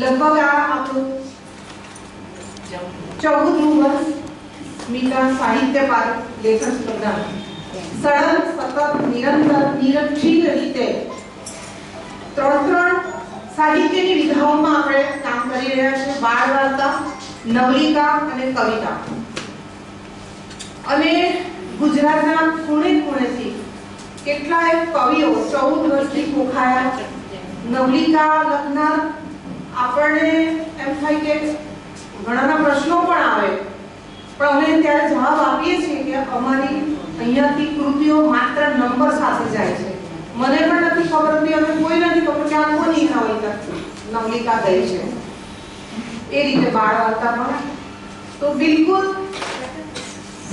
લગભગ આ આપણું 14મું વર્ષ સ્મિતા સાહિત્ય પાર્ક લેખન સ્પર્ધા સળંગ સતત નિરંતર નિરક્ષીર રીતે ત્રણ સાહિત્યની વિધાઓમાં આપણે કામ કરી રહ્યા છીએ. બાળ વાર્તા, નવલિકા અને કવિતા. અને ગુજરાતના ખૂણે ખૂણેથી કેટલાય કવિઓ 14 વર્ષથી કોખાયા, નવલિકા લખનાર. આપણને એમ થાય કે ઘણાના પ્રશ્નો પણ આવે, પણ અમે ત્યારે જવાબ આપીએ છીએ કે અમારી અહીંયાથી કૃતિઓ માત્ર નંબર સાથે જાય છે. મને પણ નથી ખબર હતી, અમે કોઈ નથી ખબર કે આ કોની નવલિકા ગઈ છે. એ રીતે બાળ વાર્તા પણ તો બિલકુલ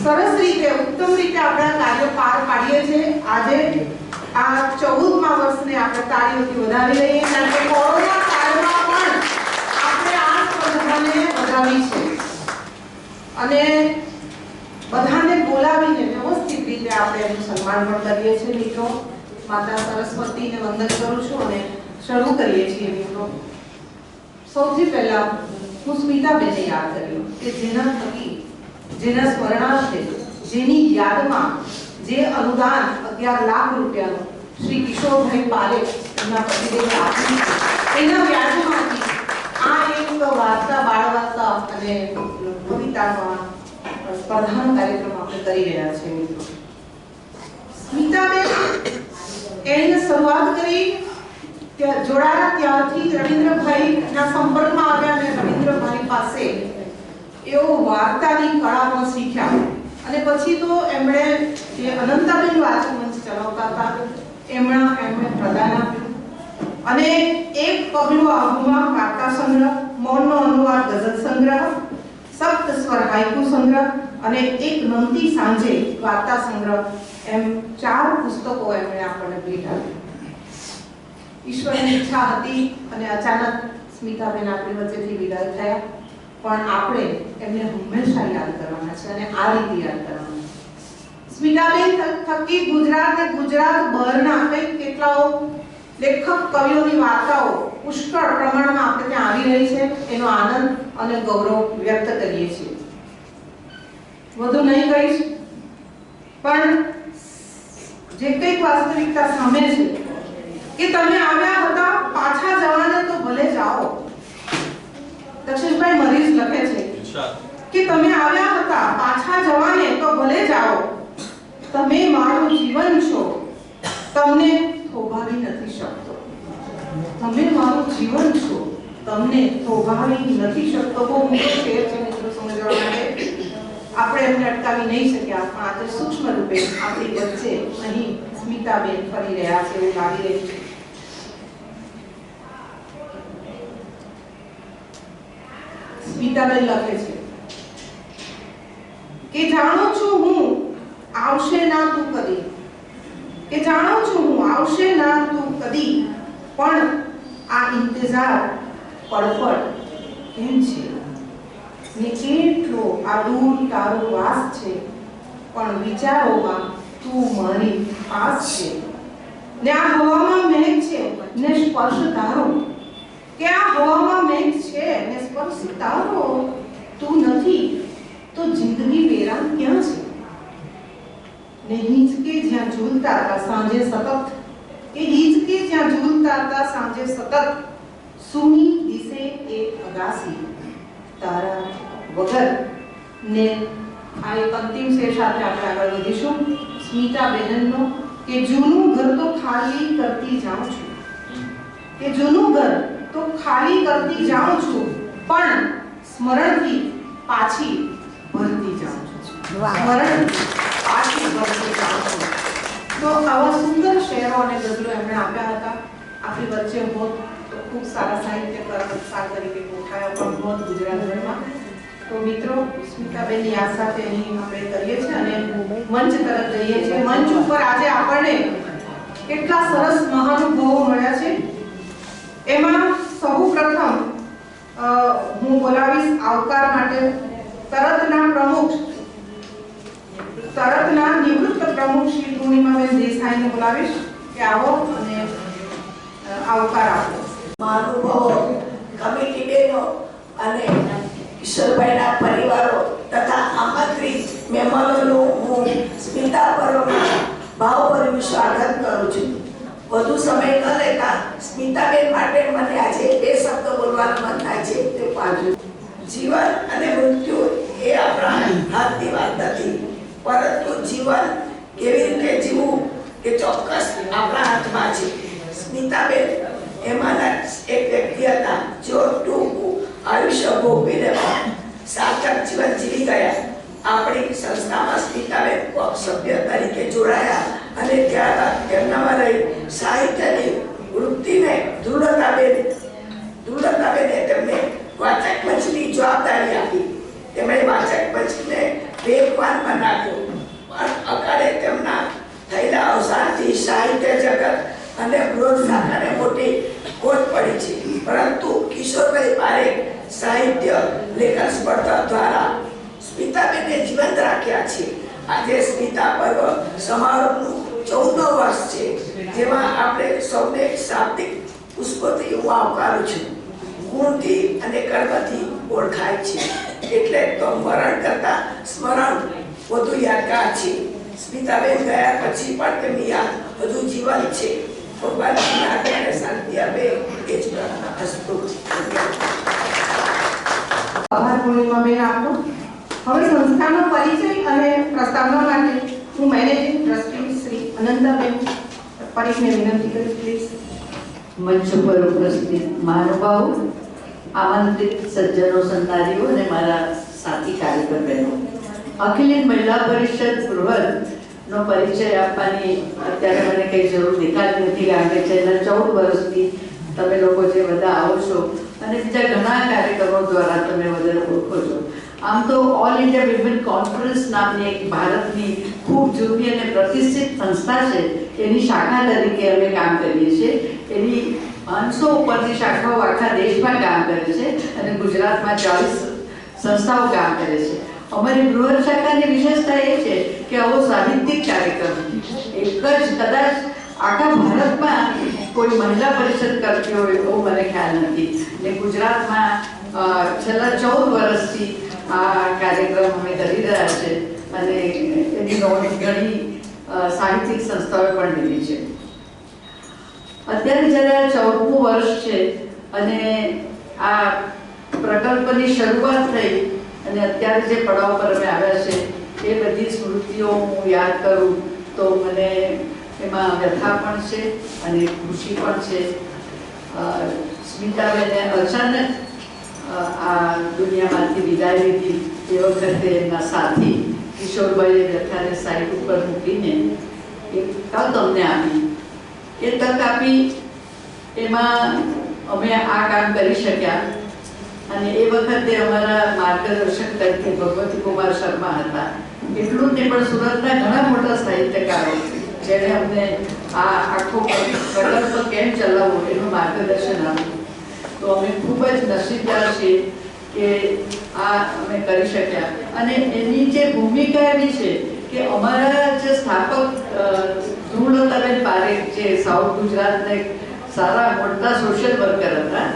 સરસ રીતે ઉત્તમ રીતે આપણે કાર્ય પાર પાડીએ છીએ. આજે આ 14મા વર્ષને આપણે તાળીઓથી વધાવી લઈએ, કારણ કે કોરોના કાળમાં પણ આપણે આ સ્પર્ધાને વધાવી છે અને બધાને બોલાવીને વ્યવસ્થિત રીતે આપણે એનું સન્માન પણ કરીએ છીએ. મિત્રો, માતા સરસ્વતીને વંદન કરું છું અને શરૂ કરીએ છીએ. મિત્રો, સૌથી પહેલા હું સ્મિતાબેનને યાદ કર્યો કે જેના થકી, જેના સ્મરણાર્થે, જેની યાદમાં જે અનુદાન 11 લાખ રૂપિયાનું શ્રી કિશોરભાઈ પારેખ એમના પતિદેવે આપ્યું છે, એના વ્યાજમાંથી આ એક વાર્તા, બાળ વાર્તા અને કવિતાનો સ્પર્ધાનો કાર્યક્રમ આપણે કરી રહ્યા છીએ. મિત્રો, સ્મિતાબેન એને શરૂઆત કરી જોડાયા ત્યારથી રવિન્દ્રભાઈના સંપર્કમાં આવ્યા અને રવિન્દ્રભાઈ પાસે એઓ વાર્તાની કળા પણ શીખ્યા. અને પછી તો એમણે જે અનંતાબેન વાચક મંચ ચલાવતા હતા એમણે પ્રદાન આપ્યું અને એક પગલું આબુમાં વાર્તા સંગ્રહ, મૌનનો અનુવાદ ગઝલ સંગ્રહ, સપ્ત સ્વર હાઇકુ સંગ્રહ અને એક નમતી સાંજે વાર્તા સંગ્રહ, એમ 4 પુસ્તકો એમણે આપણને ભેટ આપી. ઈશ્વરની ઈચ્છા હતી અને અચાનક સ્મિતાબેન આપણી વચ્ચેથી વિદાય થયા, પણ આપણે એમને હંમેશા યાદ કરવાના છે અને આ રીતે યાદ કરવાના છે. સ્મિતાબેન થકી ગુજરાત અને ગુજરાત બહારના કંઈક કેટલાઓ લેખક કવિઓની વાર્તાઓ પુષ્કળ પ્રમાણમાં આપણે ત્યાં આવી રહી છે. એનો આનંદ અને ગૌરવ વ્યક્ત કરીએ છીએ. વધુ નહીં કહીશ, પણ જે કંઈક વાસ્તવિકતા સામે છે કે તમે આવ્યા હતા, પાછા જવાને તો ભલે જાઓ. દક્ષેશભાઈ મરીઝ લખે છે કે તમે આવ્યા હતા, પાછા જવાને તો ભલે જાઓ. તમે મારું જીવન છો, તમને થોભાવી નથી શકતો. તમે મારું જીવન છો, તમને થોભાવી નથી શકતો. બહુ મોટો શેર છે મિત્રો સમજવા માટે. આપણે એમને અટકાવી નહીં શક્યા, પણ આજે સૂક્ષ્મ રૂપે આપણી વચ્ચે અહીં સ્મિતાબેન ફરી રહ્યા છે એવું લાગી રહ્યું છે. સ્મિતાબેન લખે છે કે જાણું છું હું આવશે ના તું કદી, કે જાણું છું હું આવશે ના તું કદી, પણ આ ઇંતજાર પડપડ કેમ છે ને કેટલો આ દૂર તારો વાસ છે, પણ વિચારોમાં તું મારી પાસ છે. ને આ હવામાં મેઘ છે ને સ્પર્શ તારો, કે આ હવામાં મેઘ છે ને સ્પર્શ તારો, તું નથી તો જિંદગી વેરાન ક્યાં છે. ને હિંચકે જ્યાં ઝૂલતા હતા સાંજે સતત, કે હિંચકે જ્યાં ઝૂલતા હતા સાંજે સતત, સૂની દિશે એ અગાસી તારા વગર. ને આ એક અંતિમ શેર સાથે આપણે આગળ વધીશું. સ્મિતાબેનનો કે જૂનું ઘર તો ખાલી કરતી જાઉં છું, કે જૂનું ઘર તો ખાલી કરતી જાઉં છું, પણ સ્મરણથી પાછી ભરતી જાઉં છું. સ્મરણથી પાછી ભરતી જાઉં છું. તો આવા સુંદર શેરો અને ગઝલો એમણે આપ્યા હતા. આપણી વચ્ચે હોત તો ખૂબ સારા સાહિત્યકાર તરીકે કોઠાયા પણ હોત ગુજરાતભરમાં. તો મિત્રો, સ્મિતાબેનની યાદ સાથે અહીં આપણે કરીએ છીએ અને મંચ તરફ જઈએ છીએ. મંચ ઉપર આજે આપણને કેટલા સરસ મહાનુભાવો મળ્યા છે. એમાં સૌ પ્રથમ હું બોલાવીશ આવકાર માટે તરતના નિવૃત્ત પ્રમુખ શ્રી પૂર્ણિમાબેન દેસાઈને બોલાવીશ કે આવો અને આવકાર આપો. મારું કમિટી બહેનો અને કિશોરભાઈના પરિવારો તથા આમંત્રિત મહેમાનોનું હું સ્મિતા પર્વમાં ભાવભર્યું સ્વાગત કરું છું. વધુ સમય ન લેતા સ્મિતાબેન માટે મને આજે 2 શબ્દો બોલવાનું મન થાય છે તે પાછું. જીવન અને મૃત્યુ એ આપણા હાથની વાત નથી, પરંતુ જીવન કેવી રીતે જીવવું એ ચોક્કસ આપણા હાથમાં છે. સ્મિતાબેન એમાંના એક વ્યક્તિ હતા જો ટૂંકું આયુષ્ય ભોગવીને સાર્થક જીવન જીવી ગયા. આપણી સંસ્થામાં સ્મિતાબેન સભ્ય તરીકે જોડાયા અને ત્યારબાદ તેમનામાં રહી સાહિત્યની વૃત્તિને દૃઢતાબેને તેમને વાચક મંચની જવાબદારી આપી. તેમણે વાચક મંચને વેગવાન બનાવ્યો, પણ અકાળે તેમના થયેલા અવસાનથી સાહિત્ય જગત અને પ્રોત્સાહનને મોટી ખોટ પડી છે. પરંતુ કિશોરભાઈ પારેખ સાહિત્ય લેખન સ્પર્ધા દ્વારા સ્મિતાબેનને જીવંત રાખ્યા છે. આજે સ્મિતા પર્વ સમારોહનું 14મું વર્ષ છે, જેમાં આપણે સૌને શાબ્દિક પુષ્પોથી હું આવકારું છું. ગુણથી અને કર્મથી ઓળખાય છે, એટલે તો મરણ કરતા સ્મરણ વધુ યાદગાર છે. સ્મિતાબેન ગયા પછી પણ તેમની યાદ વધુ જીવંત છે. ભગવાન આપને શાંતિ આપે એ જ પ્રાર્થના. અસ્તુ. આભાર પૂર્ણિમાબેન આપનો. હવે સંસ્થાનો પરિચય અને પ્રસ્તાવના માટે હું મેનેજિંગ ટ્રસ્ટી શ્રી અનંતાબેન પરીખને વિનંતી કરીશ પ્લીઝ. મંચ પર ઉપસ્થિત મહાનુભાવો, આમંત્રિત સજ્જનો, સંતાનીઓ અને મારા સાથી કાર્યકર બહેનો, અખિલ મહિલા પરિષદ બૃહદનો પરિચય આપવાની અત્યારે મને કંઈ જરૂર દેખાતી નથી, કારણ કે છેલ્લા 14 વર્ષથી તમે લોકો જે બધા આવો છો અને બીજા ઘણા કાર્યક્રમો દ્વારા તમે વધારે ઓળખો છો. આમ તો ઓલ ઇન્ડિયા વિમેન કોન્ફરન્સ નામની એક ભારતની ખૂબ જૂની અને પ્રતિષ્ઠિત સંસ્થા છે, એની શાખા તરીકે અમે કામ કરીએ છીએ. એની 500 ઉપરની શાખાઓ આખા દેશમાં કામ કરે છે અને ગુજરાતમાં 40 સંસ્થાઓ કામ કરે છે. અમારી બૃહદ શાખાની વિશેષતા એ છે કે આવો સાહિત્યિક કાર્યક્રમ એક જ કદાચ આખા ભારતમાં કોઈ મહિલા પરિષદ કરતી હોય એવો મને ખ્યાલ નથી. ને ગુજરાતમાં છેલ્લા 14 વર્ષથી આ કાર્યક્રમ અમે કરી રહ્યા છે અને એની નોંધ ઘણી સાહિત્યિક સંસ્થાઓએ પણ લીધી છે. અત્યારે જ્યારે 14મું વર્ષ છે અને આ પ્રકલ્પની શરૂઆત થઈ અને અત્યારે જે પડાવ પર અમે આવ્યા છે એ બધી સ્મૃતિઓ હું યાદ કરું તો મને એમાં વ્યથા પણ છે અને ખુશી પણ છે. સ્મિતાબેને અચાનક આ દુનિયામાંથી વિદાય લીધી એ વખતે એમના સાથી કિશોરભાઈએ વ્યથાને સાઈડ ઉપર મૂકીને એક તક અમને આપી. એ તક આપી એમાં અમે આ કામ કરી શક્યા અને એ વખતે અમારા માર્ગદર્શક તરીકે ભગવતી કુમાર શર્મા હતા. એટલું જ નહીં પણ સુરતના ઘણા મોટા સાહિત્યકારો જેણે અમને આ આખો પ્રકલ્પ કેમ ચલાવવો એનું માર્ગદર્શન આપ્યું. તો અમે ખૂબ જ નસીબદાર છીએ કે આ અમે કરી શક્યા. અને એની જે ભૂમિકા એવી છે કે અમારા જે સ્થાપક ધ્રુવલતાબેન પારેખ, જે સાઉથ ગુજરાતના એક સારા મોટા સોશિયલ વર્કર હતા,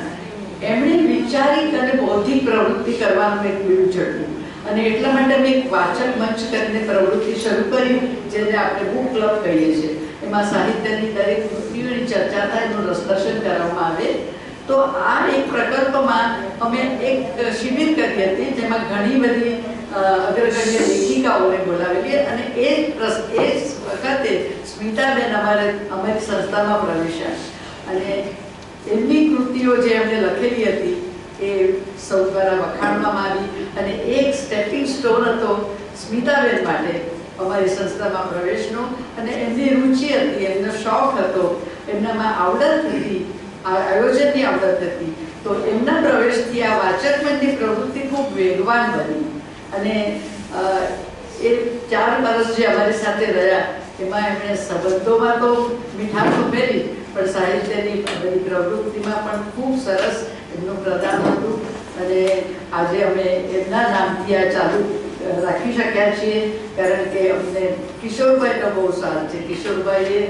એમણે વૈચારિક અને બૌદ્ધિક પ્રવૃત્તિ કરવાનું એક બીડું ચડ્યું અને એટલા માટે અમે એક વાચક મંચ કરીને પ્રવૃત્તિ શરૂ કરી, જેને આપણે બુક ક્લબ કહીએ છીએ. એમાં સાહિત્યની દરેક કૃતિઓની ચર્ચા થાય, એનું રસદર્શન કરવામાં આવે. તો આ એક પ્રકલ્પમાં અમે એક શિબિર કરી હતી, જેમાં ઘણી બધી અગ્રગણ્ય લેખિકાઓને બોલાવેલી અને એ વખતે સ્મિતાબેન અમારી સંસ્થામાં પ્રવેશ્યા અને એમની કૃતિઓ જે એમણે લખેલી હતી એ સૌ દ્વારા વખાણવામાં આવી અને એક સ્ટેપિંગ સ્ટોન હતો સ્મિતાબેન માટે અમારી સંસ્થામાં પ્રવેશનો. અને એમની રુચિ હતી, એમનો શોખ હતો, એમનામાં આવડત હતી, આયોજનની આવડત હતી. તો એમના પ્રવેશથી આ વાચક મંચની પ્રવૃત્તિ ખૂબ વેગવાન બની અને એ 4 વર્ષ જે અમારી સાથે રહ્યા એમાં એમણે સંબંધોમાં તો મીઠાશ ઉમેરી, પણ સાહિત્યની બધી પ્રવૃત્તિમાં પણ ખૂબ સરસ એમનું પ્રદાન હતું. અને આજે અમે એમના નામથી આ ચાલુ રાખી શક્યા છીએ, કારણ કે અમને કિશોરભાઈનો બહુ સાથ છે. કિશોરભાઈએ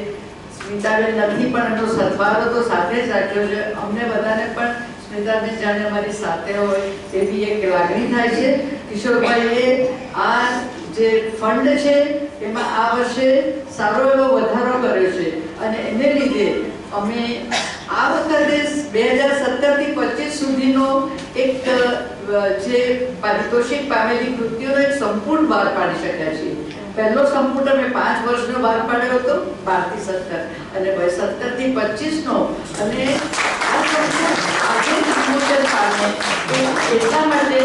સ્મિતાબેન નથી પણ એમનો સથવારો તો સાથે જ રાખ્યો છે. અમને બધાને પણ સ્મિતાબેન જાણે અમારી સાથે હોય એવી એક લાગણી થાય છે. કિશોરભાઈએ આ જે ફંડ છે એમાં આ વર્ષે સારો એવો વધારો કર્યો છે અને એને લીધે અમે આ વખતે 2017 થી 25 સુધીનો એક જે પારિતોષિક પામેલી કૃતિઓનો એક સંપૂર્ણ બહાર પાડી શક્યા છીએ. પહેલો સંપુટ અમે 5 વર્ષનો બહાર પાડ્યો હતો 12 થી 17 અને 17 થી 25 નો અને આ સંપુટ આજે વિમોચન પામે એટલા માટે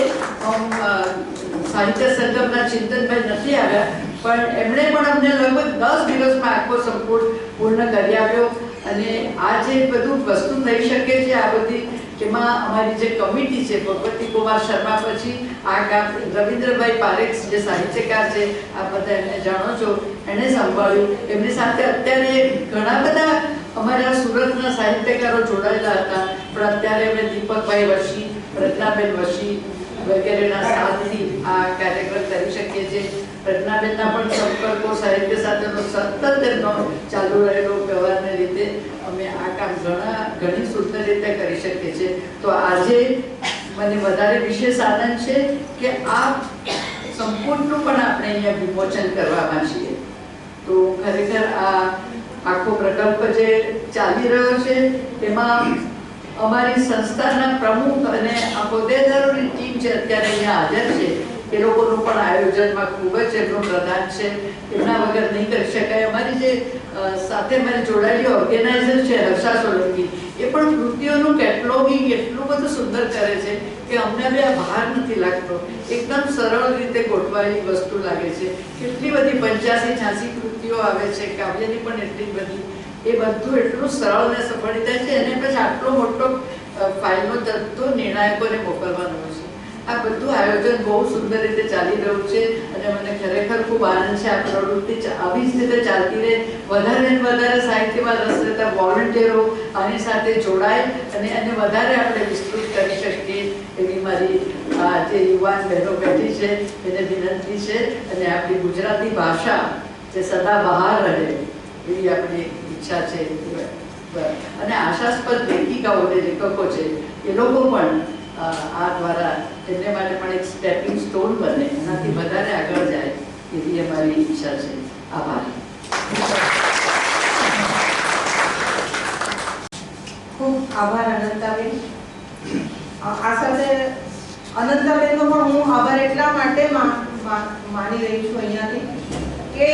સાહિત્ય સંગમના ચિંતનભાઈ નથી આવ્યા પણ એમણે પણ અમને લગભગ 10 દિવસમાં આખો સંપુટ પૂર્ણ કરી આપ્યો અને આ જે બધું વસ્તુ થઈ શકે છે આ બધી એમાં અમારી જે કમિટી છે ભગવતી કુમાર શર્મા પછી આ કામ રવિન્દ્રભાઈ પારેખ જે સાહિત્યકાર છે આ બધા એમને જાણો છો એણે સંભાળ્યું. એમની સાથે અત્યારે ઘણા બધા અમારા સુરતના સાહિત્યકારો જોડાયેલા હતા પણ અત્યારે અમે દીપકભાઈ વશી, રત્નાબેન વશી વગેરેના સાથથી આ કાર્યક્રમ કરી શકીએ છીએ. રત્નાબેનના પણ સંપર્કો સાહિત્ય સાથેનો સતત એમનો ચાલુ રહેલો વ્યવહારને લીધે અમે આ કામ ઘણી સુંદર રીતે કરી શકીએ છીએ. તો આજે મને વધારે વિશેષ આનંદ છે કે આ સંપૂર્ણનું પણ આપણે અહીંયા વિમોચન કરવામાં છીએ. તો ખરેખર આ આખો પ્રકલ્પ જે ચાલી રહ્યો છે એમાં અમારી સંસ્થાના પ્રમુખ અને હોદ્દેદારોની ટીમ છે અત્યારે અહીંયા હાજર છે એ લોકોનું પણ આયોજનમાં ખૂબ જ એમનું પ્રદાન છે. એમના વગર નહીં કરી શકાય. અમારી જે સાથે મારી જોડાયેલી ઓર્ગેનાઇઝર છે હર્ષા સોલંકી એ પણ કૃતિઓનું કેટલોગિંગ એટલું બધું સુંદર કરે છે કે અમને બી આ ભાર નથી લાગતો. એકદમ સરળ રીતે ગોઠવાયેલી વસ્તુ લાગે છે. કેટલી બધી 85-86 કૃતિઓ આવે છે, કાવ્યની પણ એટલી બધી. એ બધું એટલું સરળ અને સફળ થાય છે અને પછી આટલો મોટો ફાઇલનો જથ્થો નિર્ણાયકોને મોકલવાનો છે. આ બધું આયોજન બહુ સુંદર રીતે ચાલી રહ્યું છે અને મને ખરેખર ખૂબ આનંદ છે. આ પ્રવૃત્તિ આવી જ રીતે ચાલતી રહે. વધારે ને વધારે સાહિત્યમાં રસ લેતા વોલન્ટિયરો આની સાથે જોડાય અને એને વધારે આપણે વિસ્તૃત કરી શકીએ એવી મારી જે યુવાન બહેનો બેઠી છે એને વિનંતી છે. અને આપણી ગુજરાતી ભાષા જે સદા બહાર રહે એવી આપણી ઈચ્છા છે. અને આશાસ્પદ લેખિકાઓ જે લેખકો છે એ લોકો પણ આ દ્વારા એને માટે પણ એક સ્ટેપિંગ સ્ટોન બને, એનાથી વધારે આગળ જાય એવી અમારી ઈચ્છા છે. આભાર. ખૂબ આભાર અનંતાબેન. આ સાથે અનંતાબેનનો પણ હું આભાર એટલા માટે માની રહી છું અહીંયાથી કે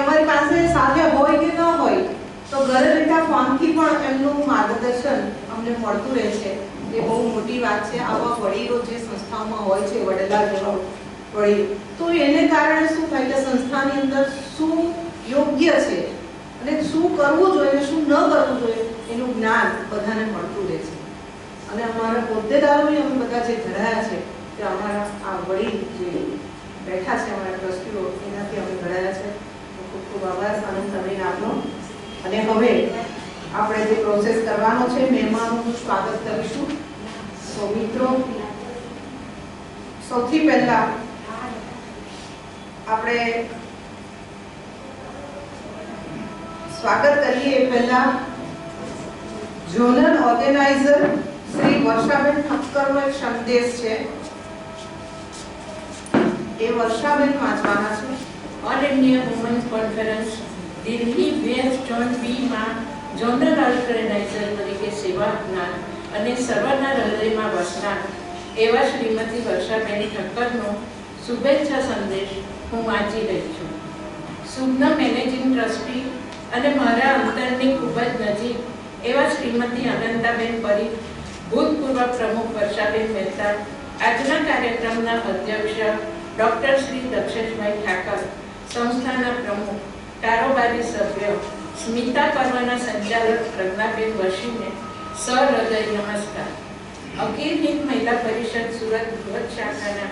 અમારી પાસે સાથે હોય કે ન હોય તો ઘરે બેઠા ફોનથી પણ એમનું માર્ગદર્શન અમને મળતું રહે છે. એ બહુ મોટી વાત છે. આવા વડીલો જે સંસ્થાઓમાં હોય છે, વડેલા જેવા વડીલો, તો એને કારણે શું થાય કે સંસ્થાની અંદર શું યોગ્ય છે અને શું કરવું જોઈએ, શું ન કરવું જોઈએ એનું જ્ઞાન બધાને મળતું રહે છે. અને અમારા હોદ્દેદારોને અમે બધા જે ઘડાયા છે કે અમારા આ વડીલ જે બેઠા છે અમારા ટ્રસ્ટીઓ એનાથી અમે ઘડાયા છે. ખૂબ ખૂબ આભાર આનંદબેન આપનો. અને હવે આપણે જે પ્રોસેસ કરવાનો છે મહેમાનોનું સ્વાગત કરીશું. તો મિત્રો સૌથી પહેલા આપણે સ્વાગત કરીએ પહેલા ઝોનલ ઓર્ગેનાઇઝર શ્રી વર્ષાબેન ઠક્કરનો એક સંદેશ છે એ વર્ષાબેન વાંચવાના છે. All India Women's Conference Delhi West Zone બીમાં ઝોનલ ઓર્ગેનાઇઝર તરીકે સેવા આપનાર અને સર્વના હૃદયમાં વસનાર એવા શ્રીમતી વર્ષાબેન ઠક્કરનો શુભેચ્છા સંદેશ હું વાંચી રહી છું. શુભના મેનેજિંગ ટ્રસ્ટી અને મારા અંતરની ખૂબ જ નજીક એવા શ્રીમતી અનંતાબેન પરીખ, ભૂતપૂર્વ પ્રમુખ વર્ષાબેન મહેતા, આજના કાર્યક્રમના અધ્યક્ષ ડૉક્ટર શ્રી દક્ષેશભાઈ ઠાકર, સંસ્થાના પ્રમુખ, કારોબારી સભ્ય, સ્મિતા પર્વના સંચાલક પ્રજ્ઞાબેન વશીને સહૃદય નમસ્કાર. અખિલ હિન્દ મહિલા પરિષદ સુરત ભુજ શાખાના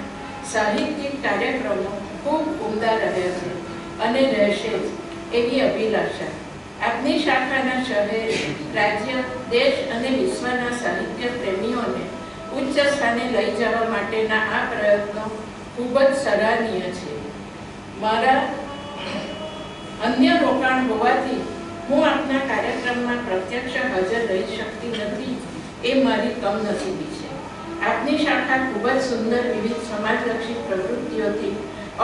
સાહિત્યિક કાર્યક્રમો ખૂબ ઉમદા રહ્યા છે અને રહેશે જ એવી અભિલાષા. આપની શાખાના શહેર, રાજ્ય, દેશ અને વિશ્વના સાહિત્ય પ્રેમીઓને ઉચ્ચ સ્થાને લઈ જવા માટેના આ પ્રયત્નો ખૂબ જ સરાહનીય છે. મારા અન્ય રોકાણ હોવાથી હું આપના કાર્યક્રમમાં પ્રત્યક્ષ હાજર રહી શકતી નથી, એ મારી કમનસીબી છે. આપની શાખા ખૂબ જ સુંદર વિવિધ સમાજલક્ષી પ્રવૃત્તિઓથી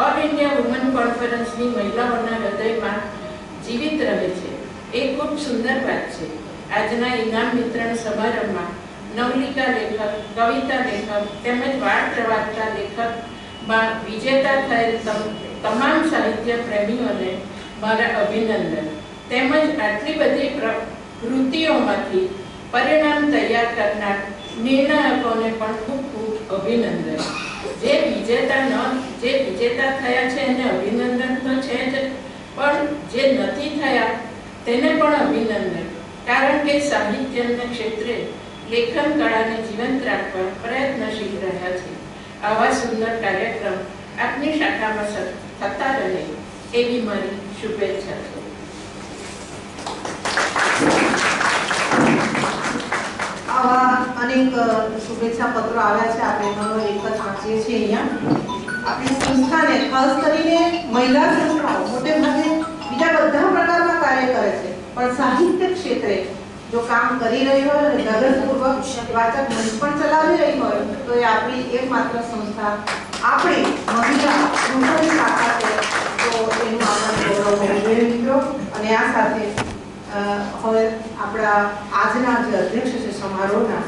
ઓલ ઇન્ડિયા વુમન કોન્ફરન્સની મહિલાઓના હૃદયમાં જીવિત રહે છે. એ ખૂબ સુંદર વાત છે. આજના ઇનામ વિતરણ સમારંભમાં નવલિકા લેખક, કવિતા લેખક તેમજ વાર્તા પ્રવાચતા લેખકમાં વિજેતા થયેલ તમામ સાહિત્ય પ્રેમીઓને મારા અભિનંદન. તેમજ આટલી બધી કૃતિઓમાંથી પરિણામ તૈયાર કરનાર નિર્ણાયકોને પણ ખૂબ ખૂબ અભિનંદન. જે વિજેતા થયા છે એને અભિનંદન તો છે જ, પણ જે નથી થયા તેને પણ અભિનંદન. કારણ કે સાહિત્યના ક્ષેત્રે લેખન કળાને જીવંત રાખવા પ્રયત્નશીલ રહ્યા છે. આવા સુંદર કાર્યક્રમ આપની શાખામાં થતા રહે એવી મારી શુભેચ્છા છે. આવા અનેક શુભેચ્છા પત્રો આવ્યા છે. આપણે એનો એક જ વાંચીએ છીએ અહીંયા. આપણી સંસ્થાને ખાસ કરીને મહિલા સંસ્થાઓ મોટે ભાગે બીજા બધા પ્રકારના કાર્ય કરે છે, પણ સાહિત્ય ક્ષેત્રે જો કામ કરી રહી હોય અને ધગરપૂર્વક વાચક મંચ પણ ચલાવી રહી હોય તો એ આપણી એકમાત્ર સંસ્થા આપણી મહિલા સંસ્થાની શાખા છે. તો એનું આપણે ગૌરવ હોવું જોઈએ મિત્રો. અને આ સાથે હવે આપણા આજના જે અધ્યક્ષ છે સમારોહના,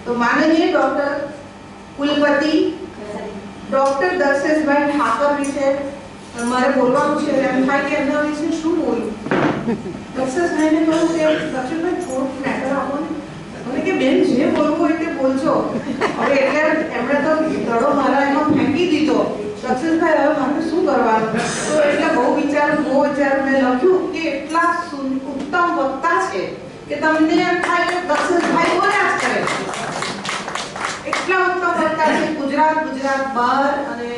તો માનનીય ડોક્ટર કુલપતિ ડોક્ટર દર્શેશભાઈ ઠાકર વિશે મારે બોલવાનું છે. એમ થાય કે એમના વિશે શું બોલું. દર્શેશભાઈને કહું કે દર્શનભાઈ થોડુંક મેટર આપો ને. મને કે બેન જે બોલવું હોય તે બોલજો. હવે એટલે એમણે તો દડો મારા એમાં ફેંકી દીધો. દર્શેશભાઈ હવે મારે શું કરવાનું? તો એટલે બહુ વિચાર મેં લખ્યું કે એટલા ઉત્તમ વક્તા છે કે તમને એમ થાય કે દર્શેશભાઈ બોલ્યા જ કરે. એટલા ઉત્તમ વક્તા છે. ગુજરાત બહાર અને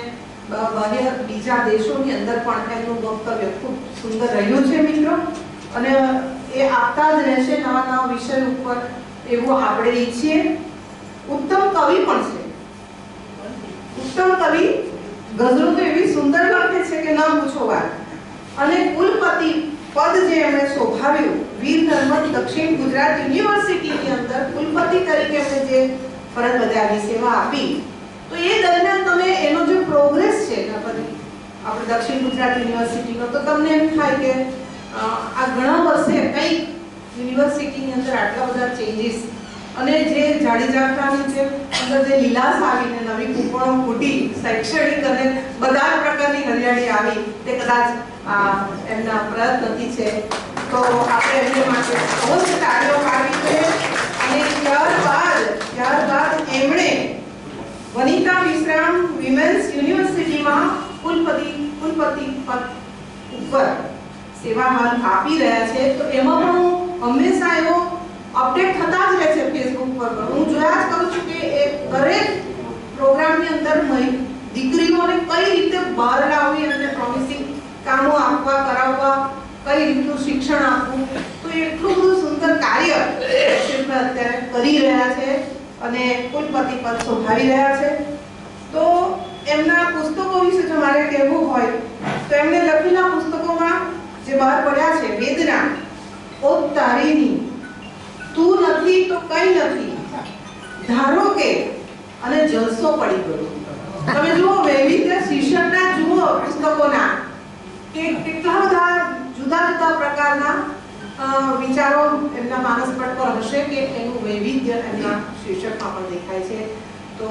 બહાર બીજા દેશોની અંદર પણ એમનું વક્તવ્ય ખૂબ સુંદર રહ્યું છે મિત્રો. અને એ આપતા જ રહેશે નવા વિષય ઉપર, એવું આપણે ઈચ્છીએ. ઉત્તમ કવિ પણ છે. ઉત્તમ કવિ ગઝલો તો એવી સુંદર લખે છે કે ન પૂછો વાત. અને કુલપતિ પદ જે એમણે શોભાવ્યું, વીર નર્મદ દક્ષિણ ગુજરાત યુનિવર્સિટીની અંદર કુલપતિ તરીકે એમણે જે ફરજ બજાવી, સેવા આપી, તો એ દરમિયાન તમે એનો જે પ્રોગ્રેસ છે આપણે દક્ષિણ ગુજરાત યુનિવર્સિટીનો, તો તમને એમ થાય કે આ ઘણા વર્ષે કઈ યુનિવર્સિટીની અંદર આટલા બધા ચેન્જીસ અને જે જાડી જાફરાની જે અંદર જે લીલાશ આવીને નવી કૂપણો ફૂટી, શૈક્ષણિક અને બધા પ્રકારની હરિયાળી આવી, તે કદાચ એમના પ્રયત્નથી છે. તો આપણે એમને માટે અવશ્ય તાળીઓ પાડવી જોઈએ. અને ત્યારબાદ એમણે વનિતા વિશ્રામ વિમેન્સ યુનિવર્સિટીમાં કુલપતિ પદ ઉપર સેવા આપી રહ્યા છે. તો એમાં પણ હું હંમેશા એવો અપડેટ થતા જ રહે છે ફેસબુક પર. હું જોયા જ કરું છું કે એ દરેક પ્રોગ્રામની અંદર દીકરીઓને કઈ રીતે બહાર લાવવી, એમને પ્રોમિસિંગ કામો આપવા, કરાવવા, કઈ રીતનું શિક્ષણ આપવું, તો એટલું બધું સુંદર કાર્ય અત્યારે કરી રહ્યા છે અને કુલપતિ પદ શોભાવી રહ્યા છે. તો એમના પુસ્તકો વિશે જો મારે કહેવું હોય તો એમણે લખેલા પુસ્તકોમાં જે બહાર પડ્યા છે, વેદના, ઓ તારીની, તું નથી તો કઈ નથી, ધારો કે અને જલસો પડી ગયો. તમે જુઓ વૈવિધ્ય શીર્ષકના જુઓ પુસ્તકોના કે કેટલા બધા જુદા જુદા પ્રકારના વિચારો એમના માનસ પટ પર હશે કે એનું વૈવિધ્ય એમના શીર્ષકમાં પણ દેખાય છે. તો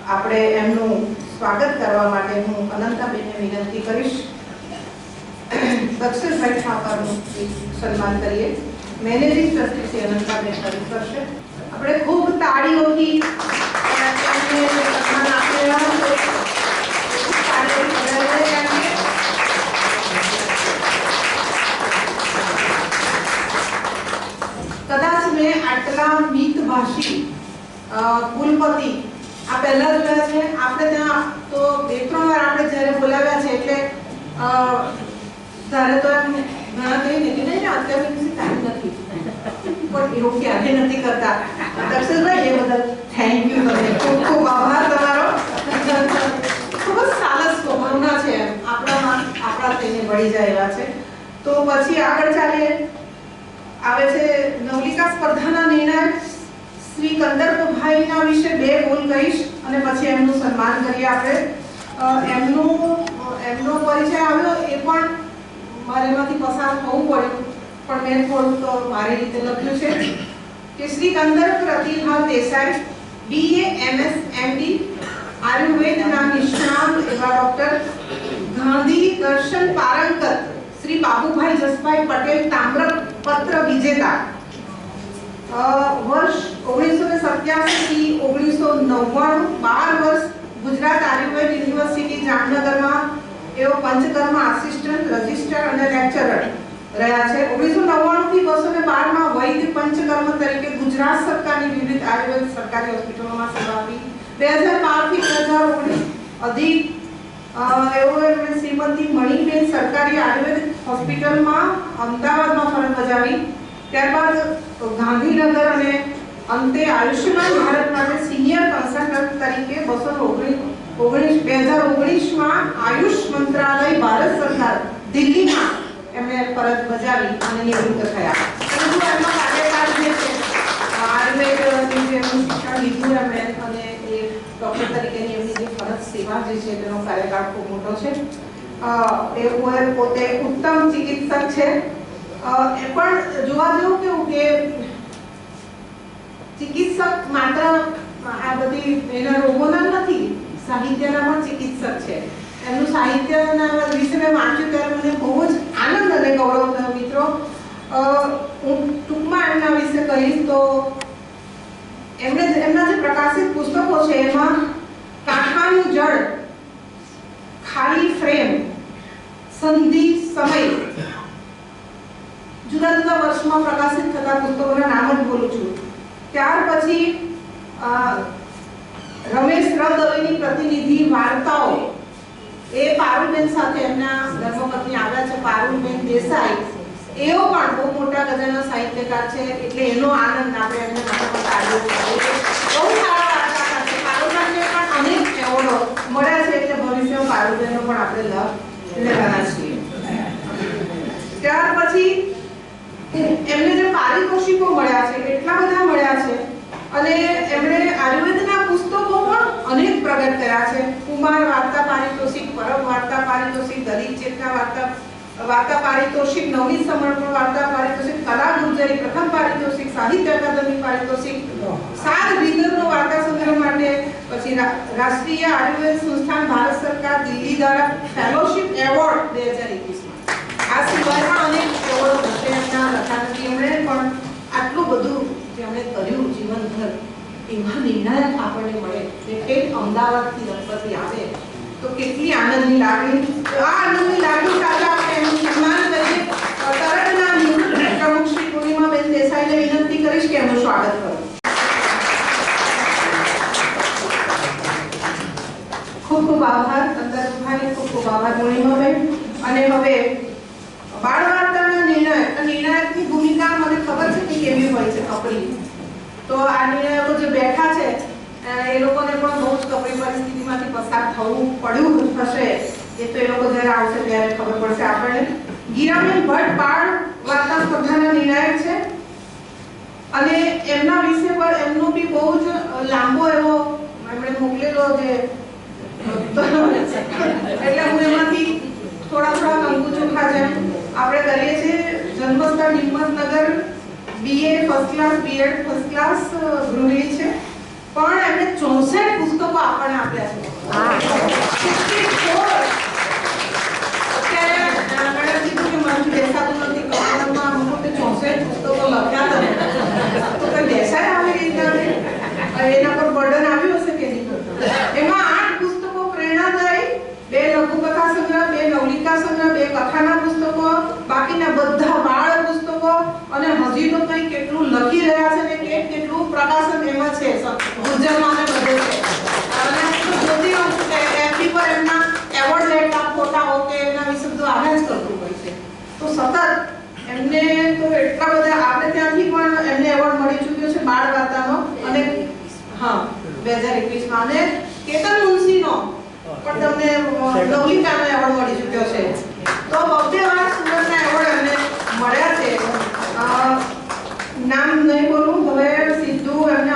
આપણે એમનું સ્વાગત કરવા માટે હું અનંતાબેનને વિનંતી કરીશ. દક્ષેશભાઈ ઠાકરનું સન્માન કરીએ. મેનેજિંગ ટ્રસ્ટી શ્રી અનંતાબેન કરશે. આપણે ખૂબ તાળીઓથી સન્માન આપેલા કદાચ મેં આટલા મિતભાષી કુલપતિ આ પહેલા જોયા છે. આપણે ત્યાં તો 2-3 વાર આપણે જ્યારે બોલાવ્યા છે એટલે ત્યારે તો એમ ઘણા કહીને કે નહીં અત્યારે କିଛି ટાઈમ નથી, પણ એવું ક્યારે નથી કરતા. દક્ષેશભાઈ એ બદલ થેન્ક યુ. તમને ખૂબ ખૂબ આભાર તમારો. ખૂબ જ સારસ સ્વભાવના છે, આપણા થઈને વળી જાય એવા છે. તો પછી આગળ ચાલીએ. આવે છે નવલિકા સ્પર્ધાના નિર્ણાયક શ્રી કંદરભાઈના વિશે બે બોલ કહીશ અને પછી એમનું સન્માન કરીએ આપણે. એમનો પરિચય આવ્યો એ પણ મારે એમાંથી પસાર થવું પડ્યું, પણ મેં થોડુંક મારી રીતે લખ્યું છે કે શ્રી કંદર પ્રતિભા દેસાઈ BA MS MD આયુર્વેદના નિષ્ણાત એવા ડોક્ટર, ગાંધી દર્શન પારંગત શ્રી બાબુભાઈ જસભાઈ પટેલ તામ્રપત્ર વિજેતા, વર્ષ 1987 થી 1999, 12 વર્ષ ગુજરાત આયુર્વેદ યુનિવર્સિટી જામનગરમાં એઓ પંચકર્મ આસિસ્ટન્ટ રજિસ્ટ્રાર અને લેક્ચરર રહ્યા છે. 1999 થી 2012 માં વૈદ્ય પંચકર્મ તરીકે ગુજરાત સરકારની વિવિધ આયુર્વેદ સરકારી હોસ્પિટલોમાં સેવા આપી. 2012 થી 2019 અધિક એમણે શ્રીમતી મણિબેન સરકારી આયુર્વેદ હોસ્પિટલમાં અમદાવાદમાં ફરજ બજાવી. ત્યારબાદ ગાંધીનગર અને અંતે આયુષ્યમાન ભારત માટે સિનિયર કન્સલ્ટન્ટ તરીકે 2019 માં આયુષ મંત્રાલય ભારત સરકાર દિલ્હીમાં એમણે ફરજ બજાવી અને નિવૃત્ત થયા. પરંતુ એમનો કાર્યકાળ જે છે આયુર્વેદની જે એમનું શિક્ષણ લીધું એમણે અને એ ડૉક્ટર તરીકેની એમની જે ફરજ સેવા જે છે તેનો કાર્યકાળ ખૂબ મોટો છે. એ પોતે ઉત્તમ ચિકિત્સક છે. એ પણ જોવા જેવું કેવું કે ચિકિત્સક માત્ર આ બધી એના રોગોના નથી, સાહિત્યના પણ ચિકિત્સક છે. એમનું સાહિત્યના વિશે મેં વાંચ્યું ત્યારે મને બહુ જ આનંદ અને ગૌરવ થયો. મિત્રો, હું ટૂંકમાં એમના વિશે કહીશ તો એમના જે પ્રકાશિત પુસ્તકો છે એમાં કાંઠાનું જળ, ખાલી ફ્રેમ, સંધિ સમય, જુદા જુદા વર્ષમાં પ્રકાશિત થતા પુસ્તકોના નામ જ બોલું છું. ત્યાર પછી રમેશ દવેની પ્રતિનિધિ વાર્તાઓ, એ પારુલબેન સાથે એમના ધર્મપત્ની આવ્યા છે પારુલબેન દેસાઈ, એઓ પણ બહુ મોટા ગજાના સાહિત્યકાર છે. એટલે એનો આનંદ આપણે એમને નાટક આવ્યો છે. બહુ સારા વાર્તાકાર છે. પારુલબેનને પણ અનેક એવોર્ડો મળ્યા છે, એટલે ભવિષ્યમાં પારુલબેનનો પણ આપણે લાભ લેવાના છીએ. ત્યાર પછી એમને જે પારિતોષિકો મળ્યા છે એટલા બધા મળ્યા છે અને એમણે આયુર્વેદના પુસ્તકો પણ અનેક પ્રગટ કર્યા છે. કુમાર વાર્તા પારિતોષિક, પરમ વાર્તા પારિતોષિક, દલિત ચેતના વાર્તા પારિતોષિક, નવનીત સમર્પણ વાર્તા પારિતોષિક, કલા ગુર્જરી પ્રથમ પારિતોષિક, સાહિત્ય અકાદમી પારિતોષિક, સાત વિદરનો વાર્તા સંગ્રહ માટે, પછી રાષ્ટ્રીય આયુર્વેદ સંસ્થાન ભારત સરકાર દિલ્હી દ્વારા ફેલોશિપ એવોર્ડ 2021. આ સિવાય પણ અનેક એવોર્ડ હશે એમના લખાણથી. એમણે પણ આટલું બધું જે એમણે કર્યું જીવનભર, એમાં નિર્ણાયક આપણને મળે કે ઠેઠ અમદાવાદથી દંપતી આવે તો કેટલી આનંદની લાગણી. આ આનંદની લાગણી સાથે આપણે એમનું સન્માન કરીએ. તરતના નિવૃત્ત પ્રમુખ શ્રી પૂર્ણિમાબેન દેસાઈને વિનંતી કરીશ કે એમનું સ્વાગત કરો. ખૂબ ખૂબ આભાર કંદરભાઈ, ખૂબ ખૂબ આભાર પૂર્ણિમાબેન. અને હવે બાળ વાર્તાના નિર્ણાયકની ભૂમિકા મને ખબર છે કે કેવી હોય છે, કપરી. તો આ નિર્ણાયકો જે બેઠા છે એ લોકોને પણ બહુ જ કપરી પરિસ્થિતિમાંથી પસાર થવું પડ્યું હશે. એ તો એ લોકો જ્યારે આવશે ત્યારે ખબર પડશે આપણને. ગીરાબેન ભટ્ટ બાળ વાર્તા સ્પર્ધાના નિર્ણાયક છે અને એમના વિશે પણ એમનો બી બહુ જ લાંબો એવો એમણે મોકલેલો જે એટલે હું એમાંથી થોડા કંકુ ચોખા જેમ આપણે કરીએ છીએ. જન્મસ્થળ Himmatnagar, BA first class, BEd first class ગૃહિણી છે, પણ એમણે 64 પુસ્તકો આપણને આપ્યા છે. અત્યારે મેડમ કીધું કે મને બેસાતું નથી, કપડામાં અમુક 64 પુસ્તકો લખ્યા હતા તો કઈ બેસાય આવી રીતે એના પર બર્ડન આવ્યું હશે કે નહીં. એમાં 8 પુસ્તકો પ્રેરણાદાયી, 2 લઘુકથા સંગ્રહ, 2 નવલિકા સંગ્રહ, 2 કથાના પુસ્તકો, બાકીના બધા બાળ પુસ્તકો અને હજી તો કઈ કેટલું લખી રહ્યા છે ને કેટલું પ્રકાશન એમાં છે. ગુર્જરમાં અને બધે છે. અને જોતી રહું છું કે એમની પર એમના એવોર્ડ લેતા ફોટા ઓકે એના વિશે બધું આવ્યા જ કરતું હોય છે. તો સતત એમને તો એટલા બધા આપણે ત્યાંથી પણ એમને એવોર્ડ મળી ચૂક્યો છે બાળ વાર્તાનો અને 2021 માં અને કેતન મુનશીનો પણ તમને નવલિકાનો એવોર્ડ મળી ચૂક્યો છે. તો 2 વાર સુરતના એવોર્ડ એમને મળ્યા છે. નામ નહીં બોલું, હવે સીધું એમને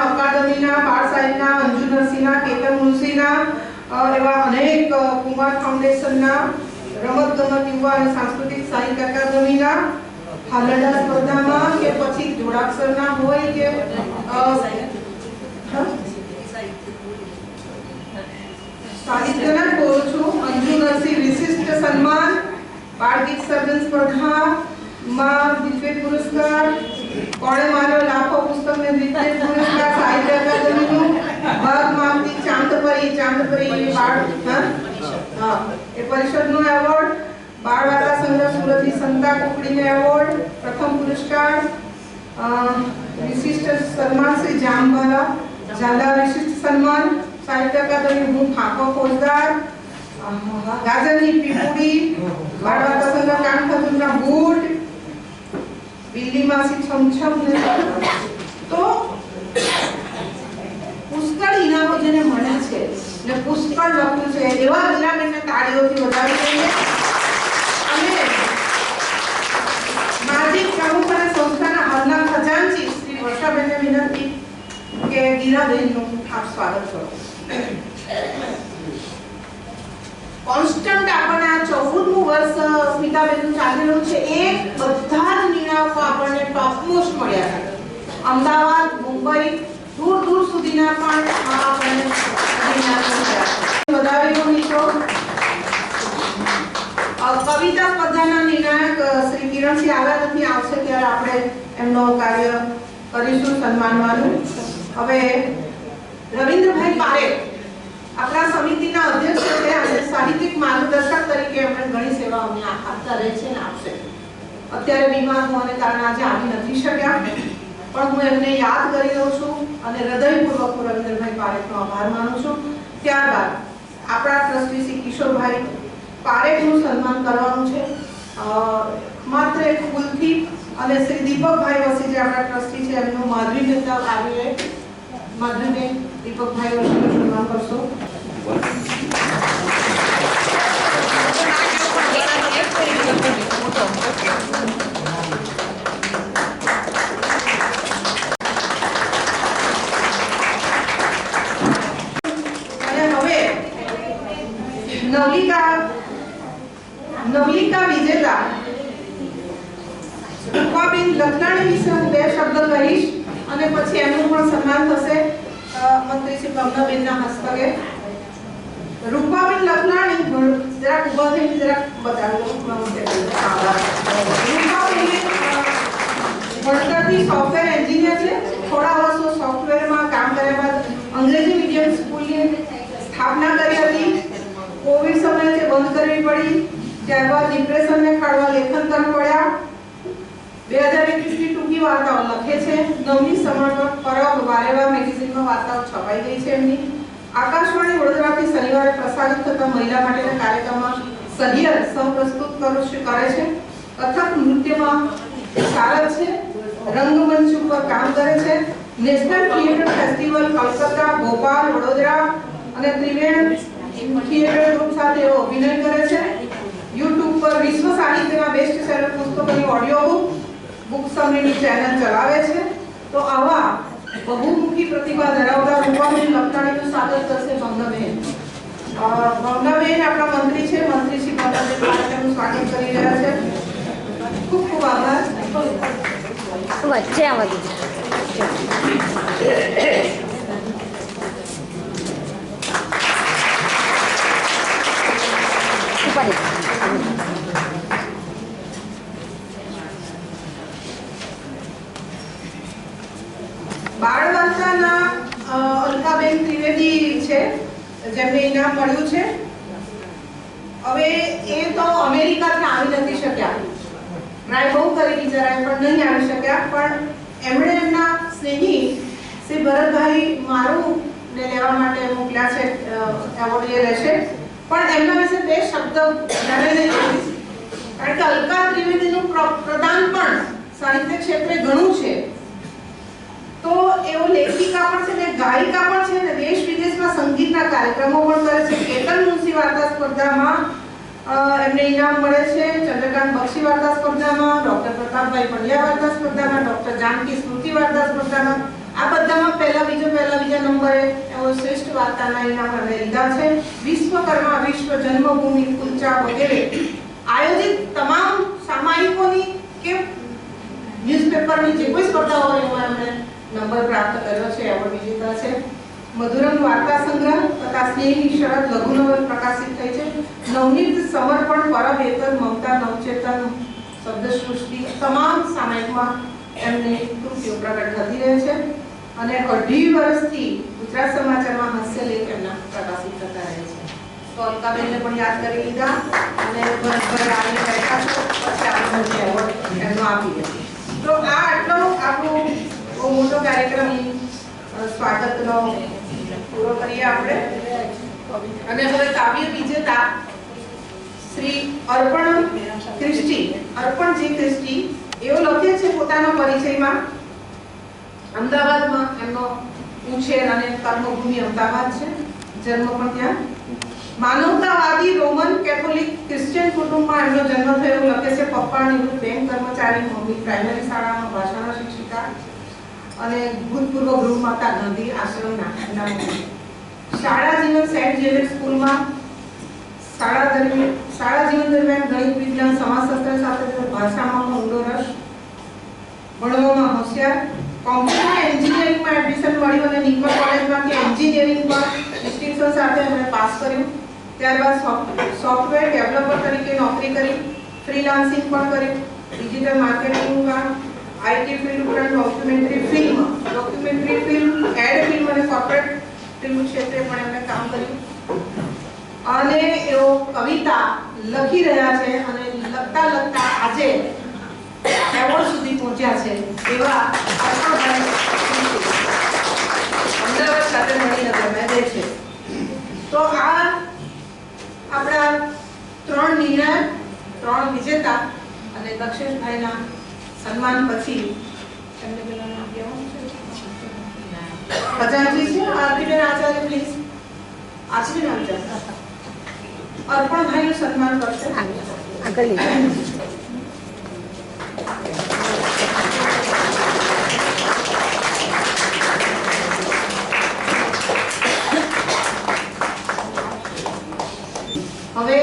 રમત યુવા અને સાંસ્કૃતિક સાહિત્ય અકાદમીના હાલરડા સ્પર્ધામાં કે પછી જોડાક્ષરના હોય કે સાહિત્યના બોલું છું. અંજુ નરસિંહ વિશિષ્ટ સન્માન, બાળ ગીત સર્જન સ્પર્ધામાં દિવ્ય પુરસ્કાર, કોણે માર્યો લાખો પુસ્તકને દિવ્ય પુરસ્કાર સાહિત્ય અકાદમીનું, ભાગ મામતી ચાંદપરી બાળ એ પરિષદનો એવોર્ડ, બાળ વાર્તા સંગ્રહ સુરતની સંતા કુકડીનો એવોર્ડ પ્રથમ પુરસ્કાર, વિશિષ્ટ સન્માન શ્રી જામવાલા ઝાલા વિશિષ્ટ સન્માન સાહિત્ય અકાદમી હું ફાંકો ફોજદાર, ગાજરની પીપુડી, બાળ વાર્તા સંગ્રહ કાનખજૂરના બૂટ, બિલ્લી માસી છમછમ ને તો પુષ્કળ ઇનામો જેને મળ્યા છે ને પુષ્કળ લખ્યું છે એવા મીરાબેનને તાળીઓથી વધાવી દઈએ. અને માજી પ્રમુખ અને સંસ્થાના હાલના ખજાનચી શ્રી વર્ષાબેનને વિનંતી કે ગીરાબેનનું આપ સ્વાગત કરો. કોન્સ્ટન્ટ આપણને આ 14મું વર્ષ સ્મિતાબેનનું ચાલી રહ્યું છે. એક બધા જ નિર્ણાયકો આપણને ટોપ મોસ્ટ મળ્યા છે. અમદાવાદ, મુંબઈ, દૂર દૂર સુધીના પણ આપણને નિર્ણાયકો મળ્યા છે. વધાવીઓ મિત્રો કવિતા સ્પર્ધાના નિર્ણાયક શ્રી કિરણસિંહ આવ્યા નથી, આવશે ત્યારે આપણે એમનો કાર્ય કરીશું સન્માનવાનું. હવે રવિન્દ્રભાઈ પારેખ આપણા સમિતિના અધ્યક્ષ છે અને સાહિત્યિક માર્ગદર્શક તરીકે એમણે ઘણી સેવા અમને આપતા રહે છે અને આપશે. અત્યારે બીમાર હોવાને કારણે આજે આવી નથી શક્યા, પણ હું એમને યાદ કરી રહ્યો છું અને હૃદયપૂર્વક હું રવિન્દ્રભાઈ પારેખનો આભાર માનું છું. ત્યારબાદ આપણા ટ્રસ્ટી શ્રી કિશોરભાઈ પારેખનું સન્માન કરવાનું છે માત્ર એક ફૂલથી, અને શ્રી દીપકભાઈ વસી જે આપણા ટ્રસ્ટી છે એમનું માધવી મહેતા આવીને માધવીબેન દીપકભાઈ વસીનું સન્માન કરશો. અને હવે નવલિકા વિજેતા રૂપાબેન લખલાણી વિશે હું બે શબ્દ કહીશ અને પછી એમનું પણ સન્માન થશે મંત્રી શ્રી કમલાબેનના હસ્તકે. રૂપાબેન લખલાણી જરાક ઉભા થઈને જરાક બતાવી દો. રૂપાબેન ભણતરથી સોફ્ટવેર એન્જિનિયર છે. થોડા વર્ષો સોફ્ટવેરમાં કામ કર્યા બાદ અંગ્રેજી મીડિયમ સ્કૂલની સ્થાપના કરી હતી. કોવિડ સમયે તે બંધ કરવી પડી. ત્યારબાદ ડિપ્રેશનને ખાળવા લેખન કરવું પડ્યા. 2021ની ટૂંકી વાર્તાઓ લખે છે. 9મી સમર્પક પરબ વારેવા મેગેઝિનમાં વાર્તાઓ છપાઈ ગઈ છે એમની. આકાશવાણી વડોદરાથી શનિવારે પ્રસારિત થતા મહિલા માટેના કાર્યક્રમમાં સહિયર સહપ્રસ્તુત કરે છે. કથક નૃત્યમાં સારથ છે. રંગમંચ ઉપર કામ કરે છે. National theatre festival Calcutta, Bhopal, Vadodara અને ત્રિવેણી થિયેટર ગ્રુપ સાથે અભિનય કરે છે. YouTube પર વિશ્વ સાહિત્યના બેસ્ટ સેલર પુસ્તકોની ઓડિયો બુક સમરીની ચેનલ ચલાવે છે. તો આવા બહુમુખી પ્રતિભા ધરાવતા રૂપાબેન લખલાણીનું સ્વાગત કરશે ભાવનાબેન. ભાવનાબેન આપણા મંત્રી છે. મંત્રી શ્રી ભાવનાબેન પારેખનું સ્વાગત કરી રહ્યા છે. ખૂબ ખૂબ આભાર. વચ્ચે આવવા દીધું. બાળ વાર્તાના અલકાબેન ત્રિવેદી છે જેમને ઇનામ મળ્યું છે. હવે એ તો અમેરિકાથી આવી નથી શક્યા, ટ્રાય બહુ કરી બિચારા પણ નહીં આવી શક્યા, પણ એમણે એમના સ્નેહી શ્રી ભરતભાઈ મારું ને લેવા માટે મોકલ્યા છે. એવોર્ડ એ રહેશે, પણ એમના વિશે બે શબ્દ વધારે નહીં કહીશ, કારણ કે અલકા ત્રિવેદીનું પ્રદાન પણ સાહિત્ય ક્ષેત્રે ઘણું છે. તો એવો લેખિકા પણ છે ને ગાયિકા પણ છે ને દેશ વિદેશમાં સંગીતના કાર્યક્રમો પણ કરે છે. કેતન મુનશી વાર્તા સ્પર્ધામાં એમને ઇનામ મળે છે. ચંદ્રકાંત બક્ષી વાર્તા સ્પર્ધામાં, ડોક્ટર પ્રતાપભાઈ પંડ્યા વાર્તા સ્પર્ધામાં, ડોક્ટર જાનકી સ્મૃતિ વાર્તા સ્પર્ધામાં, આ બધામાં પહેલા બીજા નંબરે એવો શ્રેષ્ઠ વાર્તાના ઇનામ એમણે લીધા છે. વિશ્વકર્મા, વિશ્વ જન્મભૂમિ, કુલચા વગેરે આયોજિત તમામ સામાયિકોની કે ન્યૂઝપેપરની જે કોઈ સ્પર્ધા હોય એમાં એમણે નંબર પ્રાપ્ત કર્યો છે, એવોર્ડ વિજેતા છે. મધુરમ વાર્તા સંગ્રહ તથા સ્નેહની શરત લઘુનવલ પ્રકાશિત થઈ છે. નવનીત સમર્પણ પરવેતન મમતા નવચેતન શબ્દ સૃષ્ટિ તમામ સામાયિકમાં એમની કૃતિઓ પ્રગટ થતી રહે છે અને 2.5 વર્ષથી ગુજરાત સમાચારમાં હાસ્યલેખ એમના પ્રકાશિત થતા રહે છે. તો અલકાબેનને પણ યાદ કરી લીધા અને ભરભર આવીને બેઠા છો, પછી આપણો એવોર્ડ એમનો આપી દે. તો આ આટલો આપણો બહુ મોટો કાર્યક્રમ સ્વાગતનો પૂરો કરીએ આપણે. અને હવે કાવ્ય વિજેતા શ્રી અર્પણ ક્રિસ્ટી, અર્પણજી ક્રિસ્ટી, એવો લખે છે પોતાના પરિચયમાં, અમદાવાદમાં એમનો ઉછેર અને કર્મભૂમિ અમદાવાદ છે, જન્મ પણ ત્યાં. માનવતાવાદી રોમન કેથોલિક ક્રિશ્ચિયન કુટુંબમાં એમનો જન્મ થયો. લખે છે પપ્પા નિવૃત્ત બેંક કર્મચારી, મમ્મી પ્રાઇમરી શાળામાં ભાષાના શિક્ષિકા અને ભૂતપૂર્વ ગૃહમાતા ગાંધી આશ્રમના. શાળા જીવન સેન્ટ ઝેવિયર સ્કૂલમાં શાળા જીવન દરમિયાન ગણિત, વિજ્ઞાન, સમાજશાસ્ત્ર સાથે ભાષામાં ઊંડો રસ, ભણવામાં હોશિયાર. કોમ્પ્યુટર એન્જિનિયરિંગમાં એડમિશન મળ્યું અને નિગમ કોલેજમાંથી એન્જિનિયરિંગમાં ડિસ્ટિંક્શન સાથે એમણે પાસ કર્યું. ત્યારબાદ સોફ્ટવેર ડેવલપર તરીકે નોકરી કરી, ફ્રીલાન્સિંગ પણ કર્યું, ડિજિટલ માર્કેટિંગમાં, આઈટી ફિલ્ડ ઉપર ડોક્યુમેન્ટરી ફિલ્મ, એડ ફિલ્મ અને કોર્પોરેટ ફિલ્મ ક્ષેત્રે પણ એમણે કામ કર્યું. અને એઓ કવિતા લખી રહ્યા છે અને લખતા લખતા આજે એવોર્ડ સુધી પહોંચ્યા છે એવા અમદાવાદ સાથે મળીને ગમે છે. તો આ આપણા 3 નિર્ણાયક, 3 વિજેતા અને દક્ષેશભાઈના સન્માન પછી એમને પેલા નામ કહેવાનું છે, ખજાનજી છે આરતીબેન આચાર્ય, પ્લીઝ આરતીબેન આચાર્ય અર્પણભાઈનું સન્માન કરશે. આગળ લઈ જાઓ. હવે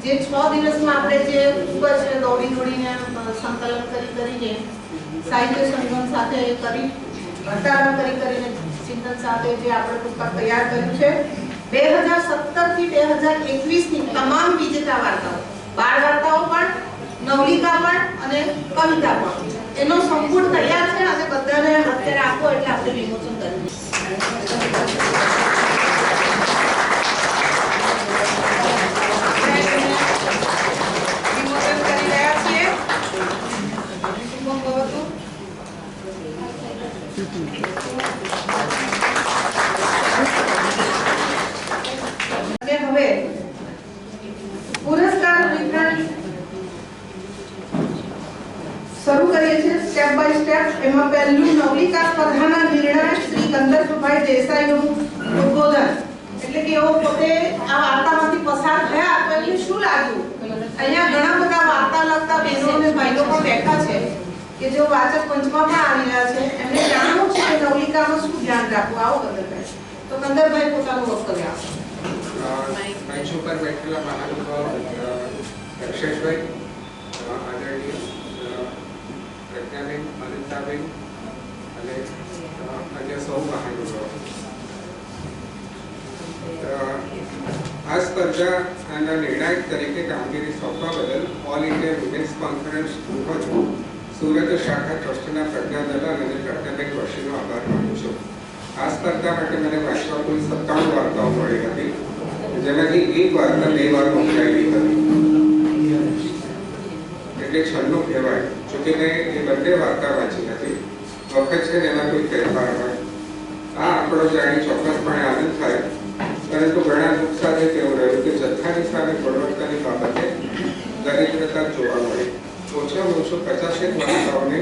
જે 6 દિવસમાં આપણે જે ખૂબ જ દોડીને સંકલન કરીને સાહિત્ય સંગમ સાથે કરી ઘટાડો કરીને ચિંતન સાથે જે આપણે પુસ્તક તૈયાર કર્યું છે, 2017 થી 2021 ની તમામ વિજેતા વાર્તાઓ, બાળ વાર્તાઓ પણ, નવલિકા પણ અને કવિતા પણ, એનો સંપૂર્ણ તૈયાર છે અને બધાને અત્યારે આપો એટલે આપણે વિમોચન કરીએ. વિમોચન કરી રહ્યા છીએ. શુભમ ભવતુ. અને હવે પુરસ્કાર વિતરણ શરૂ કરીએ છીએ સ્ટેપ બાય સ્ટેપ. એમાં પહેલું નવલિકા સ્પર્ધાના નિર્ણાયક શ્રી ગંધર્વભાઈ દેસાઈનું ઉદ્બોધન. એટલે કે એઓ પોતે આ વાર્તામાંથી પસાર થયા તો એમને શું લાગ્યું. અહીંયા ઘણા બધા વાર્તા લખતા બહેનો અને ભાઈઓ પણ બેઠા છે કે જેઓ વાચક પંચમાં પણ આવી રહ્યા છે. એમને જાણવું છે કે નવલિકામાં શું ધ્યાન રાખવું. આવો ગંધર્વભાઈ. તો ગંધર્વભાઈ પોતાનું વક્તવ્ય આપો. મંચ ઉપર બેઠેલા મહાનુભાવ દક્ષેશભાઈ, આદરણીય પ્રજ્ઞાબેન, અનંતાબેન અને અન્ય સૌ મહાનુભાવો, આ સ્પર્ધાના નિર્ણાયક તરીકે કામગીરી સોંપવા બદલ all India women's conference Surat શાખા ટ્રસ્ટના પ્રજ્ઞાદલા અને પ્રજ્ઞાબેન વશીનો આભાર માનું છું. આ સ્પર્ધા માટે મને વાંચવા કુલ 97 વાર્તાઓ મળી હતી, જેમાંથી એક વાર્તા 2 વાર મોકલાયેલી હતી, એટલે 96 કહેવાય. જોકે મેં એ બંને વાર્તા વાંચી હતી. વખત છે એમાં કોઈ ફેરફાર હોય. આ આંકડો જાણી ચોક્કસપણે આનંદ થાય, પરંતુ ઘણા દુઃખ સાથે તેવું રહ્યું કે જથ્થાની સામે ગુણવત્તાની બાબતે દરિદ્રતા જોવા મળી. ઓછામાં ઓછું 50 વાર્તાઓને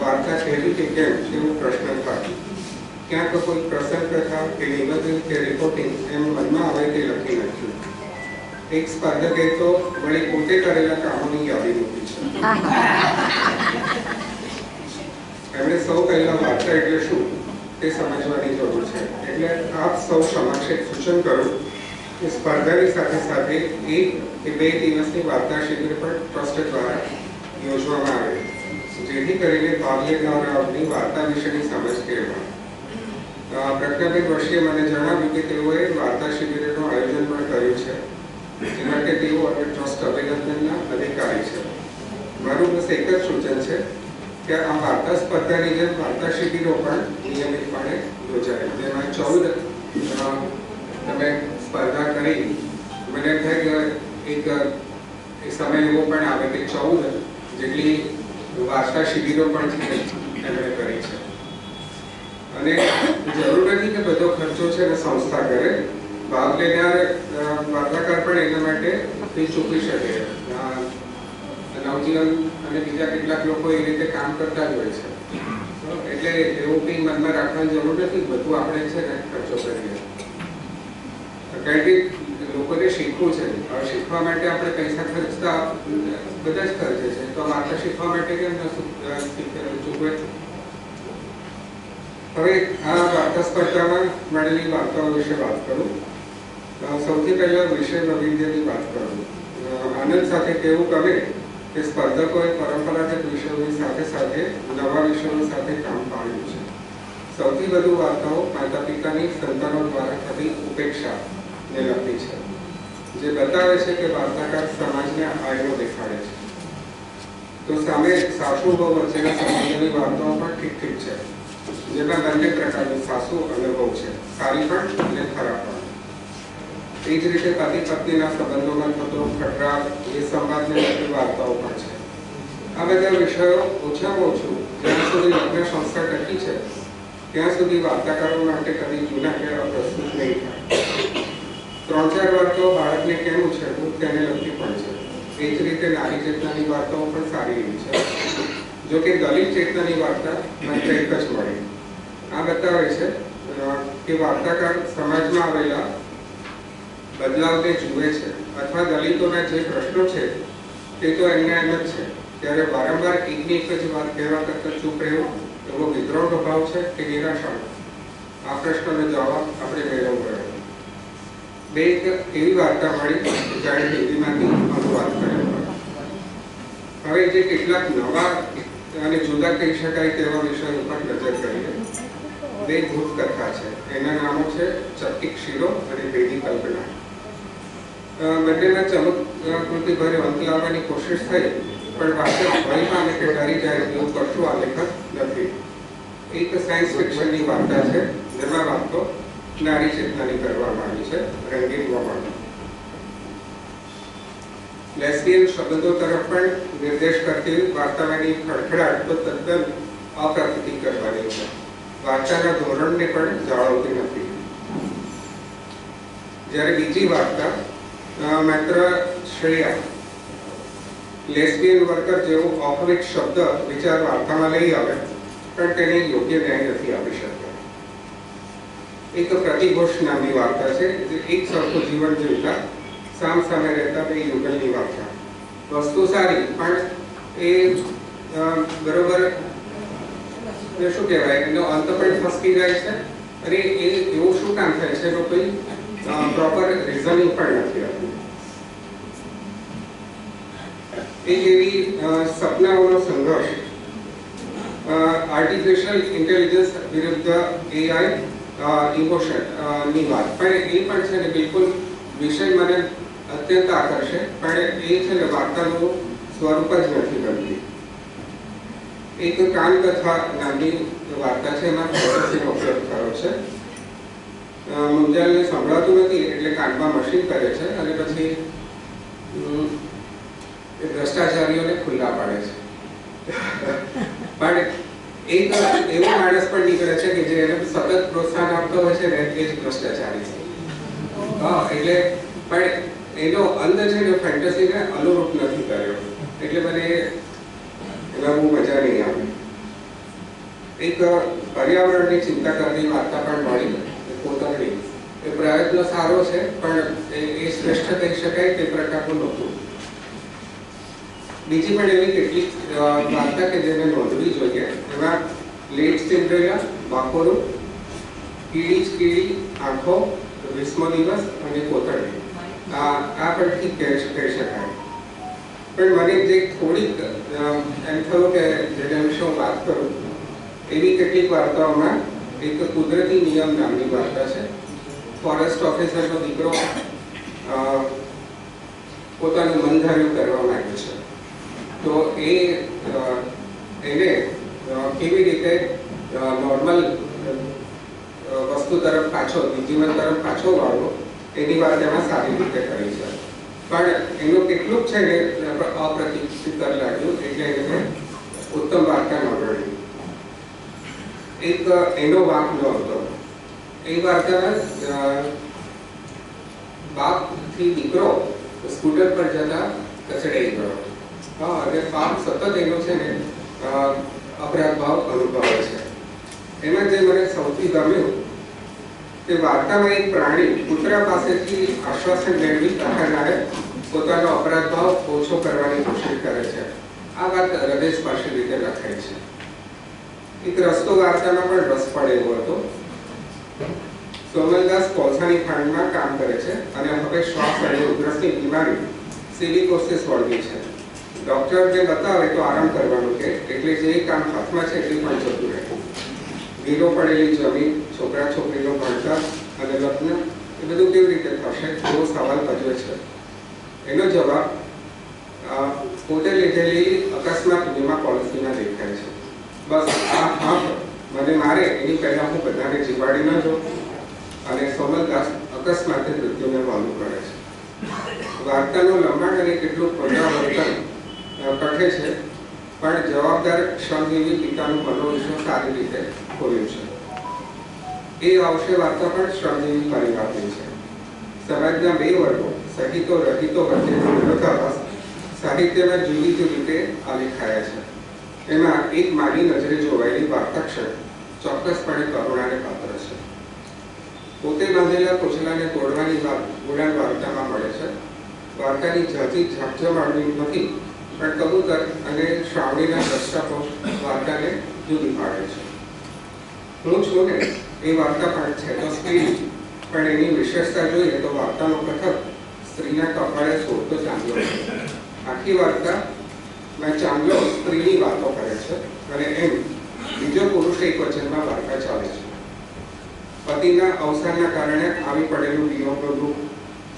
વાર્તા કહેવી કે કેમ એવો પ્રશ્ન થાય. ક્યાંક કોઈ પ્રસંગ કથા કે નિબંધન કે રિપોર્ટિંગ એમ મનમાં આવે તે લખી નાખ્યું. એક સ્પર્ધકે તો વળી પોતે કરેલા કામોની યાદી મૂકી છે. એમણે સૌ પહેલા વાર્તા એટલે શું તે સમજવાની જરૂર છે. એટલે આપ સૌ સમક્ષ એક સૂચન કરું એ સ્પર્ધાની સાથે સાથે 1 કે 2 દિવસની વાર્તા શિબિર પણ ટ્રસ્ટ દ્વારા યોજવામાં આવે જેથી કરીને ભાગ લેનારાઓની વાર્તા વિશેની સમજ કેળવાય. પ્રજ્ઞાબેન વર્ષીએ મને જણાવ્યું કે તેઓએ વાર્તા શિબિરનું આયોજન પણ કર્યું છે, જે માટે તેઓ હવે ટ્રસ્ટ અભિનંદનના અધિકારી છે. મારું બસ એક જ સૂચન છે કે આ વાર્તા સ્પર્ધાની જેમ વાર્તા શિબિરો પણ નિયમિતપણે યોજાય, જેમાં 14 તમે સ્પર્ધા કરી. મને થાય કે એક સમય એવો પણ આવે કે 14 જેટલી વાર્તા શિબિરો પણ એમણે કરી છે. અને જરૂર નથી કે બધો ખર્ચો છે ને સંસ્થા કરે, ભાગ લેનાર વાર્તાકાર પણ એના માટે ફી ચૂકવી શકે. નવજીવન અને બીજા કેટલાક લોકો એ રીતે કામ કરતા જ હોય છે, એટલે એવું કંઈ મનમાં રાખવાની જરૂર નથી, બધું આપણે છે ને ખર્ચો કરીએ. કારણ કે લોકોને શીખવું છે, હવે શીખવા માટે આપણે પૈસા ખર્ચતા બધા જ ખર્ચે છે, તો વાર્તા શીખવા માટે કેમ ચૂકવે છે. હવે આ વાર્તા સ્પર્ધામાં મળેલી વાર્તાઓ વિશે વાત કરું. સૌથી પહેલા વિષય વૈવિધ્યની વાત કરું. આનંદ સાથે કહેવું ગમે કે સ્પર્ધકોએ પરંપરાગત વિષયોની સાથે સાથે નવા વિષયો સાથે કામ પાડ્યું છે. સૌથી વધુ વાર્તાઓ માતા પિતાની સંતાનો દ્વારા થતી ઉપેક્ષાને લગતી છે, જે બતાવે છે કે વાર્તાકાર સમાજને આયનો દેખાડે છે. તો સામે સાસુ વહુ વચ્ચેના સંબંધોની વાર્તાઓ પણ ઠીક છે, જેમાં બંને પ્રકારની સાસુ અને વહુ છે, સારી પણ અને ખરાબ પણ. એ જ રીતે પતિ પત્નીના સંબંધોમાં થતો ખટરાગ, એ સંવાદને લગતી વાર્તાઓ પણ છે. આ બધા વિષયો ઓછામાં ઓછું જ્યાં સુધી લગ્ન સંસ્થા ટકી છે ત્યાં સુધી વાર્તાકારો માટે કદી જૂના કેળવા પ્રસ્તુત નહીં થાય. 3-4 વાર્તાઓ બાળકને કેમ ઉછેરવું તેને લગતી પણ છે. એ જ રીતે નારી ચેતનાની વાર્તાઓ પણ સારી એવી છે. જો કે દલિત ચેતનાની વાર્તા માત્ર એક જ મળી. આ બતાવે છે કે વાર્તાકાર સમાજમાં આવેલા બદલાવને જુએ છે, અથવા દલિતોના જે પ્રશ્નો છે તે તો એમના એમ જ છે, ત્યારે વારંવાર એકની એક જ વાત કહેવા કરતાં ચૂપ રહેવું એવો વિદ્રોહનો ભાવ છે કે નિરાશા. આ પ્રશ્નનો જવાબ આપણે મેળવવો રહ્યો. બે એક એવી વાર્તા મળી જાણે હિન્દીમાંથી અનુવાદ કરેલો હોય. હવે જે કેટલાક નવા અને જુદા કહી શકાય તેવા વિષય ઉપર નજર કરીએ. 2 ભૂત કથા છે, એના નામો છે ચપટીક શીરો અને ભેદી કલ્પના. બંનેના ચમત્કૃતિભરે અંત લાવવાની કોશિશ થઈ, પણ વાચક ભય પામે કે ડરી જાય એવું કશું આ લેખક નથી. એક સાયન્સ ફિક્શનની વાર્તા છે, જેમાં વાતો નારી ચેતનાની કરવામાં આવી છે, રંગીન વમન. લેસ્બિયન સંબંધો તરફ પણ નિર્દેશ કરતી વાર્તાની ખડખડાટ તો તદ્દન અપ્રાકૃતિક કરવાની છે. વાર્તાના ધોરણને પણ જાળવતી નથી. જ્યારે બીજી વાર્તા માત્ર શ્રેયા લેસ્બિયન વર્કર જેવો અપવિત શબ્દ વિચાર વાર્તામાં લઈ આવે, પણ તેને યોગ્ય ન્યાય નથી આપી શકતા. એક પ્રતિઘોષ નામની વાર્તા છે, જે એક સરખું જીવન જીવતા સામ સામે રહેતા 2 યુગલની વાર્તા. વસ્તુ સારી, પણ એ બરોબર શું કહેવાય, એનો અંત પણ ફસકી જાય છે, અને એ એવું શું કામ થાય છે એનો કોઈ પ્રોપર રિઝનિંગ પણ નથી આવતું. એક એવી સપનાઓનો સંઘર્ષ, આર્ટિફિશિયલ ઇન્ટેલિજન્સ વિરુદ્ધ AI ઇમોશન ની વાત. પણ એ પણ છે ને બિલકુલ વિષય મને અત્યંત આકર્ષે, પણ એ છે ને વાર્તાનું સ્વરૂપ જ નથી બનતી. એક કાન કથા નામની વાર્તા છે, એમાં ફેન્ટસીનો ઉપયોગ થયો છે. મુંજાલને સંભળાતું નથી એટલે કાનમાં મશીન કરે છે, અને પછી ભ્રષ્ટાચારીઓને ખુલ્લા પાડે છે. પણ એક એવો માણસ પણ નીકળે છે કે જે એને સતત પ્રોત્સાહન આપતો હોય છે ને, એ જ ભ્રષ્ટાચારી છે. એટલે પણ એનો અંત છે ને ફેન્ટસીને અનુરૂપ નથી કર્યો, એટલે મને એમાં બહુ મજા નહીં આવી. એક પર્યાવરણની ચિંતા કરતી વાર્તા પણ મળી, કોતરણી. એ પ્રયત્ન સારો છે, પણ એ શ્રેષ્ઠ કહી શકાય તે પ્રકારનું નહોતું. બીજી પણ એવી કેટલીક વાર્તા કે જેને નોંધવી જોઈએ. એમાં લેટ સિન્ડ્રેલા, બાકોરો, કીડી આંખો, 20મો દિવસ અને કોતરણી આ પરથી કહી શકાય. પણ મને જે થોડીક એમ થયું કે જેના વિશે હું વાત કરું એવી કેટલીક વાર્તાઓમાં એક કુદરતી નિયમ નામની વાર્તા છે. ફોરેસ્ટ ઓફિસરનો દીકરો પોતાનું મન ધાર્યું કરવા માંગે છે, તો એને કેવી રીતે નોર્મલ વસ્તુ તરફ પાછો, જીવન તરફ પાછો વાળવો એની વાત એમાં સારી રીતે કરી છે. પણ એનું કેટલુંક છે ને અપ્રતિષ્ઠિત લાગ્યું, એટલે એને ઉત્તમ વાર્તા ન ગણી. એક એનો વાંક ન હતો. એ વાર્તામાં બાપથી દીકરો સ્કૂટર પર જતા કચડાઈ ગયો. અને બાપ સતત એનો છે ને અપરાધ ભાવ અનુભવે છે. એમાં જે મને સૌથી ગમ્યું તે વાર્તામાં એક પ્રાણી કૂતરા પાસેથી આશ્વાસન મેળવી કહાનારે પોતાનો અપરાધ ભાવ ઓછો કરવાની કોશિશ કરે છે. આ વાત હૃદયસ્પર્શી રીતે લખાઈ છે. એક રસ્તો વાર્તામાં પણ રસ પડે એવો હતો. સોમલદાસ કોલસાની ખાંડમાં કામ કરે છે અને હવે શ્વાસ અને ઉધરસની બીમારી સિલિકોસિસ વળગી છે. ડોક્ટરને બતાવે તો આરામ કરવાનું કે, એટલે જે કામ હાથમાં છે તે પણ જતું રહે. ગીરો પડેલી જમીન, છોકરા છોકરીનો ભણતર અને લગ્ન, એ બધું કેવી રીતે થશે એવો સવાલ પૂછે છે. એનો જવાબ પોતે લીધેલી અકસ્માત વીમા પોલિસીમાં દેખાય છે. બસ આ હાથ મને મારે એની પહેલા હું બધાને જીવાડી ન જો. અને સોમલદાસ અકસ્માતે મૃત્યુને વાલું કરે છે. વાર્તાનું લંબાણ અને કેટલું પુનરાવર્તન કઠે છે, પણ જવાબદાર શ્રમજીવી પિતાનું મનોવિશ્વ સારી રીતે ખોલ્યું છે. એ આવશે વાર્તા પણ શ્રમજીવી પરિવારની છે. સમાજના બે વર્ગો સહિતો રહિતો વચ્ચેનો વિરોધાભાસ સાહિત્યમાં જુદી જુદી રીતે આલેખાયા છે. એમાં એક માની નજરે જોવાયેલી વાર્તાક્ષર ચોક્કસપણે કરુણાને પાત્ર છે. પોતે બાંધેલા કોચલાને તોડવાની વાત ગુણાન વાર્તામાં મળે છે. વાર્તાની જાતિ ઝાપઝમાડવી નથી, પણ કબૂતર અને શ્રાવણીના પ્રસ્તાપો વાર્તાને જુદી પાડે છે. હું છું ને એ વાર્તા પણ છે તો સ્ત્રી, પણ એની વિશેષતા જોઈએ તો વાર્તાનો કથક સ્ત્રીના કપાળે છોડતો ચાંદલો છે. આખી વાર્તામાં ચાંદલો સ્ત્રીની વાતો કરે છે અને એમ બીજો પુરુષ એક વચનમાં વાર્તા ચાલે છે. પતિના અવસાનના કારણે આવી પડેલું વિયોગનું દુઃખ,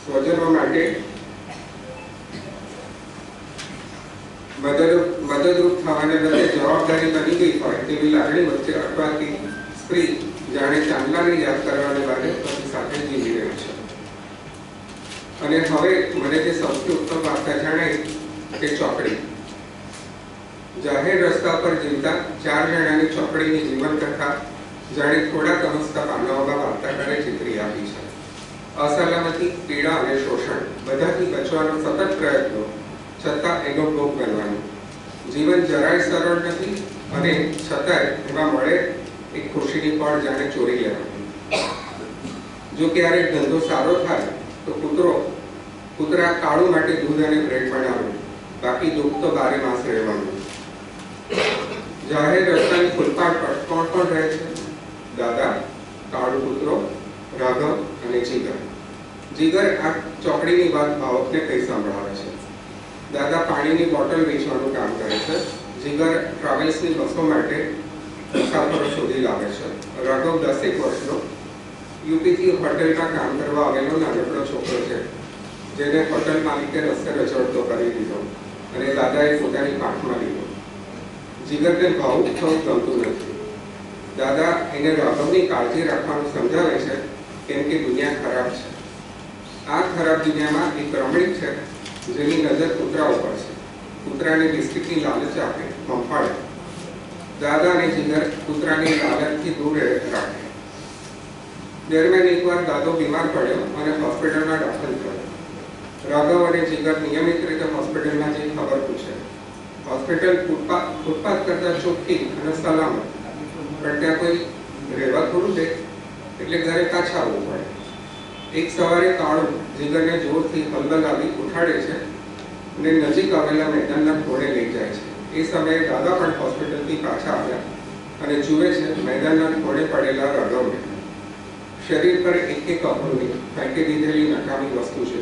સ્વજનો માટે મદદરૂપ થવાને બદલે જવાબદારી બની ગઈ હોય તેવી લાગણી વચ્ચે અટવાતી સ્ત્રી જાણે ચાંદલાને યાદ કરવાને બદલે પતિ સાથે જીવી રહી છે. અને હવે મને જે સૌથી ઉત્તમ વાર્તા જણાય તે ચોપડી. જાહેર રસ્તા પર જીવતા 4 જણાની ચોપડીની જીવન કથા જાણે થોડા સમજતા પાનાઓમાં વાર્તાકારે ચિતરી આપી છે. અસલામતી, પીડા અને શોષણ બધાથી બચવાનો સતત પ્રયત્નો, છતાં એનો ભોગ બનવાનું. જીવન જરાય સરળ નથી અને છતાંય એમાં મળે એક ખુશીની પળ જાણે ચોરી લેવાની. જો ક્યારેક ધંધો સારો થાય તો કૂતરા કાળું માટે દૂધ અને બ્રેડ બનાવવું, બાકી દુઃખ તો બારે માસ રહેવાનું. જાહેર રસ્તાની ફૂટપાથ પર કોણ કોણ રહે છે? દાદા, કાળુ કૂતરો, રાઘવ અને જીગર. જીગર આ ચોકડીની વાત ભાવકને કઈ સંભળાવે છે. દાદા પાણીની બોટલ વેચવાનું કામ કરે છે. જીગર ટ્રાવેલ્સની બસો માટે મુસાફરો શોધી લાવે છે. રાઘવ 10 વર્ષનો યુપીથી હોટેલમાં કામ કરવા આવેલો નાનકડો છોકરો છે, જેને હોટેલ માલિકે રસ્તે રજવડતો કરી દીધો અને દાદાએ પોતાની પાઠમાં લીધો. જીગરને ભાવુક થવું ગમતું નથી. દાદા એને રાઘવની કાળજી રાખવાનું સમજાવે છે, કેમ કે દુનિયા ખરાબ છે. આ ખરાબ દુનિયામાં એક રમણીક છે જેની નજર કૂતરા ઉપર છે. કૂતરાને બિસ્કિટની લાલચ આપે, પંપાડે. દાદા અને જીગર કૂતરાની લાલચથી દૂર રાખે. દરમિયાન એકવાર દાદો બીમાર પડ્યો અને હોસ્પિટલમાં દાખલ થયો. રાઘવ અને જીગર નિયમિત રીતે હોસ્પિટલમાં જઈ ખબર પૂછે. હોસ્પિટલ ફૂટપાથ કરતા ચોખ્ખી અને સલામત, પણ ત્યાં કોઈ રહેવા થોડું દે, એટલે ઘરે પાછા આવવું પડે. એક સવારે કાળું જીગરને જોરથી હલબલાવી ઉઠાડે છે અને નજીક આવેલા મેદાનના ઘોડે લઈ જાય છે. એ સમયે દાદા પણ હોસ્પિટલથી પાછા આવ્યા અને જુએ છે મેદાનના ઘોડે પડેલા રાઘવને. શરીર પર એક એક અપૂર્ણી ફેંકી દીધેલી નકામી વસ્તુ છે.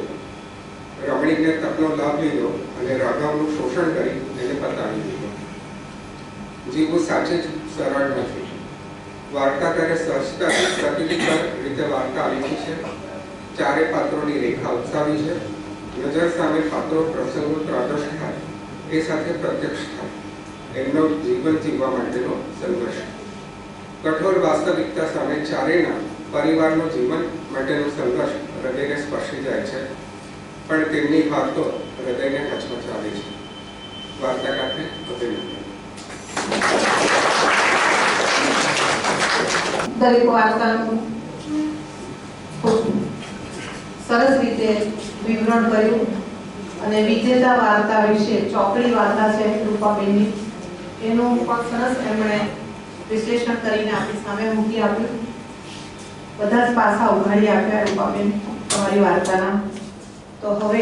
રમણીકને તકનો લાભ લીધો અને રાઘવનું શોષણ કરી એને પતાવી દીધો. જીવવું સાચે જ સરળ નથી. વાર્તાકારે સહજતાથી પ્રતિનિધિ રીતે વાર્તા લીધી છે. ચારે પાત્રોની રેખા ઉત્સાવી છે. નજર સામે પાત્રો પ્રસંગો પ્રદર્શ થાય એ સાથે પ્રત્યક્ષ થાય એમનો જીવન જીવવા માટેનો સંઘર્ષ. કઠોર વાસ્તવિકતા સામે ચારેયના પરિવારનો જીવન માટેનો સંઘર્ષ હૃદયને સ્પર્શી જાય છે, પણ તેમની વાતો હૃદયને હચમચાવે છે. વાર્તાકારને અભિનંદન. દરેક વાર્તાનું ખૂબ સરસ રીતે વિવરણ કર્યું અને વિજેતા વાર્તા વિશે ચોકડી વાર્તા છે રૂપાબેનની, એનું પણ સરસ એમણે વિશ્લેષણ કરીને આપણી સામે મૂકી આપ્યું. બધા જ પાસા ઉઘાડી આપ્યા રૂપાબેન તમારી વાર્તાના. તો હવે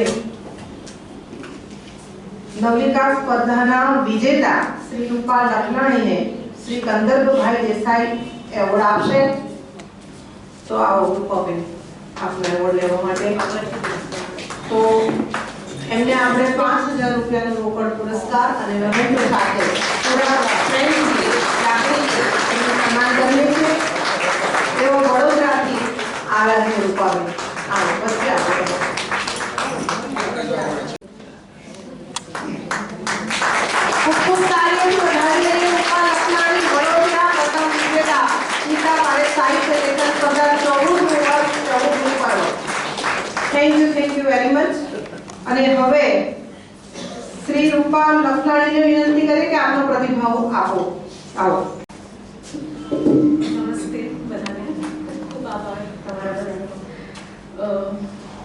નવલિકા સ્પર્ધાના વિજેતા શ્રી રૂપા લખલાણીને શ્રી કંદરભાઈ દેસાઈ એવોર્ડ આપશે. તો આવો રૂપાબેન આપનો એવોર્ડ લેવા માટે. તો એમને આપણે 5000 રૂપિયાનો રોકડ પુરસ્કાર અને રમેશ સાથે પૂરા ફ્રેન્ડથી સન્માન કરીએ છીએ. તેઓ વડોદરાથી આવ્યા છે. રૂપાબેન આવો પછી આપણે ખૂબ ખૂબ તાળીઓથી વધાવી લઈએ. રૂપા લખલાણી વડોદરા પ્રથમ વિજેતા ગીતા પારેખ સાહિત્ય લેખન સ્પર્ધા 14મી પર્વ. Thank you very much. અને હવે શ્રી રૂપા લખલાણીને વિનંતી કરે કે આપનો પ્રતિભાવ આપો. આવો. નમસ્તે બધાને. ખૂબ આભાર તમારા.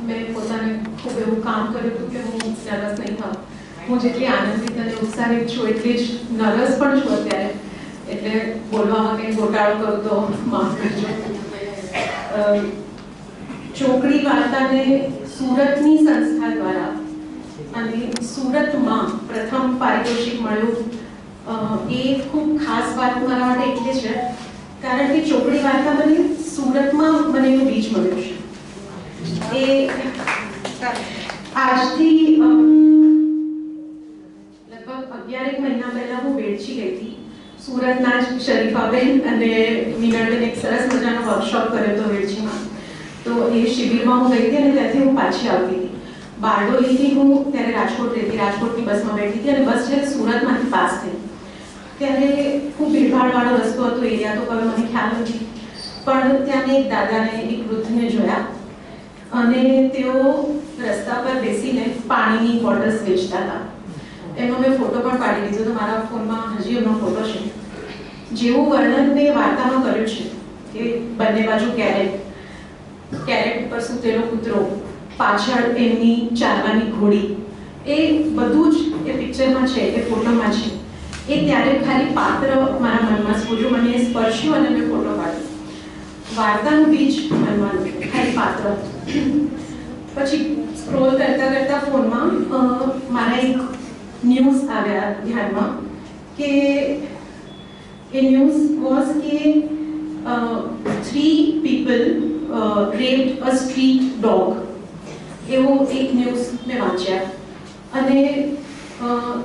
મેં પોતાને ખૂબ એવું કામ કર્યું હતું કે હું નર્વસ નહીં થાઉં. હું જેટલી આનંદિત અને ઉત્સાહિત છું એટલી જ નર્વસ પણ છું અત્યારે. એટલે બોલવામાં કંઈ ગોટાળો કરું તો માફ કરજો. ચોકડી વાર્તાને સુરતની સંસ્થા દ્વારા અને સુરતમાં પ્રથમ પારિતોષિક મળ્યું. એ ખૂબ ખાસ વાત મારા માટે એટલે છે કારણ કે ચોકડી વાર્તા મને સુરતમાં મને એનું બીજ મળ્યું છે. એ આજથી લગભગ 11 મહિના પહેલા હું બેડછી ગઈ હતી. સુરતના જ શરીફાબેન અને મીનાબેન એક સરસ મજાનો વર્કશોપ કર્યો હતો વેડછીમાં. તો એ શિબિરમાં હું ગઈ હતી અને ત્યાંથી હું પાછી આવતી હતી. બારડોલીથી હું ત્યારે રાજકોટ રહેતી, રાજકોટની બસમાં બેઠી હતી અને બસ જ્યારે સુરતમાંથી પાસ થઈ ત્યારે ખૂબ ભીડભાડવાળો રસ્તો હતો. એરિયા તો હવે મને ખ્યાલ નથી, પણ ત્યાં એક દાદાને એક વૃદ્ધને જોયા અને તેઓ રસ્તા પર બેસીને પાણીની બોટલ્સ વેચતા હતા. એનો મેં ફોટો પણ પાડી લીધો તો મારા ફોનમાં હજી એમનો ફોટો છે. જેવું વર્ણન મેં વાર્તામાં કર્યું છે કે બંને બાજુ કેરેટ ઉપર સૂતેલો કૂતરો, પાછળ એમની ચાલવાની ઘોડી, એ બધું જ એ પિક્ચરમાં છે, એ ફોટોમાં છે. એ ત્યારે ખાલી પાત્ર મારા મનમાં સ્ફૂર્યું, મને એ સ્પર્શ્યું અને મેં ફોટો પાડ્યો. વાર્તાનું બીજ મનમાં ખાલી પાત્ર. પછી સ્ક્રોલ કરતા કરતા ફોનમાં મારા એક ન્યૂઝ આવ્યા ધ્યાનમાં કે એ ન્યૂઝ વોઝ કે 3 people raped a street dog. એવો એક ન્યૂઝ મેં વાંચ્યા અને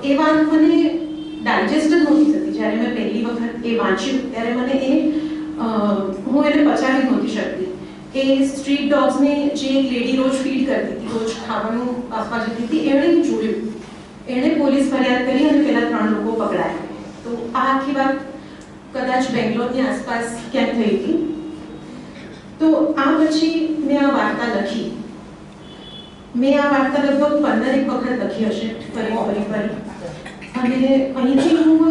એ વાત મને ડાયજેસ્ટ જ નહોતી થતી. જ્યારે મેં પહેલી વખત એ વાંચ્યું ત્યારે મને હું એને પચાવી નહોતી શકતી. એ સ્ટ્રીટ ડોગ્સને જે એક લેડી રોજ ફીડ કરતી હતી, રોજ ખાવાનું આપવા જતી હતી, એણે જોયું. એણે પોલીસ ફરિયાદ કરી અને પેલા 3 લોકો પકડાયા. તો આ આખી વાત કદાચ બેંગ્લોરની આસપાસ ક્યાંક થઈ હતી. તો આ પછી મેં આ વાર્તા લખી. મેં આ વાર્તા લગભગ 15 વખત લખી હશે ફરી. અને અહીંથી હું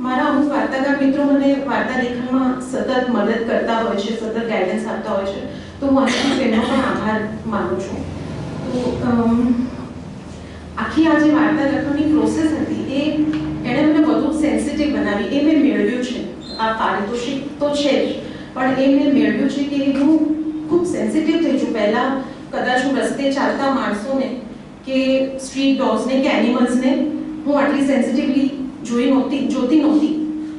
મારા અમુક વાર્તાકાર મિત્રો મને વાર્તા લેખનમાં સતત મદદ કરતા હોય છે, સતત ગાઈડન્સ આપતા હોય છે. તો હું અહીંથી તેમનો પણ આભાર માનું છું. તો આખી આ જે વાર્તા લખવાની પ્રોસેસ હતી એ એણે મને વધુ સેન્સિટિવ બનાવી. એ મેં મેળવ્યું છે. આ પારિતોષિક તો છે જ, પણ એ મેં મેળવ્યું છે કે હું ખૂબ સેન્સિટિવ થઈ છું. પહેલાં કદાચ હું રસ્તે ચાલતા માણસોને કે સ્ટ્રીટ ડોગ્સને કે એનિમલ્સને હું આટલી સેન્સિટિવલી જોતી નહોતી.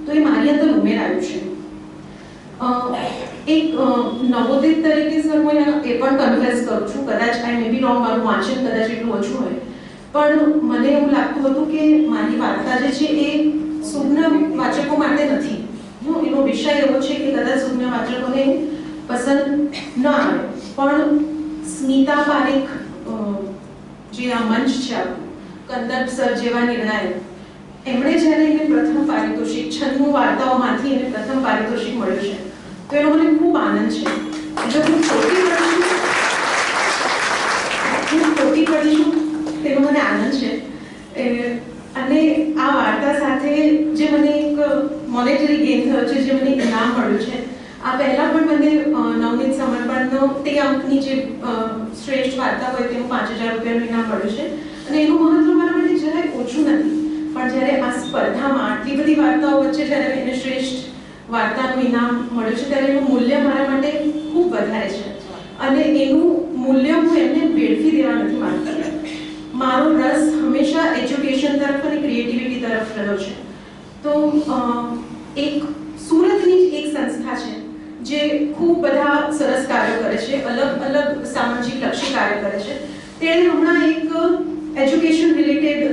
તો એ મારી અંદર ઉમેરાયું છે. એક નવોદિત તરીકે સર હું એ પણ કન્ફેસ કરું છું, કદાચ આઈ મે બી રોંગ, મારું વાંચન કદાચ એટલું ઓછું હોય, પણ મને એવું લાગતું હતું કે મારી વાર્તા જે છે એ સુજ્ઞ વાચકો માટે નથી. એનો વિષય એવો છે કે કદાચ સુજ્ઞ વાચકોને પસંદ ન આવે, પણ સ્મિતા પારેખ જે આ મંચ છે કંદર્પ સર જેવા નિર્ણાયક, એમણે જ્યારે એને પ્રથમ પારિતોષિક 96 વાર્તાઓમાંથી એને પ્રથમ પારિતોષિક મળ્યું છે, તો એનો મને ખૂબ આનંદ છે. જો હું ખોટી પડીશું તેનો મને આનંદ છે. અને આ વાર્તા સાથે જે મને એક મોનેટરી ગેઇન થયો છે, જે મને ઇનામ મળ્યું છે, આ પહેલા પણ મને નવનીત સમર્પણનો તે અંકની જે શ્રેષ્ઠ વાર્તા હોય તેનું 5000 રૂપિયાનું ઇનામ મળ્યું છે. અને એનું મહત્વ મારા માટે જરાય ઓછું નથી, પણ જ્યારે આ સ્પર્ધામાં આટલી બધી વાર્તાઓ વચ્ચે જ્યારે એને શ્રેષ્ઠ વાર્તાનું ઇનામ મળ્યું છે, ત્યારે એનું મૂલ્ય મારા માટે ખૂબ વધારે છે. અને એનું મૂલ્ય હું એમને વેડફી દેવા નથી માંગતી. મારો રસ હંમેશા એજ્યુકેશન તરફ અને ક્રિએટિવિટી તરફ રહ્યો છે. તો એક સુરતની જ એક સંસ્થા છે જે ખૂબ બધા સરસ કાર્યો કરે છે, અલગ અલગ સામાજિક લક્ષી કાર્ય કરે છે. તેણે હમણાં એક એજ્યુકેશન રિલેટેડ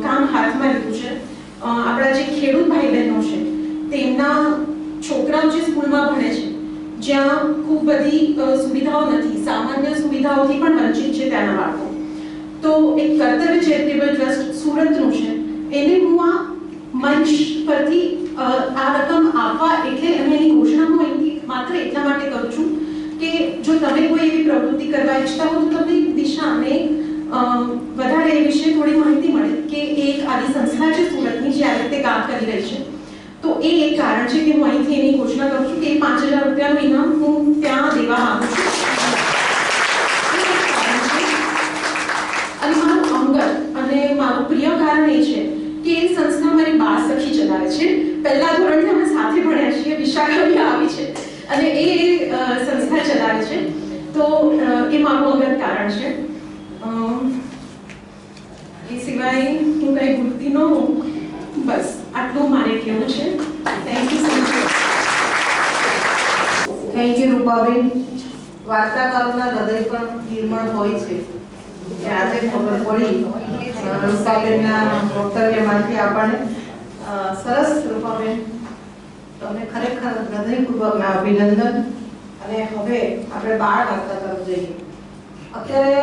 કામ હાથમાં લીધું છે. આપણા જે ખેડૂત ભાઈ બહેનો છે તેમના છોકરાઓ જે સ્કૂલમાં ભણે છે, જ્યાં ખૂબ બધી સુવિધાઓ નથી, સામાન્ય સુવિધાઓથી પણ વંચિત છે ત્યાંના બાળકો, તો એક કર્તવ્ય ચેરિટેબલ ટ્રસ્ટ સુરતનું છે, એને હું આ મંચ પરથી આ રકમ આપવા એટલે એની ઘોષણા હું અહીંથી માત્ર એટલા માટે કરું છું કે જો તમે કોઈ એવી પ્રવૃત્તિ કરવા ઈચ્છતા હો તો તમને દિશા અને વધારે એ વિશે થોડી માહિતી મળે કે એક આવી સંસ્થા છે સુરતની જે આ રીતે કામ કરી રહી છે. તો એ એક કારણ છે કે હું અહીંથી એની ઘોષણા કરું છું કે 5000 રૂપિયાનું ઇનામ હું ત્યાં દેવા માંગુ છું. અને મારું અંગત અને મારું પ્રિય કારણ એ છે કે એ સંસ્થા મારી બાળ સખી ચલાવે છે. પહેલા ધોરણથી અમે સાથે ભણ્યા છીએ, વિશાખા આવી છે અને એ સંસ્થા ચલાવે છે. તો એ મારું અંગત કારણ છે. એ સિવાય હું કંઈ ભૂલતી ન હોઉં, બસ આટલું મારે કહેવું છે. Thank you so much. Thank you Rupaben. વાર્તાકારોના હૃદય પણ નિર્મળ હોય છે, આજે ખબર પડી રૂપાબેનના વક્તવ્યમાંથી આપણને. સરસ રૂપાબેન, તમને ખરેખર હૃદયપૂર્વકના અભિનંદન. અને હવે આપણે બાળ વાર્તા તરફ જઈએ. અત્યારે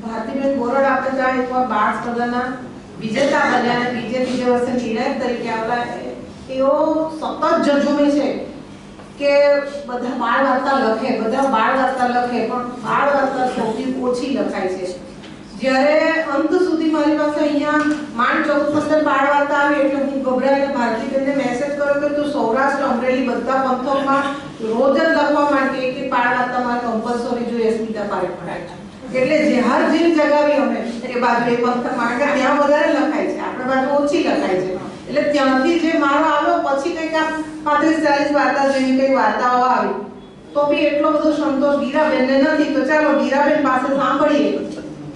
ભારતીબેન બોરડ આપણે ત્યાં એકવાર બાળ સ્પર્ધાના વિજેતા બન્યા અને બીજે વર્ષે નિર્ણાયક તરીકે આવેલા. એઓ સતત જજુમે છે કે બધા બાળ વાર્તા લખે, પણ બાળ વાર્તા સૌથી ઓછી લખાય છે. જ્યારે અંત સુધી મારી પાસે અહીંયા માંડ 14-15 બાળ વાર્તા આવી એટલે હું ગભરાઈને ભારતીબેનને મેસેજ કર્યો કે તું સૌરાષ્ટ્ર, અમરેલી બધા પંથકમાં રોજ જ લખવા માંગે કે બાળ વાર્તા મારે કમ્પલસરી જોઈએ સ્મિતા પારેખ ભણાય. એટલે જે હર જીવ જગાવી અમે એ બાજુ એ પંથકમાં, કારણ કે ત્યાં વધારે લખાય છે, આપણે બાજુ ઓછી લખાય છે. એટલે ત્યાંથી જે મારો આવ્યો પછી કંઈક 35-40 વાર્તા જેવી કંઈક વાર્તાઓ આવી, તો બી એટલો બધો સંતોષ વીરાબેનને નથી. તો ચાલો વીરાબેન પાસે સાંભળીએ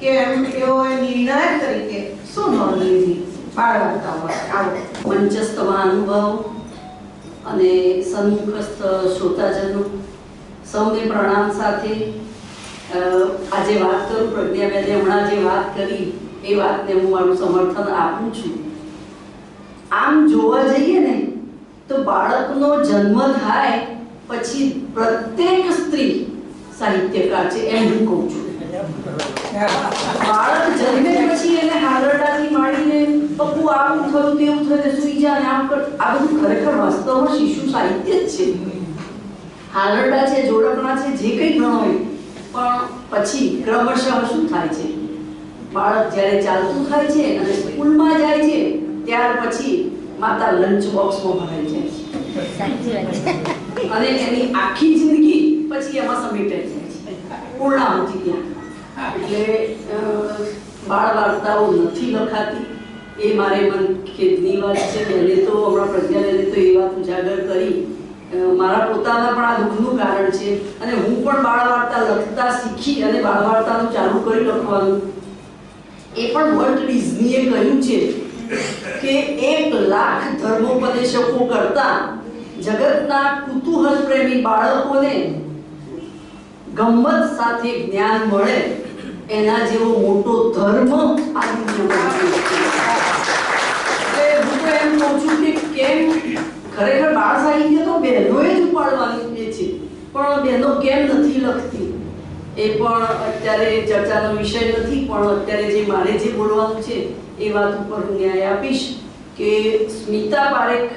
કે એમ તેઓએ નિર્ણાયક તરીકે શું નોંધ લીધી બાળ વાર્તાઓમાં. આવો. મંચસ્થમાં અનુભવ અને સન્મુખસ્થ શ્રોતાજનો સૌને પ્રણામ સાથે આજે વાત કરું. પ્રજ્ઞાબેને હમણાં જે વાત કરી એ વાતને હું મારું સમર્થન આપું છું. આમ જોવા જઈએ ને તો બાળકનો જન્મ થાય પછી પ્રત્યેક સ્ત્રી સાહિત્યકાર છે એમ હું કહું છું. બાળક જન્મે પછી એને હાલરડાથી માંડીને પપ્પુ આવું થયું તેવું થયું સુઈ જા ને આમ કર, આ બધું ખરેખર વાસ્તવમાં શિશુ સાહિત્ય જ છે. હાલરડા છે, જોડકણા છે, જે કંઈ ગણો હોય, પણ પછી ક્રમશઃ શું થાય છે, બાળક જ્યારે ચાલતું થાય છે અને સ્કૂલમાં જાય છે ત્યાર પછી માતા લંચ બોક્સમાં ભરાઈ જાય છે અને એની આખી જિંદગી પછી એમાં સમેટાઈ જાય છે, પૂર્ણાહુતિ ત્યાં. એટલે બાળ વાર્તાઓ નથી લખાતી એ મારે મન ખેદની વાત છે. પહેલે તો હમણાં પ્રજ્ઞાને તો એ વાત ઉજાગર કરી, મારા પોતાના પણ આ દુઃખનું કારણ છે. અને હું પણ બાળ વાર્તા લખતા શીખી અને બાળ વાર્તાનું ચાલુ કરી લખવાનું. એ પણ વોલ્ટ ડિઝનીએ કહ્યું છે કે 1 લાખ ધર્મોપદેશકો કરતા જગતના કુતૂહલ પ્રેમી બાળકોને ગમ્મત સાથે જ્ઞાન મળે એના જેવો મોટો ધર્મ આ દુનિયામાં નથી. એટલે હું તો એમ કહું છું કે કેમ ખરેખર બાળ સાહિત્ય તો બહેનોએ જ ઉપાડવાનું છે, પણ બહેનો કેમ નથી લખતી એ પણ અત્યારે ચર્ચાનો વિષય નથી. પણ અત્યારે જે મારે જે બોલવાનું છે એ વાત ઉપર હું ન્યાય આપીશ કે સ્મિતા પારેખ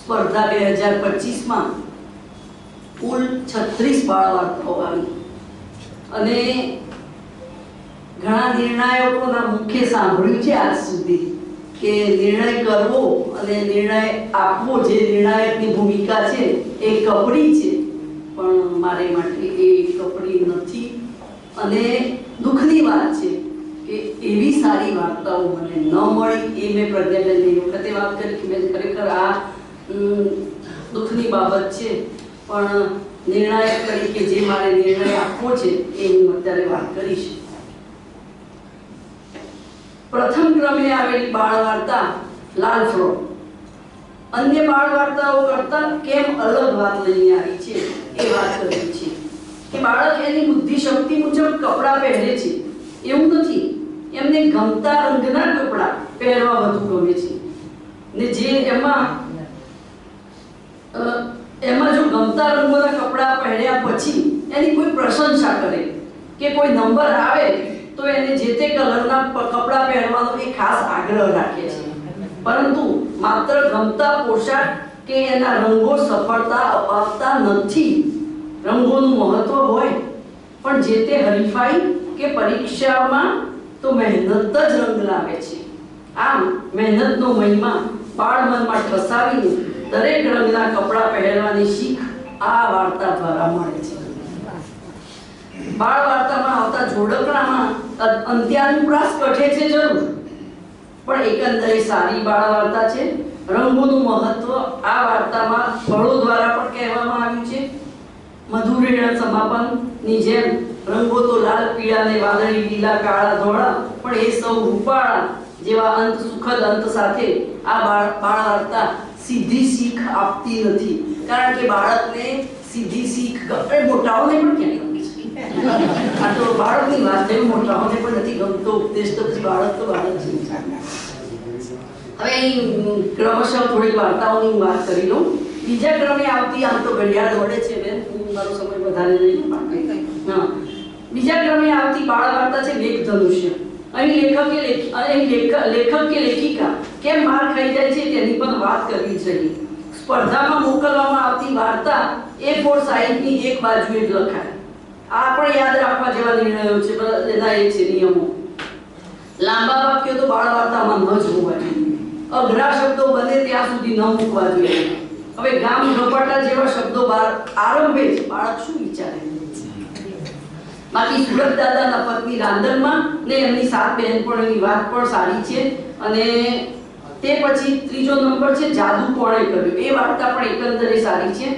સ્પર્ધા 2025માં કુલ 36 બાળ વાર્તાઓ આવી અને ઘણા નિર્ણાયકોના મુખ્ય સાંભળ્યું છે આજ સુધી કે નિર્ણય કરવો અને નિર્ણય આપવો જે નિર્ણાયકની ભૂમિકા છે એ કપરી છે, પણ મારે માટે એ કપરી નથી. અને દુઃખની વાત છે કે એવી સારી વાર્તાઓ મને ન મળી. એ મેં પ્રજ્ઞાબેનની વખતે વાત કરી કે મેં ખરેખર આ દુઃખની બાબત છે, પણ નિર્ણાયક તરીકે જે મારે નિર્ણય આપવો છે એ હું અત્યારે વાત કરીશ. પ્રથમ ક્રમે આવેલી બાળ વાર્તા લાલ ફ્રોક અન્ય બાળ વાર્તાઓ કરતા કેમ અલગ વાત લઈને આવી છે એ વાત કરી છે કે બાળક એની બુદ્ધિ શક્તિ મુજબ કપડાં પહેરે છે એવું નથી, એમને ગમતા રંગના કપડાં પહેરવા વધુ ગમે છે ને જે એમાં જો ગમતા રંગોના કપડાં પહેર્યા પછી એની કોઈ પ્રશંસા કરે કે કોઈ નંબર આવે તો એને જે તે કલરના કપડાં પહેરવાનો એ ખાસ આગ્રહ રાખે છે. પરંતુ માત્ર ગમતા પોશાક કે એના રંગો સફળતા અપાવતા નથી. રંગોનું મહત્વ હોય પણ જે તે હરીફાઈ કે પરીક્ષામાં તો મહેનત જ રંગ લાવે છે. આમ મહેનતનો મહિમા બાળ મનમાં ઠસાવીને દરેક રંગના કપડાં પહેરવાની શીખ આ વાર્તા દ્વારા મળે છે. બાળ વાર્તામાં આવતા જોડકણામાં અંત્યાનુપ્રાસ કઠે છે જરૂર, પણ એકંદરે સારી બાળ વાર્તા છે. રંગોનું મહત્વ આ વાર્તામાં ફળો દ્વારા પણ કહેવામાં આવ્યું છે. મધુરેણ સમાપનની જેમ રંગો તો લાલ, પીળા ને વાદળી, લીલા, કાળા, ધોળા, પણ એ સૌ રૂપાળા જેવા અંત સુખદ અંત સાથે આ બાળ વાર્તા સીધી શીખ આપતી નથી. કારણ કે બાળકને સીધી શીખ મોટાઓને પણ ક્યાં ગમે છે? આ તો બાળકની વાત છે, મોટાઓને પણ નથી ગમતો ઉપદેશ તો બાળક છે. હવે ક્રમશઃ થોડી વાર્તાઓની હું વાત કરી લઉં. બીજા ક્રમે આવતી, આમ તો ઘડિયાળ દોડે છે બેન, હું મારો સમય વધારે નહીં. બીજા ક્રમે આવતી બાળ વાર્તા છે મેઘધનુષ્ય. અહીં લેખક કે લેખિકા કેમ માર ખાઈ જાય છે તેની પણ વાત કરવી જોઈએ. સ્પર્ધામાં મોકલવામાં આવતી વાર્તા A4 સાઈઝની એક બાજુએ જ લખાય. આ પણ યાદ રાખવા જેવા નિર્ણયો છે, એના એ છે નિયમો. લાંબા વાક્યો તો બાળ વાર્તામાં ન જ હોવા જોઈએ. અઘરા શબ્દો બને ત્યાં સુધી ન મૂકવા જોઈએ. હવે ગામ ગપાટા જેવા શબ્દો આરંભે જ બાળક શું વિચારે? બાકી સુરત દાદાના પત્ની રાંદલમાં ને એમની 7 બહેનપણીની વાત પણ સારી છે. અને તે પછી ત્રીજો નંબર છે જાદુ કોણે કર્યું. એ વાર્તા પણ એકંદરે સારી છે.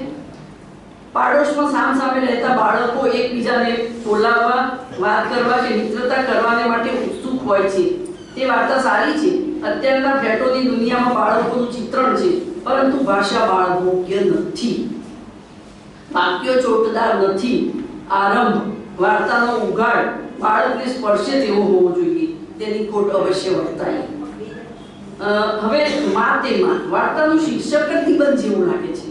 પાડોશમાં સામસામે રહેતા બાળકો એકબીજાને બોલાવવા, વાત કરવા કે મિત્રતા કરવાને માટે ઉત્સુક હોય છે. તે વાર્તા સારી છે. અત્યારના ફ્લેટોની દુનિયામાં બાળકોનું ચિત્રણ છે, પરંતુ ભાષા બાળભોગ્ય નથી. વાક્યો ચોટદાર નથી. આરંભ, વાર્તાનો ઉગાડ બાળકને સ્પર્શે તેવો હોવો જોઈએ. તેની ખોટ અવશ્ય વર્તાય. હવે માતેમાં વાર્તાનું શીર્ષક જ નિબંધ જેવું લાગે છે.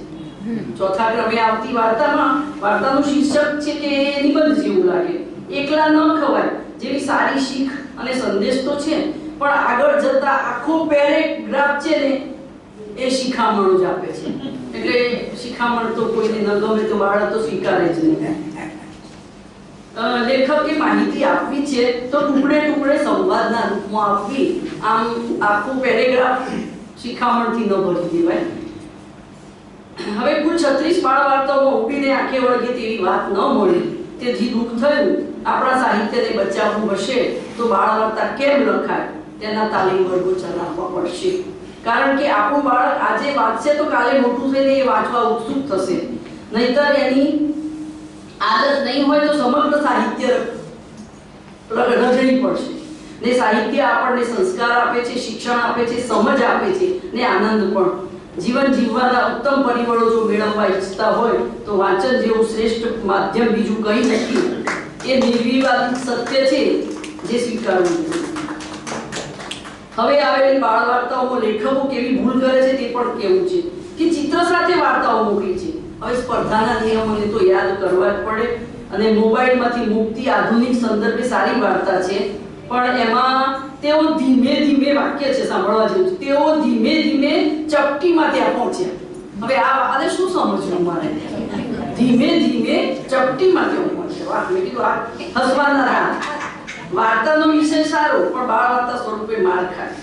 ચોથા ક્રમે આવતી વાર્તામાં વાર્તાનું શીર્ષક છે કે નિબંધ જેવું લાગે. એકલા ન ખવાય જેવી સારી શીખ અને સંદેશ તો છે, પણ આગળ જતા આખો પેરેગ્રાફ છે ને એ શિખામણો જ આપે છે. એટલે શિખામણ તો કોઈને ન ગમે તો બાળક તો સ્વીકારે જ નહીં. લેખકે માહિતી આપવી છે તો ટુકડે ટુકડે સંવાદના રૂપમાં આપવી. આમ આખું પેરેગ્રાફ શિખામણથી ન ભરી દેવાય. હવે કુલ 36 બાળ વાર્તાઓમાં ઉભીને આંખે વળગે તેવી વાત ન મળી, તેથી દુઃખ થયું. આપણા સાહિત્યને બચાવવું હશે તો બાળ વાર્તા કેમ લખાય તેના તાલીમ વર્ગો ચલાવવા પડશે. કારણ કે આપણું બાળક આજે વાંચશે તો કાલે મોટું થઈને એ વાંચવા ઉત્સુક થશે. નહીતર એની આદત નહીં હોય તો સમગ્ર સાહિત્ય રજળી પડશે. ને સાહિત્ય આપણને સંસ્કાર આપે છે, શિક્ષણ આપે છે, સમજ આપે છે ને આનંદ પણ. જીવન જીવવાના ઉત્તમ પરિબળો જો મેળવવા ઈચ્છતા હોય તો વાંચન જેવું શ્રેષ્ઠ માધ્યમ બીજું કંઈ નથી. એ નિર્વિવાદ સત્ય છે જે સ્વીકારવું જોઈએ. હવે આવેલી બાળ વાર્તાઓમાં લેખકો કેવી ભૂલ કરે છે તે પણ કેવું છે કે ચિત્ર સાથે વાર્તાઓ મૂકી છે. હવે સ્પર્ધાના નિયમોને તો યાદ કરવા જ પડે અને મોબાઈલમાંથી મુક્તિ આધુનિક સંદર્ભે સારી વાર્તા છે, પણ એમાં તેઓ ધીમે ધીમે વાક્ય છે સાંભળવા જેવું છે, તેઓ ધીમે ધીમે ચપટીમાં ત્યાં પહોંચ્યા. હવે આ આને શું સમજવું મારે? ધીમે ધીમે ચપટીમાં ત્યાં પહોંચ્યા. વાહ, મેં કીધું આ હસવાના રાહ. વાર્તાનો વિષય સારો પણ બાળ વાર્તા સ્વરૂપે માર ખાય.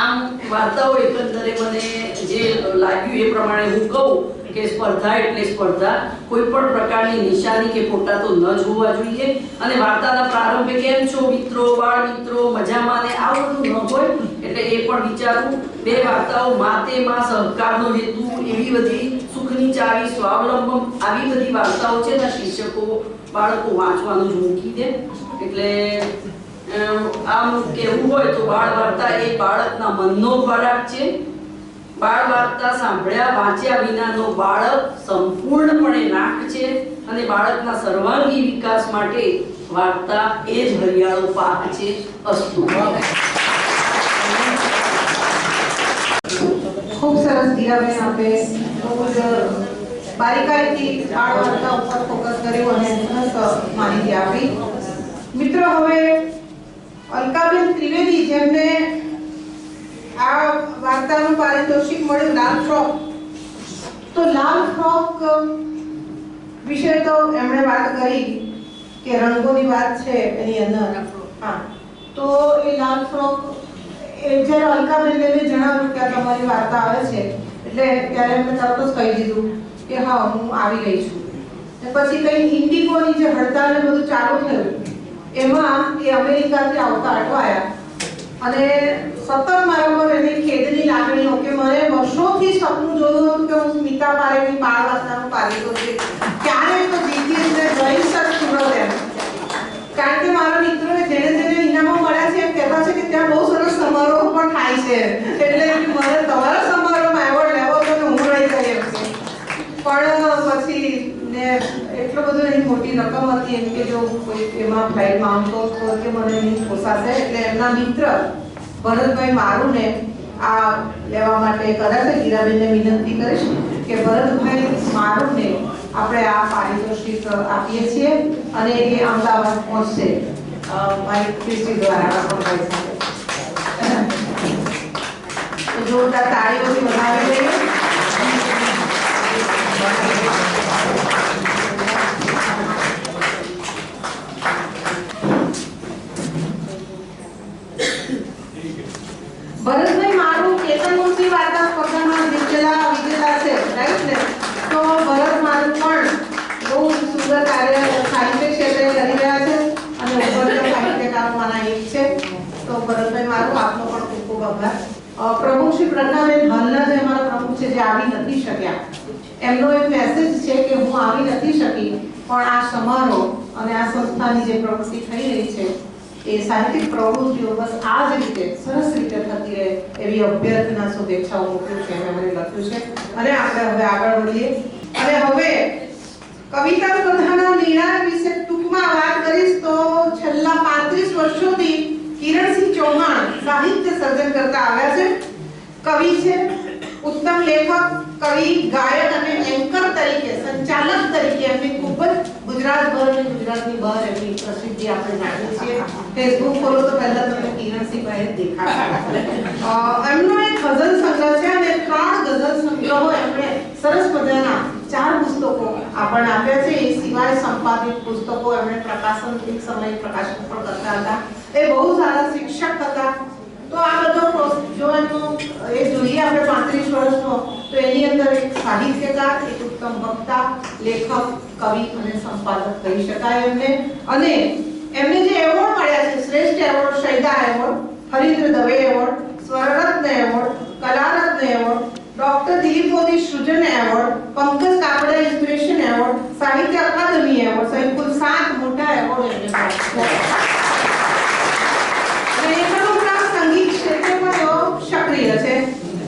આમ વાર્તાઓ એકંદરે મને જે લાગ્યું એ પ્રમાણે હું કહું કે સ્પર્ધા એટલે સ્પર્ધા, કોઈ પણ પ્રકારની નિશાની કે ફોટા તો ન જોવા જોઈએ. અને વાર્તાના પ્રારંભે કેમ છો મિત્રો, બાળ મિત્રો, મજામાં ને આવું બધું ન હોય. એટલે એ પણ વિચારવું. બે વાર્તાઓ માતે માં સહકારનો હેતુ, એવી બધી સુખની ચાવી, સ્વાવલંબન, આવી બધી વાર્તાઓ છે ને શિક્ષકો બાળકો વાંચવાનું જ મૂકી દે. એટલે આમ કહેવું હોય તો બાળ વાર્તા એ બાળકના મનનો ખોરાક છે. બાળ વાર્તા સાંભળ્યા વાંચ્યા વિનાનો બાળક સંપૂર્ણપણે નાક છે અને બાળકના સર્વાંગી વિકાસ માટે વાર્તા એ જ હરિયાળો પાક છે. અસ્તુ. ખૂબ સરસ દીરાબેન, આપે બહુ જ બારીકાઈથી બાળ વાર્તા ઉપર ફોકસ કર્યું અને સરસ માહિતી આપી. મિત્રો, હવે અલકાબેન ત્રિવેદી, જેમને આ વાર્તાનું પારિતોષિક મળ્યું લાલ ફ્રોક, તો લાલ ફ્રોક વિશે તો એમણે વાત કરી કે રંગોની વાત છે એની અંદર. હા, તો એ લાલ ફ્રોક જ્યારે અલકાબેનને જણાવ્યું કે આ તમારી વાર્તા આવે છે, એટલે ત્યારે એમને તરત જ કહી દીધું કે હા, હું આવી ગઈ છું. પછી કઈ ઇન્ડિગોની જે હડતાલ ને બધું ચાલુ થયું, એમાં એ અમેરિકાથી આવતા અટવાયા અને સતત મારા પર એની ખેદની લાગણીઓ કે મને વર્ષોથી સપનું જોયું હતું કે હું સ્મિતા પારેખની બાળ વાર્તાનું પારિતોષિક ક્યારે તો જીતીશ ને જઈશ જ સુરત એમ. કારણ કે મારા મિત્રોએ જેને જેને ઇનામો મળ્યા છે એમ કહેતા છે કે ત્યાં બહુ સરસ સમારોહ પણ થાય છે, એટલે મને તમારા સમારોહમાં એવોર્ડ લેવો તો હું રહી ગઈ એમ છે. પણ પછી ને એટલો બધો એની મોટી રકમ હતી એમ કે જો કોઈ એમાં ફ્લાઇટમાં આવતો તો કે મને નહીં પોસાશે, એટલે એમના મિત્ર ભરતભાઈ મારુને આ લેવા માટે કદાચ ગીરાબેનને વિનંતી કરીશ કે ભરતભાઈ મારુને આપણે આ પારિતોષિક આપીએ છીએ અને એ અમદાવાદ પહોંચશે મારી ક્રિસ્ટી દ્વારા રામભાઈ સાથે. જોરદાર તાળીઓથી વધાવી લઈએ. ભરતભાઈ મારું કેતનમૂર્તિ વાર્તા સ્પર્ધામાં વિજેતા છે, રાઈટ ને? તો ભરત મારું પણ બહુ સુંદર કાર્ય સાહિત્ય ક્ષેત્રે કરી રહ્યા છે અને ઉભરતા સાહિત્યકારોમાંના એક છે. તો ભરતભાઈ મારું આપનો પણ ખૂબ ખૂબ આભાર. પ્રમુખ શ્રી પ્રજ્ઞાબેન હાલના જે અમારા પ્રમુખ છે જે આવી નથી શક્યા, એમનો એક મેસેજ છે કે હું આવી નથી શકી પણ આ સમારોહ અને આ સંસ્થાની જે પ્રવૃત્તિ થઈ રહી છે એ સાહિત્યિક પ્રવૃત્તિઓ બસ આ જ રીતે સરસ રીતે થતી રહે એવી અભ્યર્થના શુભેચ્છાઓ મોકલું છે એમણે લખ્યું છે. અને આપણે હવે આગળ વધીએ અને હવે કવિતા સ્પર્ધાના નિર્ણાયક વિશે ટૂંકમાં વાત કરીશ. તો છેલ્લા 35 વર્ષોથી કિરણસિંહ ચૌહાણ સાહિત્ય સર્જન કરતા આવ્યા છે. કવિ છે, ઉત્તમ લેખક, કવિ, ગાયક અને એન્કર તરીકે, સંચાલક તરીકે એમની ખૂબ જ ગુજરાતભર અને ગુજરાતની બહાર એમની પ્રસિદ્ધિ આપણે જાણીએ છીએ. ફેસબુક ખોલો તો પહેલા તમને કિરણસિંહભાઈ દેખાશે. એમનો એક ગઝલ સંગ્રહ છે અને 3 ગઝલ સંગ્રહો એમણે સરસ મજાના 4 પુસ્તકો આપણને આપ્યા છે. એ સિવાય સંપાદિત પુસ્તકો એમણે પ્રકાશન એક સમયે પ્રકાશન પણ કરતા હતા. એ બહુ સારા શિક્ષક હતા. તો આ બધો જો એ જોઈએ આપણે 35 વર્ષનો, તો એની અંદર એક સાહિત્યકાર, એક ઉત્તમ વક્તા, લેખક, કવિ અને સંપાદક કહી શકાય એમને. અને એમને જે એવોર્ડ મળ્યા છે, શ્રેષ્ઠ award Shaida award, Harindra Dave award, Swararatna award, Kalaratna award, doctor Dilip Modi Srujan award, Pankaj Kapada inspiration award, Sahitya Akademi award સહિત કુલ 7 મોટા એવોર્ડ એમને પ્રાપ્ત થયા. સંગીત ક્ષેત્રે પણ સક્રિય છે.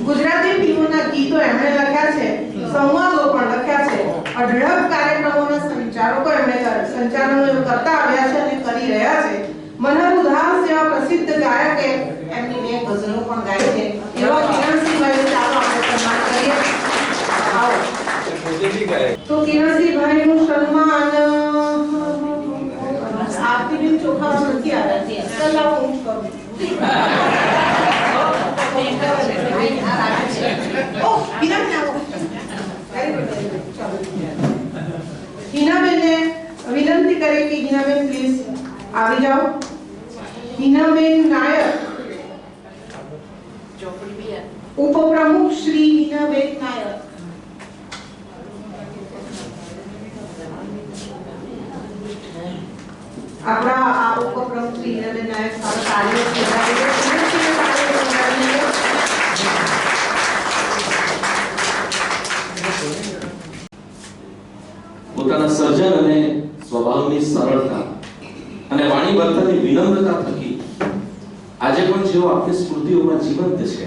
ગુજરાતી ફિલ્મોના ગીતો એમણે લખ્યા છે, સંવાદો પણ લખ્યા છે, અઢળક કાર્યક્રમોના સંચાલકો એમણે સંચાલનો કરતા આવ્યા છે અને કરી રહ્યા છે. મનહર ઉદાસ જેવા પ્રસિદ્ધ ગાયકે એમની બે ગઝલો પણ ગાઈ છે. એવા કિરણસિંહભાઈ, ચાલો આપણે સન્માન કરીએ. આવો. તો કિરણસિંહભાઈનું સન્માન આરતીબેન ચોખા નથી આવ્યા. ચલાવો હું કરું. હિનાબેનને વિનંતી કરે કે હિનાબેન પ્લીઝ આવી જાઓ. હિનાબેન નાયક, ઉપપ્રમુખ શ્રી હિનાબેન નાયક. આપણા આ ઉપક્રમ શ્રી હિનાબેન નાયક સારા કાર્યો પોતાના સર્જન અને સ્વભાવની સરળતા અને વાણી વર્તનની વિનમ્રતા થકી આજે પણ જેઓ આપણી સ્મૃતિઓમાં જીવંત છે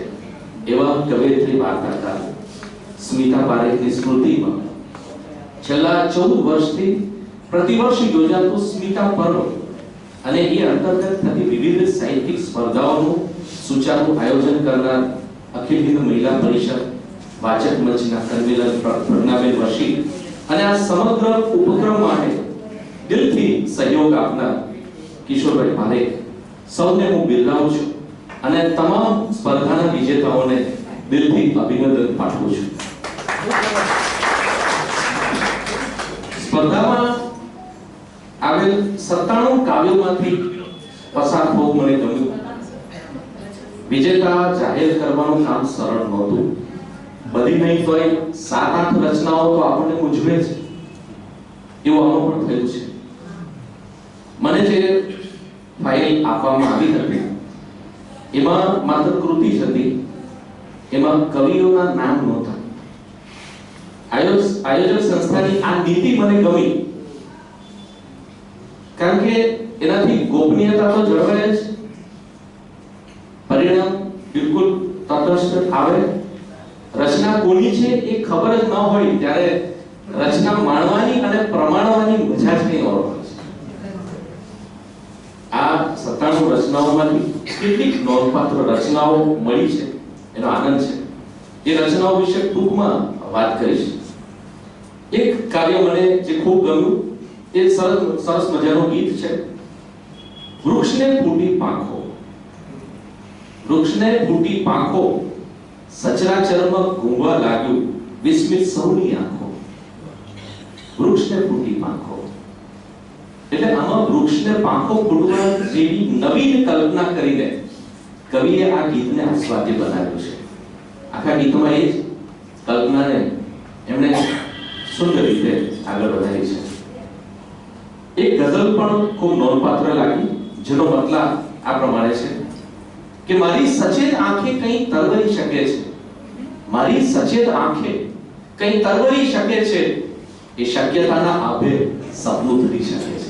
એવા કવયત્રી વાર્તાકાર સ્મિતા પારેખની સ્મૃતિમાં છેલ્લા 14 વર્ષથી પ્રતિવર્ષ યોજાતું સ્મિતા પર્વ અને એ અંતર્ગત થતી વિવિધ સાહિત્યિક સ્પર્ધાઓનું સુચારું આયોજન કરનાર અખિલ હિન્દ મહિલા પરિષદ વાચક મંચના કન્વીનર પ્રજ્ઞાબેન વશી અને આ સમગ્ર ઉપક્રમ માટે દિલથી સહયોગ આપનાર કિશોરભાઈ પારેખ સૌને હું બિરદાવું છું અને તમામ સ્પર્ધાના વિજેતાઓને દિલથી અભિનંદન પાઠવું છું. સ્પર્ધામાં આવેલ 97 કાવ્યોમાંથી પસાર થવું મને ગમ્યું. વિજેતા જાહેર કરવાનું કામ સરળ નહોતું. બધી નહીં તોય 7-8 રચનાઓ તો આપણને મૂંઝવે છે, એવું આમાં પણ થયું છે. મને જે ફાઇલ આપવામાં આવી હતી એમાં માત્ર કૃતિ જ હતી, એમાં કવિઓના નામ નહોતા. આયોજક સંસ્થાની આ નીતિ મને ગમી, કારણ કે એનાથી ગોપનીયતા તો જળવાય જ, પરિણામ બિલકુલ તટસ્થ આવે. રચના કોની છે એ ખબર જ ન હોય ત્યારે રચના માણવાની અને પ્રમાણવાની મજા જ કંઈ ઓર હોય છે. આ 97 રચનાઓમાંથી કેટલીક નોંધપાત્ર રચનાઓ મળી છે એનો આનંદ છે. એ રચનાઓ વિશે ટૂંકમાં વાત કરીશ. એક કાવ્ય મને જે ખૂબ ગમ્યું, એ સરસ મજાનું ગીત છે. વૃક્ષને ફૂટી પાંખો, વૃક્ષને ફૂટી પાંખો, સચરાચરમાં ઘૂંઘવા લાગ્યું વિસ્મિત સૌની આંખો. વૃક્ષને ફૂટી પાંખો એટલે આમાં વૃક્ષને પાંખો ફૂટવા જેવી નવીન કલ્પના કરીને કવિએ આ ગીતને આસ્વાદ્ય બનાવ્યું છે. આખા ગીતમાં એ જ કલ્પનાને એમણે સુંદર રીતે આગળ વધારી છે. એક ગઝલ પણ ખૂબ નોંધપાત્ર લાગી, જેનો મતલબ આ પ્રમાણે છે કે મારી સચેત આંખે કંઈ તરવરી શકે છે, મારી સચેત આંખે કંઈ તરવરી શકે છે, એ શક્યતાના આભે સપનું ધરી શકે છે.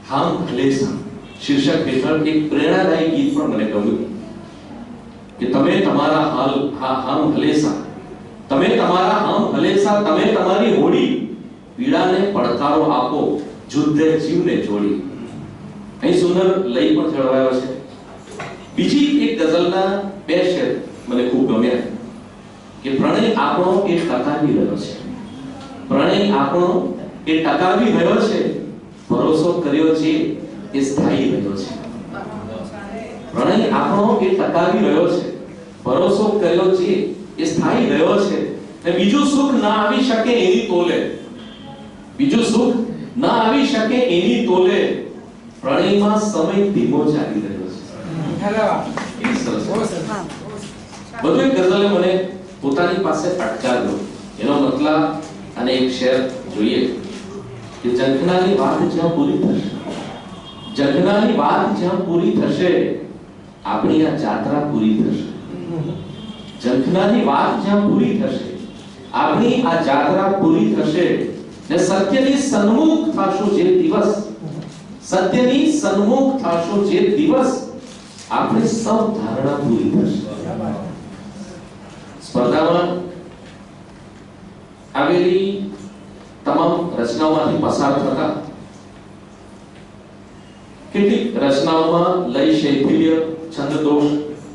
હામ હલેસા શીર્ષક હેઠળ એક પ્રેરણાદાયી ગીત પણ મને ગમ્યું કે તમે તમારા હામ હલેસા, તમે તમારા હામ હલેસા, તમે તમારી હોડી, પીડાને પડકારો આપો, જુદ્ધે જીવને જોડી. અહીં સુંદર લય પણ જળવાયો છે. બીજી એક ગઝલના 2 શેર મને ખૂબ ગમ્યા કે પ્રણય આપણો એ ટકાવી રહ્યો છે, પ્રણય આપણો એ ટકાવી રહ્યો છે, ભરોસો કર્યો છે એ સ્થાયી રહ્યો છે. પ્રણય આપણો એ ટકાવી રહ્યો છે, ભરોસો કર્યો છે એ સ્થાયી રહ્યો છે. ને બીજું સુખ ના આવી શકે એની તોલે, બીજું સુખ ના આવી શકે એની તોલે, પ્રણયમાં સમય ધીમો ચાલી રહ્યો છે. બધું એક ગઝલે મને પોતાની પાસે અટકાવ્યો. એનો મતલબ અને એક શેર જોઈએ કે જંખનાની વાત જ્યાં પૂરી થશે, જંખનાની વાત જ્યાં પૂરી થશે, આપણી આ જાત્રા પૂરી થશે. જંખનાની વાત જ્યાં પૂરી થશે, આપણી આ જાત્રા પૂરી થશે. ને સત્યની સન્મુખ થાશો જે દિવસ, સત્યની સન્મુખ થાશો જે દિવસ, આપણે સૌ ધારણા પૂરી થશે. સ્પર્ધામાં આવેલી તમામ રચનાઓમાંથી પસાર થતા કેટલીક રચનાઓમાં લય, શૈથિલ્ય, છંદદોષ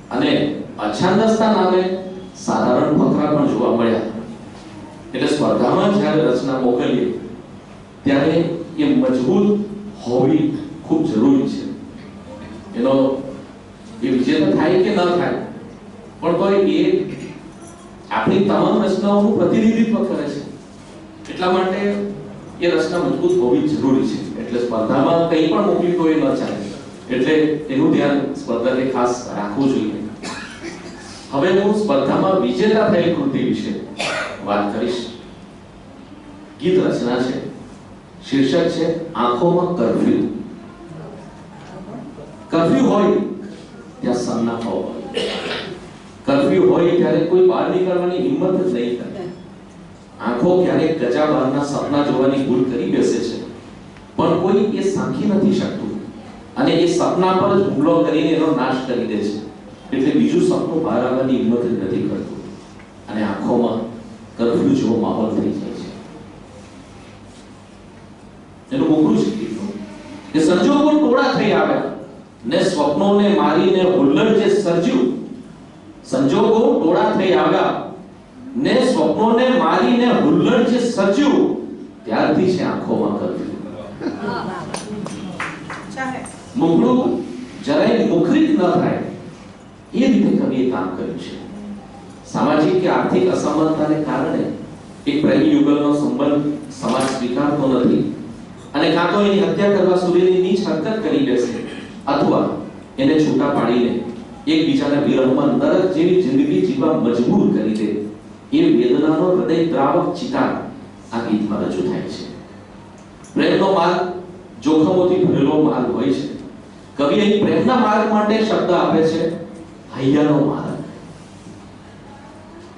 અને અછાંદસતા નામે સાધારણ ફકરા પણ જોવા મળ્યા. એટલે સ્પર્ધામાં જ્યારે રચના મોકલીએ ત્યારે એ મજબૂત હોવી ખૂબ જરૂરી છે. એનો એ વિજેતા થાય કે ન થાય, પણ કોઈ એ આપણી તમામ રચનાઓનું પ્રતિનિધિત્વ કરે છે. એટલા માટે એ રચના મજબૂત હોવી જરૂરી છે. એટલે સ્પર્ધામાં કંઈ પણ મોકલી તો એ ન ચાલે. એટલે એનું ધ્યાન સ્પર્ધકે ખાસ રાખવું જોઈએ. હવે હું સ્પર્ધામાં વિજેતા થયેલ કૃતિ વિશે વાત કરીશ. ગીત રચના છે, શીર્ષક છે આંખોમાં કર્ફ્યુ. કર્ફ્યુ હોય ત્યાં સન્નાટો હોય. કર્ફ્યુ હોય ત્યારે કોઈ બહાર નીકળવાની હિંમત જ નહીં કરે. આંખો ક્યારેક ગજા બહારના સપના જોવાની ભૂલ કરી બેસે છે, પણ કોઈ એ સાંખી નથી શકતું અને એ સપના પર જ હુમલો કરીને એનો નાશ કરી દે છે. એટલે બીજું સપનું બહાર આવવાની હિંમત જ નથી કરતું અને આંખોમાં કર્ફ્યુ જેવો માહોલ થઈ જાય છે. એનું મોકલું છે કેટલું કે સંજોગો ટોળા થઈ આવ્યા ને સ્વપ્નોને મારીને હુલ્લડ જે સર્જ્યું. સંજોગો ટોળા થઈ આવ્યા ને સ્વપ્નોને મારીને હુલ્લડ જે સર્જ્યું, ત્યારથી છે આંખોમાં કર્ફ્યુ. મોકલું જરાય મુખરિત ન થાય એ રીતે કવિએ કામ કર્યું છે. સામાજિક કે આર્થિક અસમાનતાને કારણે એક પ્રેમી યુગલનો સંબંધ સમાજ સ્વીકારતો નથી અને કાં તો એની હત્યા કરવા સુધીની નીચ હરકત કરી બેસે અથવા એને છૂટા પાડીને એકબીજાના વિરહમાં નરક જેવી જિંદગી જીવવા મજબૂર કરી દે, એ વેદનાનો હૃદયદ્રાવક ચિતાર આ ગીતમાં રજૂ થાય છે. પ્રેમનો માર્ગ જોખમોથી ભરેલો માર્ગ હોય છે. કવિ અહીં પ્રેમના માર્ગ માટે શબ્દ આપે છે હૈયાનો માર્ગ.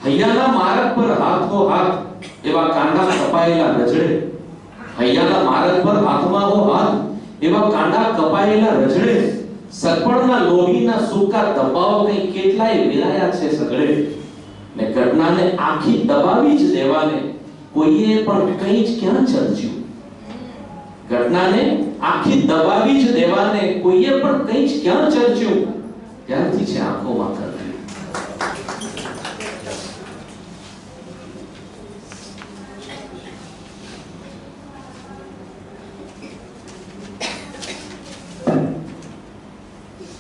હૈયાના માર્ગ પર હાથો હાથ એવા કાંડા કપાયેલા રજડે. હૈયાના માર્ગ પર હાથમાં હો હાથ એવા કાંડા કપાયેલા રજડે. સગપણના લોહીના સૂકા દબાવ કઈ કેટલાય વેરાયા છે સગડે. ને ઘટનાને આખી દબાવી જ દેવાને કોઈએ પણ કંઈ જ ક્યાં ચર્ચ્યું. ઘટનાને આખી દબાવી જ દેવાને કોઈએ પણ કંઈ જ ક્યાં ચર્ચ્યું, ત્યારથી છે આંખોમાં કર્ફ્યુ.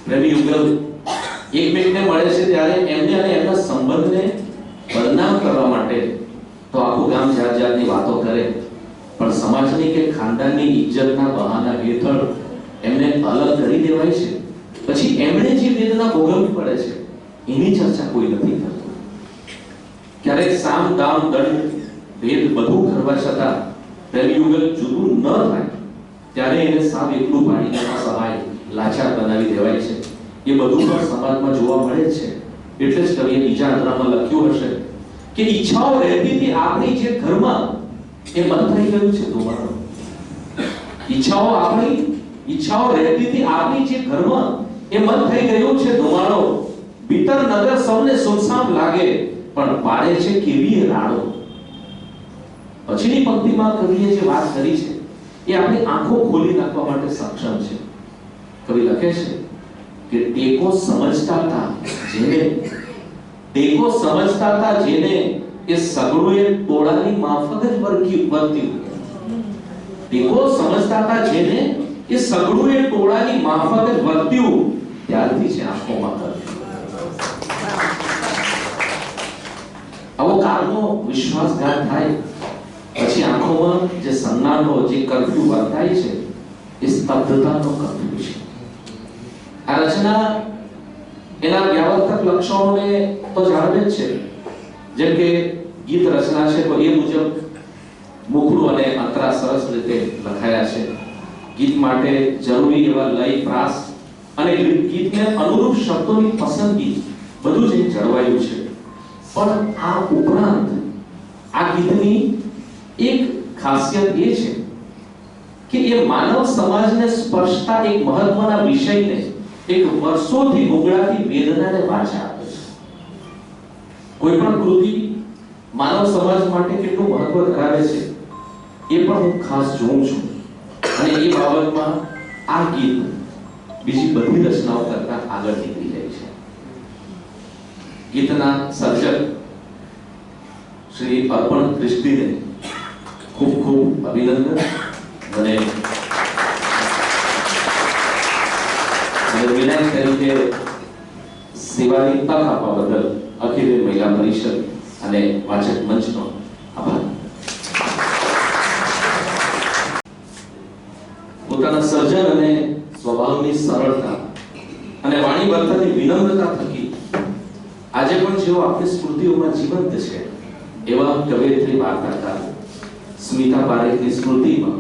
પ્રેમી યુગલ એકમેકને મળે છે ત્યારે એમને અને એમના સંબંધને બદનામ કરવા માટે તો આખું ગામ જાત જાતની વાતો કરે, પણ સમાજની કે ખાનદાનની ઇજ્જતના બહાના હેઠળ એમને અલગ કરી દેવાય છે. પછી એમણે જે વેદના ભોગવવી પડે છે એની ચર્ચા કોઈ નથી કરતું. ક્યારેક સામ દામ દંડ ભેદ બધું કરવા છતાં પ્રેમી યુગલ જુદું ન થાય ત્યારે એને સાવ એકલું પાડીને સહાય લાચાર બનાવી દેવાય છે. એ બધું પણ સમાજમાં જોવા મળે છે. એટલે જ કવિએ બીજા અંતરામાં લખ્યું હશે કે ઈચ્છાઓ રહેતી હતી આપણી જે ઘરમાં એ મન થઈ ગયું છે ધુમાડો. ઈચ્છાઓ રહેતી હતી આપણી જે ઘરમાં એ મન થઈ ગયું છે ધુમાડો. ભીતર નગર સૌને સુનસામ લાગે પણ પાડે છે કેવી રાડો. પછીની પંક્તિમાં કવિએ જે વાત કરી છે એ આપણી આંખો ખોલી નાખવા માટે સક્ષમ છે. કવિ લખે છે કે ટેકો સમજતા હતા જેને એ સગડુએ ટોળાની માફક જ વર્ત્યું. ટેકો સમજતા હતા જેને એ સગડુએ ટોળાની માફક જ વર્ત્યું, ત્યારથી છે આંખોમાં કર્ફ્યુ. આવો કાળનો વિશ્વાસઘાત થાય પછી આંખોમાં જે સન્નાટો, જે કર્ફ્યુ વર્તાય છે એ સ્તબ્ધતાનો કર્ફ્યુ છે. આ રચના એના વ્યાવર્તક લક્ષણોને તો જાળવે જ છે. જેમ કે ગીત રચના છે તો એ મુજબ મુખડું અને અંતરા સરસ રીતે લખાયા છે. ગીત માટે જરૂરી એવા લય, પ્રાસ અને ગીતને અનુરૂપ શબ્દોની પસંદગી બધું જ જળવાયું છે. પણ આ ઉપરાંત આ ગીતની એક ખાસિયત એ છે કે એ માનવ સમાજને સ્પર્શતા એક મહત્વના વિષયને એક વર્ષોથી ગુંગળાતી વેદનાને વાચા આપે છે. કોઈ પણ કૃતિ માનવ સમાજ માટે કેટલું મહત્વ ધરાવે છે એ પણ હું ખાસ જોઉં છું, અને એ બાબતમાં આ ગીત બીજી બધી રચનાઓ કરતા આગળ નીકળી જાય છે. ગીતના સર્જક શ્રી અર્પણ ક્રિસ્ટીને ખૂબ ખૂબ અભિનંદન અને વિનાયક તરીકે સેવાની તક આપવા બદલ અખિલ મહિલા પરિષદ અને વાચક મંચનો આભાર. પોતાના સર્જન અને સ્વભાવની સરળતા અને વાણી વર્તનની વિનમ્રતા થકી આજે પણ જેઓ આપણી સ્મૃતિઓમાં જીવંત છે એવા કવયત્રી વાર્તાકાર સ્મિતા પારેખની સ્મૃતિમાં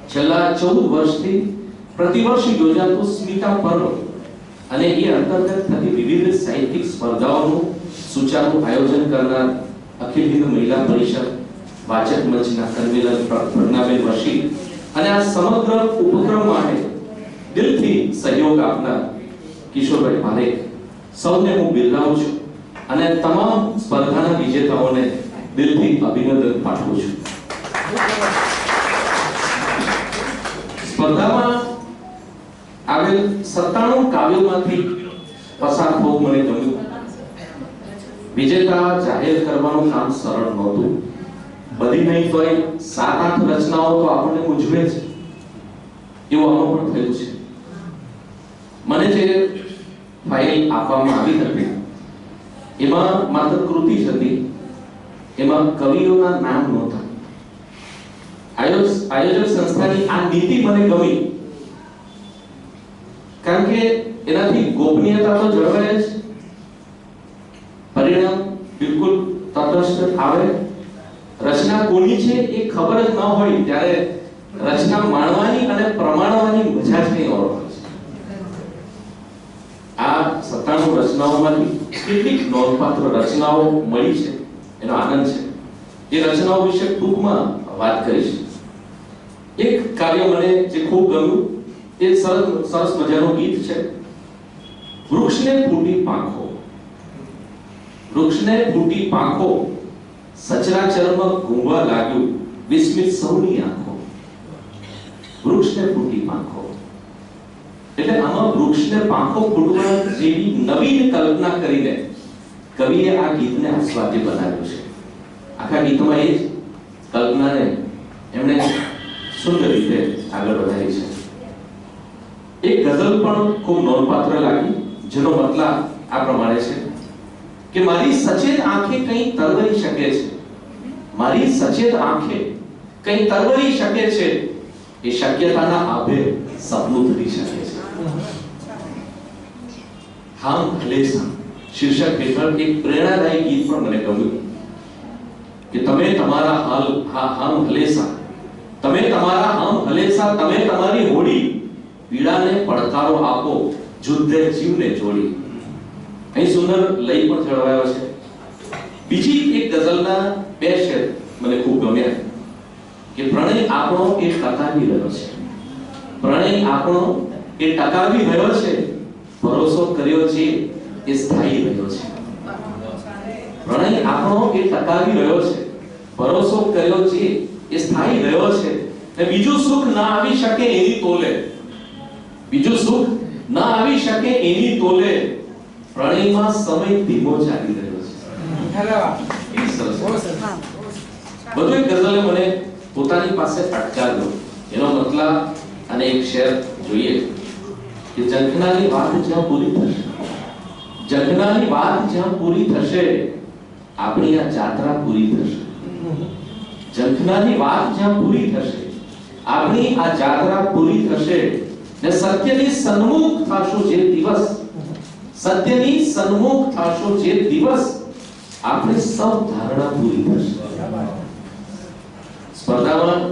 છેલ્લા 14 વર્ષથી પ્રતિવર્ષ યોજાતું સ્મિતા પર્વ અને એ અંતર્ગત થતી વિવિધ સાહિત્યિક સ્પર્ધાઓનું સુચારું આયોજન કરનાર અખિલ હિન્દ મહિલા પરિષદ વાચક મંચના કન્વીનર પ્રજ્ઞાબેન વશી અને આ સમગ્ર ઉપક્રમ માટે દિલથી સહયોગ આપનાર કિશોરભાઈ પારેખ સૌને હું બિરદાવું છું અને તમામ સ્પર્ધાના વિજેતાઓને દિલથી અભિનંદન પાઠવું છું. સ્પર્ધામાં આવેલ 97 કાવ્યોમાંથી પસાર થવું મને ગમ્યું. વિજેતા જાહેર કરવાનું કામ સરળ નહોતું. બધી નહીં તોય 7-8 રચનાઓ તો આપણને મૂંઝવે છે, એવું આમાં પણ થયું છે. મને જે ફાઇલ આપવામાં આવી હતી એમાં માત્ર કૃતિ જ હતી, એમાં કવિઓના નામ નહોતા. આયોજક સંસ્થાની આ નીતિ મને ગમી, કારણ કે એનાથી ગોપનીયતા તો જળવાય જ, પરિણામ બિલકુલ તટસ્થ આવે. રચના કોની છે એ ખબર જ ન હોય ત્યારે રચના માણવાની અને પ્રમાણવાની મજા જ કંઈ ઓર હોય છે. આ 97 રચનાઓમાંથી કેટલીક નોંધપાત્ર રચનાઓ મળી છે એનો આનંદ છે. એ રચનાઓ વિશે ટૂંકમાં વાત કરીશ. એક કાવ્ય મને જે ખૂબ ગમ્યું, એ સરસ મજાનું ગીત છે. વૃક્ષને ફૂટી પાંખો, વૃક્ષને ફૂટી પાંખો, સચરાચરમાં ઘૂંઘવા લાગ્યું વિસ્મિત સૌની આંખો. વૃક્ષને ફૂટી પાંખો એટલે આમાં વૃક્ષને પાંખો ફૂટવા જેવી નવીન કલ્પના કરીને કવિએ આ ગીતને આસ્વાદ્ય બનાવ્યું છે. આખા ગીતમાં એ જ કલ્પનાને એમણે સુંદર રીતે આગળ વધારી છે. એક ગઝલ પણ ખૂબ નોંધપાત્ર લાગી, જેનો મતલબ આ પ્રમાણે છે કે મારી સચેત આંખે કંઈ તરવરી શકે છે, મારી સચેત આંખે કંઈ તરવરી શકે છે, એ શક્યતાના આભે સપનું ધરી શકે છે. હામ હલેસા શીર્ષક હેઠળ એક પ્રેરણાદાયી ગીત પણ મને ગમ્યું કે તમે તમારા હામ હલેસા, તમે તમારા હામ હલેસા, તમે તમારી હોડી, પીડાને પડકારો આપો, જુદ્ધે જીવને જોડી. અહીં સુંદર લય પણ જળવાયો છે. બીજી એક ગઝલના 2 શેર મને ખૂબ ગમ્યા કે પ્રણય આપણો એ ટકાવી રહ્યો છે, પ્રણય આપણો એ ટકાવી રહ્યો છે, ભરોસો કર્યો છે એ સ્થાયી રહ્યો છે. પ્રણય આપણો એ ટકાવી રહ્યો છે, ભરોસો કર્યો છે એ સ્થાયી રહ્યો છે. ને બીજું સુખ ના આવી શકે એની તોલે, બીજું સુખ ના આવી શકે એની તોલે, પ્રણયમાં સમય ધીમો ચાલી રહ્યો છે. બધું એક ગઝલે મને પોતાની પાસે અટકાવ્યો. એનો મતલબ અને એક શેર જોઈએ કે જંખનાની વાત જ્યાં પૂરી થશે, જંખનાની વાત જ્યાં પૂરી થશે, આપણી આ જાત્રા પૂરી થશે. જંખનાની વાત જ્યાં પૂરી થશે, આપણી આ જાત્રા પૂરી થશે. ને સત્યની સન્મુખ થાશો જે દિવસ, સત્યની સન્મુખ થાશો જે દિવસ, આપણે સૌ ધારણા પૂરી થશે. સ્પર્ધામાં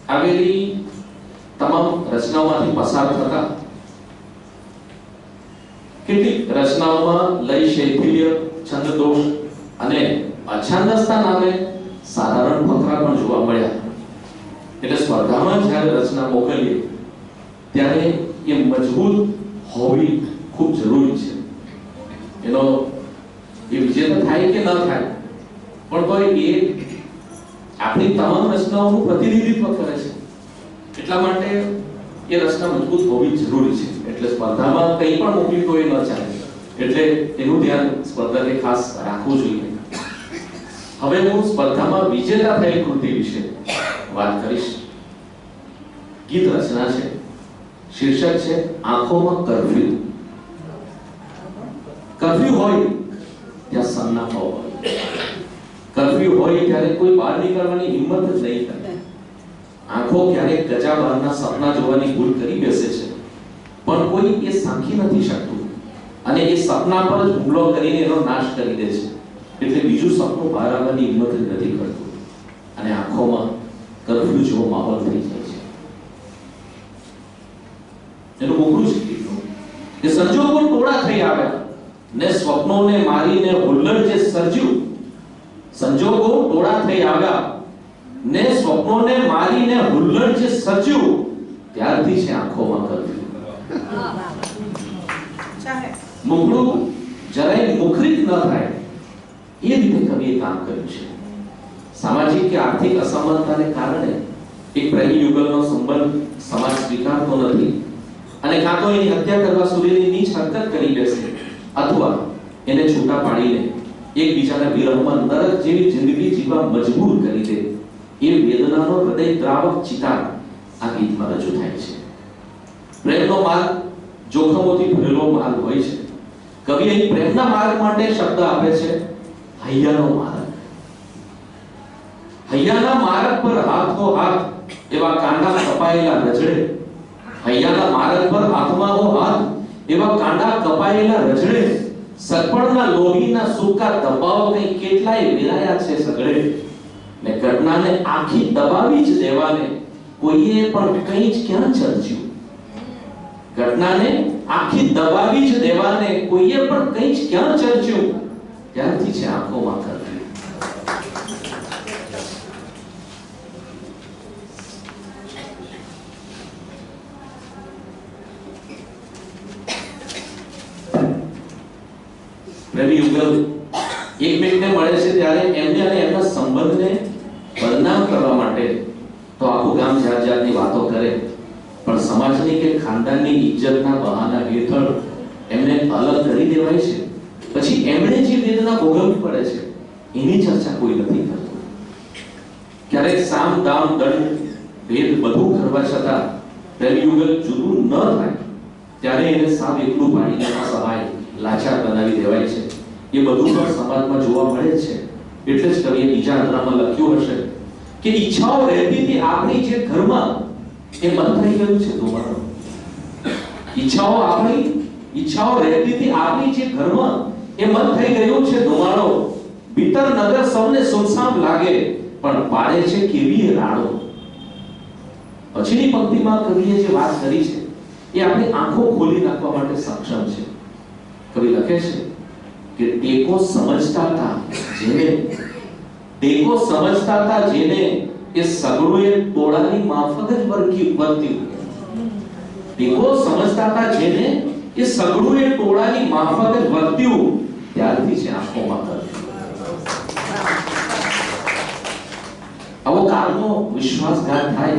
આવેલી તમામ રચનાઓમાંથી પસાર થતા કેટલીક રચનાઓમાં લય, શૈથિલ્ય, છંદદોષ અને અછાંદસતા નામે સાધારણ ફકરા પણ જોવા મળ્યા. એટલે સ્પર્ધામાં જ્યારે રચના મોકલીએ ત્યારે એ મજબૂત હોવી ખૂબ જરૂરી છે. એનો એ વિજેતા થાય કે ન થાય, પણ તો એ આપણી તમામ રચનાઓનું પ્રતિનિધિત્વ કરે છે. એટલા માટે એ રચના મજબૂત હોવી જરૂરી છે. એટલે સ્પર્ધામાં કંઈ પણ મોકલી તો એ ન ચાલે. એટલે એનું ધ્યાન સ્પર્ધકે ખાસ રાખવું જોઈએ. હવે હું સ્પર્ધામાં વિજેતા થયેલ કૃતિ વિશે વાત કરીશ. ગીત રચના છે, શીર્ષક છે આંખોમાં કર્ફ્યુ. કર્ફ્યુ હોય ત્યાં સન્નાટો હોય. કર્ફ્યુ હોય ત્યારે કોઈ બહાર નીકળવાની હિંમત જ નહીં કરે. આંખો ક્યારેક ગજા બહારના સપના જોવાની ભૂલ કરી બેસે છે, પણ કોઈ એ સાંખી નથી શકતું અને એ સપના પર જ હુમલો કરીને એનો નાશ કરી દે છે. એટલે બીજું સપનું બહાર આવવાની હિંમત જ નથી કરતું અને આંખોમાં કર્ફ્યુ જેવો માહોલ થઈ જાય છે. એનું મોકલું છે કેટલું કે સંજોગો ટોળા થઈ આવ્યા ને સ્વપ્નોને મારીને હુલ્લડ જે સર્જ્યું. સંજોગો ટોળા થઈ આવ્યા ને સ્વપ્નોને મારીને હુલ્લડ જે સર્જ્યું, ત્યારથી છે આંખોમાં કર્ફ્યુ. મોકલું જરાય મુખરિત ન થાય એ રીતે કવિએ કામ કર્યું છે. સામાજિક કે આર્થિક અસમાનતાને કારણે એક પ્રેમી યુગલનો સંબંધ સમાજ સ્વીકારતો નથી અને કાં તો એની હત્યા કરવા સુધીની નીચ હરકત કરી બેસે અથવા એને છૂટા પાડીને એકબીજાના વિરહમાં નરક જેવી જિંદગી જીવવા મજબૂર કરી દે, એ વેદનાનો હૃદયદ્રાવક ચિતાર આ ગીતમાં રજૂ થાય છે. પ્રેમનો માર્ગ જોખમોથી ભરેલો માર્ગ હોય છે. કવિ અહીં પ્રેમના માર્ગ માટે શબ્દ આપે છે હૈયાનો માર્ગ. હૈયાના માર્ગ પર હાથો હાથ એવા કાંડા કપાયેલા રજડે. હૈયાના માર્ગ પર હાથમાં હો હાથ એવા કાંડા કપાયેલા રજડે. સગપણના લોહીના સૂકા દબાવ કઈ કેટલાય વેરાયા છે સગડે. ને ઘટનાને આખી દબાવી જ દેવાને કોઈએ પણ કંઈ જ ક્યાં ચર્ચ્યું. ઘટનાને આખી દબાવી જ દેવાને કોઈએ પણ કંઈ જ ક્યાં ચર્ચ્યું, ત્યારથી છે આંખોમાં કર્ફ્યુ. પ્રેમી યુગલ એકમેકને મળે છે ત્યારે એમને અને એમના સંબંધને બદનામ કરવા માટે તો આખું ગામ જાત જાતની વાતો કરે, પણ સમાજની કે ખાનદાનની ઇજ્જતના બહાના હેઠળ એમને અલગ કરી દેવાય છે. પછી એમણે જે વેદના ભોગવવી પડે છે એની ચર્ચા કોઈ નથી કરતું. ક્યારેક સામ દામ દંડ ભેદ બધું કરવા છતાં પ્રેમી યુગલ જુદું ન થાય ત્યારે એને સાવ એકલું પાડીને સહાય લાચાર બનાવી દેવાય છે. એ બધું પણ સમાજમાં જોવા મળે છે. એટલે જ કવિએ બીજા અંતરામાં લખ્યું હશે કે ઈચ્છાઓ રહેતી હતી આપણી જે ઘરમાં એ મન થઈ ગયું છે ધોવાણો. ઈચ્છાઓ રહેતી હતી આપણી જે ઘરમાં એ મન થઈ ગયું છે ધોવાણો. ભીતર નગર સૌને સુનસામ લાગે પણ પાડે છે કેવી રાડો. પછીની પંક્તિમાં કવિએ જે વાત કરી છે એ આપણી આંખો ખોલી નાખવા માટે સક્ષમ છે. કવિ લખે છે કે ટેકો સમજતા હતા જેને એ સગડોએ ટોળાની માફક જ વર્ત્યું. ટેકો સમજતા હતા જેને એ સગડોએ ટોળાની માફક જ વર્ત્યું, ત્યારથી છે આંખોમાં કર્ફ્યુ. આવો કાળનો વિશ્વાસઘાત થાય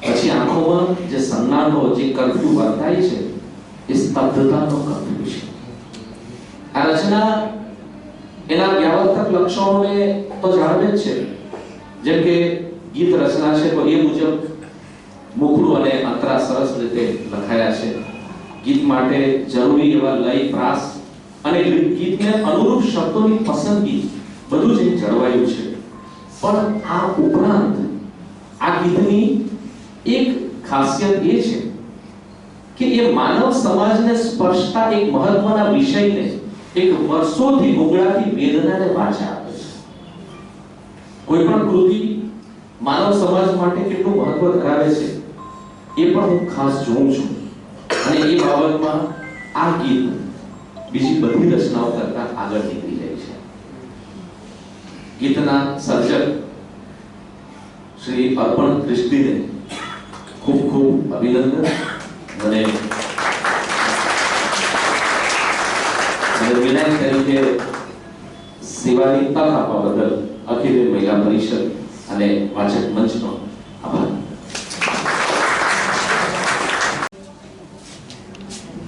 પછી આંખોમાં જે સન્નાટો જે કર્ફ્યુ વર્તાય છે એ સ્તબ્ધતાનો કર્ફ્યુ છે. આ રચના એના વ્યાવર્તક લક્ષણોને તો જાળવે જ છે. જેમ કે ગીત રચના છે તો એ મુજબ મુખડું અને અંતરા સરસ રીતે લખાયા છે. ગીત માટે જરૂરી એવા લય, પ્રાસ અને ગીતને અનુરૂપ શબ્દોની પસંદગી બધું જ જળવાયું છે. પણ આ ઉપરાંત આ ગીતની એક ખાસિયત એ છે કે એ માનવ સમાજને સ્પર્શતા એક મહત્વના વિષયને, એક વર્ષોથી ગુંગળાતી વેદનાને વાચા આપે છે. કોઈ પણ કૃતિ માનવ સમાજ માટે કેટલું મહત્વ ધરાવે છે એ પણ હું ખાસ જોઉં છું અને એ બાબતમાં આ ગીત બીજી બધી રચનાઓ કરતા આગળ નીકળી જાય છે. ગીતના સર્જક શ્રી અર્પણ ક્રિસ્ટીને ખૂબ ખૂબ અભિનંદન. મને નિર્ણાયક તરીકે સેવાની તક આપવા બદલ અખિલ મહિલા પરિષદ અને વાચક મંચનો આભાર.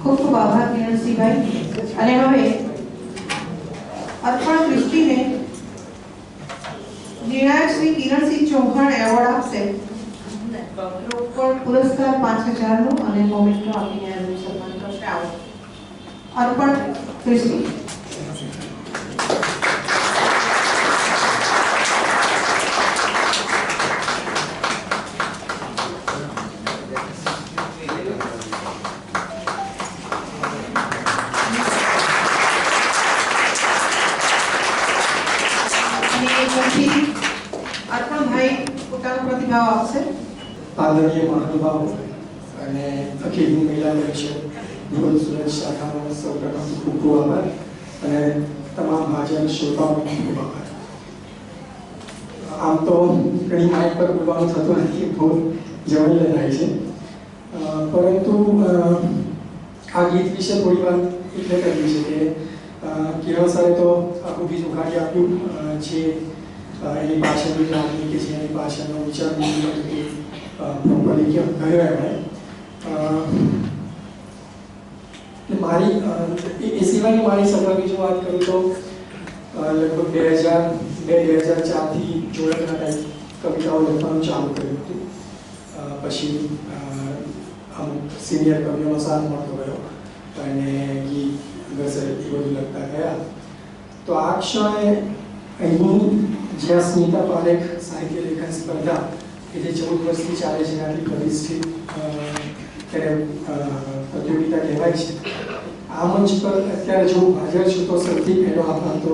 ખૂબ ખૂબ આભાર કિરણસિંહભાઈ. અને હવે અર્પણ દૃષ્ટિને નિર્ણાયક શ્રી કિરણસિંહ ચૌહાણ એવોર્ડ આપશે. રોકડ પુરસ્કાર 5000 નો અને મોમેન્ટો આપીને એનું સન્માન કરશે. આવો અર્પણ દૃષ્ટિ. અર્પણભાઈ પોતાનો પ્રતિભાવ આપશે. આદરણીય મહાનુભાવો અને અખિલ મહિલા પરિષદ ભરૂચ સુરત શાખાનો સૌપ્રથમ ખૂબ ખૂબ આભાર અને તમામ હાજર શ્રોતાઓનો ખૂબ આભાર. આમ તો ઘણી માઇક પર બોલવાનું થતું નથી, બહુ જવાઈ થાય છે, પરંતુ આ ગીત વિશે થોડી વાત એટલે કરવી છે કે કિરણ સરે તો આખું ગીત ઉઘાડી આપ્યું છે. એની પાછળની લાગણી કે જે એની પાછળનો વિચાર પ્રોપરલી ગયો એમણે. મારી એ સિવાયની મારી સફરની જો વાત કરું તો લગભગ 2002-2004થી જોડકના ટાઈપ કવિતાઓ લખવાનું ચાલુ કર્યું હતું. પછી અમુક સિનિયર કવિઓનો સાથ મળતો ગયો અને ગીત ગઝલ એ બધું લખતા ગયા. તો આ ક્ષણે અહીં જ્યાં સ્મિતા પારેખ સાહિત્ય લેખન સ્પર્ધા કે જે 14 વર્ષથી ચાલે છે, આટલી પ્રતિષ્ઠિત પ્રતિયોગિતા કહેવાય છે, આ મંચ પર અત્યારે જો હાજર છું તો સૌથી પહેલો આભાર તો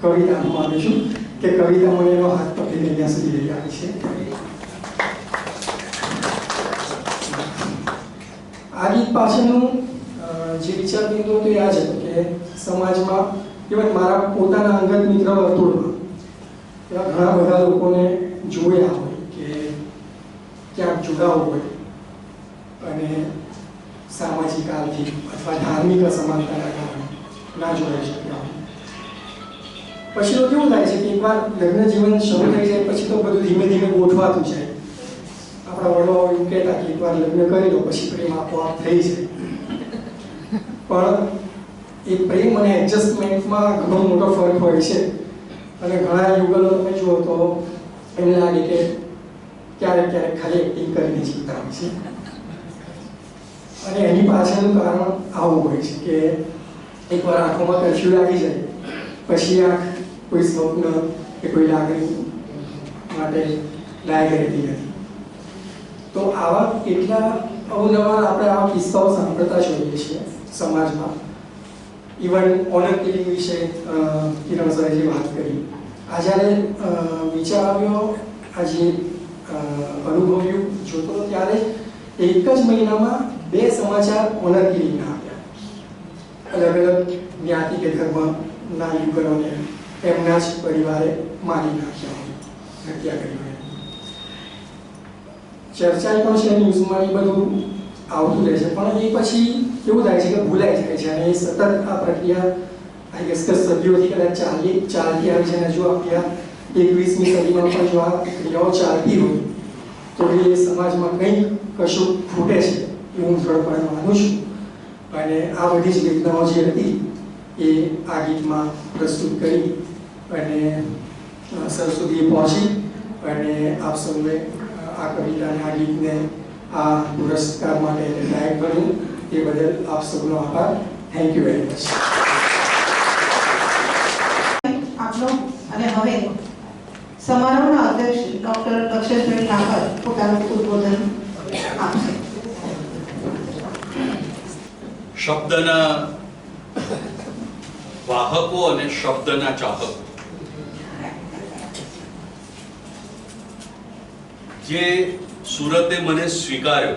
કવિતાનો માનું છું કે કવિતા મને એનો હાથ પકડીને અહીંયા સુધી લઈ આવી છે. આ ગીત પાછળનું જે વિચાર બિંદુ હતો એ આ જ હતો કે સમાજમાં ઇવન મારા પોતાના અંગત મિત્ર વર્તુળમાં એવા ઘણા બધા લોકોને જોયા હોય કે ક્યાંક જુદાઓ હોય અને સામાજિક આર્થિક અથવા ધાર્મિક અસમાનતાના કારણે ના જોડાઈ શક્યા હોય. પછી તો કેવું થાય છે કે એકવાર લગ્ન જીવન શરૂ થઈ જાય પછી તો બધું ધીમે ધીમે ગોઠવાતું જાય. આપણા વડવાઓ એવું કહેતા કે એકવાર લગ્ન કરી લો પછી પ્રેમ આપોઆપ થઈ જાય. પણ એ પ્રેમ અને એડજસ્ટમેન્ટમાં ઘણો મોટો ફરક હોય છે અને ઘણા યુગલો તમે જુઓ તો એમ લાગે કે ક્યારેક ક્યારેક ખાલી એક્ટિંગ કરીને જીવતા હોય છે. અને એની પાછળનું કારણ આવું હોય છે કે એકવાર આંખોમાં કર્ફ્યુ લાગી જાય પછી આંખ કોઈ સ્વપ્ન કે કોઈ લાગણી માટે લાયક રહેતી નથી. તો આવા કેટલા અવનવા આપણે આવા કિસ્સાઓ સાંભળતા જોઈએ છીએ સમાજમાં. ઇવન ઓનર કિલિંગ વિશે કિરણ સરે જે વાત કરી, આ જ્યારે વિચાર આવ્યો, આ જે અનુભવ્યું જોતો ત્યારે એક જ મહિનામાં 2 સમાચાર ઓનર કિલિંગના આવ્યા. અલગ અલગ જ્ઞાતિ કે ધર્મના યુગલોને એમના જ પરિવારે મારી નાખ્યા હોય, હત્યા કરી હોય. ચર્ચા પણ છે ન્યૂઝમાં, એ બધું આવતું રહે છે, પણ એ પછી કેવું થાય છે કે ભૂલાઈ જાય છે અને એ સતત આ પ્રક્રિયા આઈ ગેસ કે સદીઓથી કદાચ ચાલતી આવી છે. અને જો આપણા 21મી સદીમાં પણ જો આ ક્રિયાઓ ચાલતી હોય તો એ સમાજમાં કંઈક કશું ખૂટે છે એ હું દ્રઢપણે માનું છું. અને આ બધી જ વેદનાઓ જે હતી એ આ ગીતમાં પ્રસ્તુત કરી અને સર સુધી પહોંચી અને આપ સૌએ આ કવિતાને આ ગીતને આ પુરસ્કાર માટે લાયક બન્યું એ બદલ આપ સૌનો આભાર. Thank you very much. આપનો અને હવે સમારોહના અધ્યક્ષ ડોક્ટર દક્ષેશભાઈ ઠાકર પોતાનું ઉદ્બોધન આપશે. શબ્દના વાહકો અને શબ્દના ચાહકો, જે સુરતે મને સ્વીકાર્યો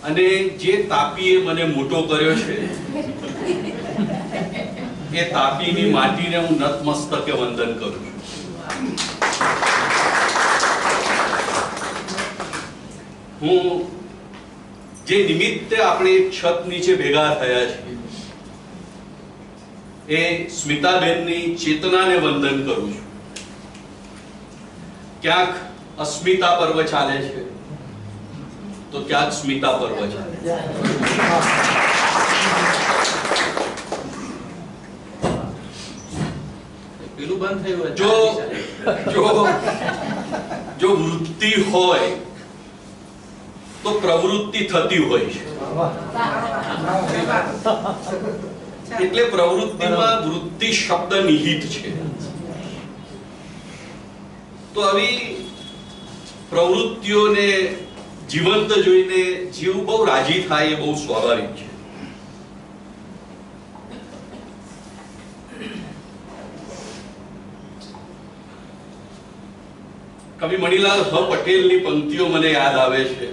અને જે તાપીએ મને મોટો કર્યો છે, એ તાપીની માટીને હું નતમસ્તકે વંદન કરું છું. હું જે નિમિત્તે આપણે એક છત નીચે ભેગા થયા છીએ એ સ્મિતાબેનની ચેતનાને વંદન કરું છું. ક્યાંક અસ્મિતા પર્વ ચાલે છે તો ક્યાંક સ્મિતા પર્વ ચાલે છે. પેલું બંધ થયું જો જો જો વૃત્તિ હોય તો પ્રવૃત્તિ થતી હોય છે. એટલે પ્રવૃત્તિમાં વૃત્તિ શબ્દ નિહિત છે. તો આવી પ્રવૃત્તિઓને જીવંત જોઈને જીવ બહુ રાજી થાય એ બહુ સ્વાભાવિક છે. કવિ મણિલાલ હ પટેલની પંક્તિઓ મને યાદ આવે છે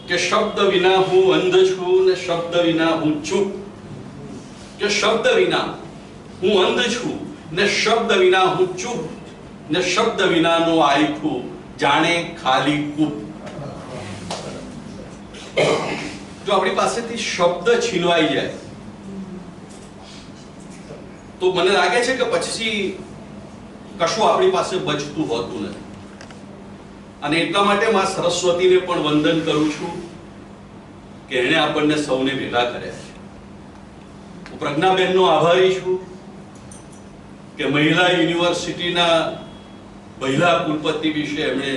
કે શબ્દ વિના હું અંધ છું ને શબ્દ વિના હું ચૂપ, કે શબ્દ વિના હું અંધ છું ને શબ્દ વિના હું ચૂપ ને શબ્દ વિનાનું આયખું જાણે ખાલી કૂપ. જો આપણી પાસેથી શબ્દ છીનવાઈ જાય તો મને લાગે છે કે પછી કશું આપણી પાસે બચતું હોતું નથી. અને એટલા માટે માં સરસ્વતીને પણ વંદન કરું છું કે એણે આપણને સૌને ભેગા કર્યા છે. હું પ્રજ્ઞાબેનનો આભારી છું કે મહિલા યુનિવર્સિટીના મહિલા કુલપતિ વિશે એમણે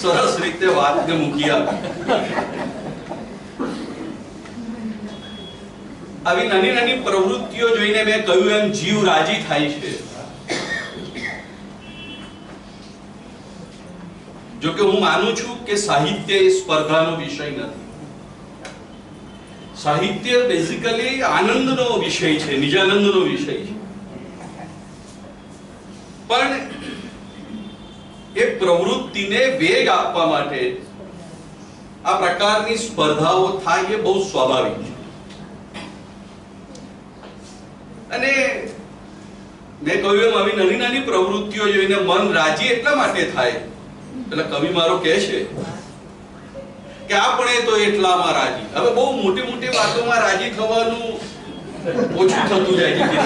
સરસ રીતે વાતને મૂકી આપી. આવી નાની નાની પ્રવૃત્તિઓ જોઈને મેં કહ્યું એમ જીવ રાજી થાય છે. જો કે હું માનું છું કે સાહિત્ય એ સ્પર્ધાનો વિષય નથી. સાહિત્ય બેઝિકલી આનંદનો વિષય છે, નિજાનંદનો વિષય છે. પણ એ પ્રવૃત્તિને વેગ આપવા માટે આ પ્રકારની સ્પર્ધાઓ થાય એ બહુ સ્વાભાવિક છે. અને મેં કહ્યું એમ આવી નાની નાની પ્રવૃત્તિઓ જોઈને મન રાજી એટલા માટે થાય, એટલે કવિ મારો કહે છે કે આપણે તો એટલામાં રાજી. હવે બહુ મોટી મોટી વાતોમાં રાજી થવાનું ઓછું થતું જાય છે.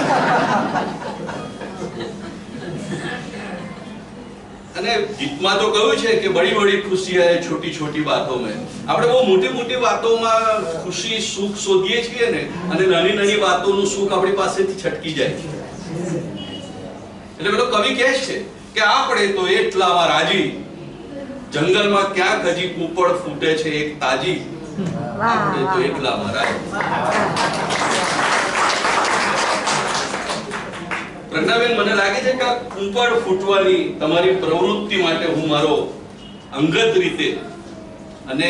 અને ગીતમાં તો કહ્યું છે કે બડી બડી ખુશી હૈ છોટી છોટી બાતો મેં. આપણે બહુ મોટી મોટી વાતોમાં ખુશી સુખ શોધીએ છીએ ને, અને નાની નાની વાતોનું સુખ આપણી પાસેથી છટકી જાય છે. એટલે પેલો કવિ કહે છે કે આપણે તો એટલામાં રાજી, જંગલમાં ક્યાંક હજી કૂપળ ફૂટે છે એક તાજી, આપણે તો એટલામાં રાજી. પ્રજ્ઞાબેન, મને લાગે છે કે આ કૂપળ ફૂટવાની તમારી પ્રવૃત્તિ માટે હું મારો અંગત રીતે અને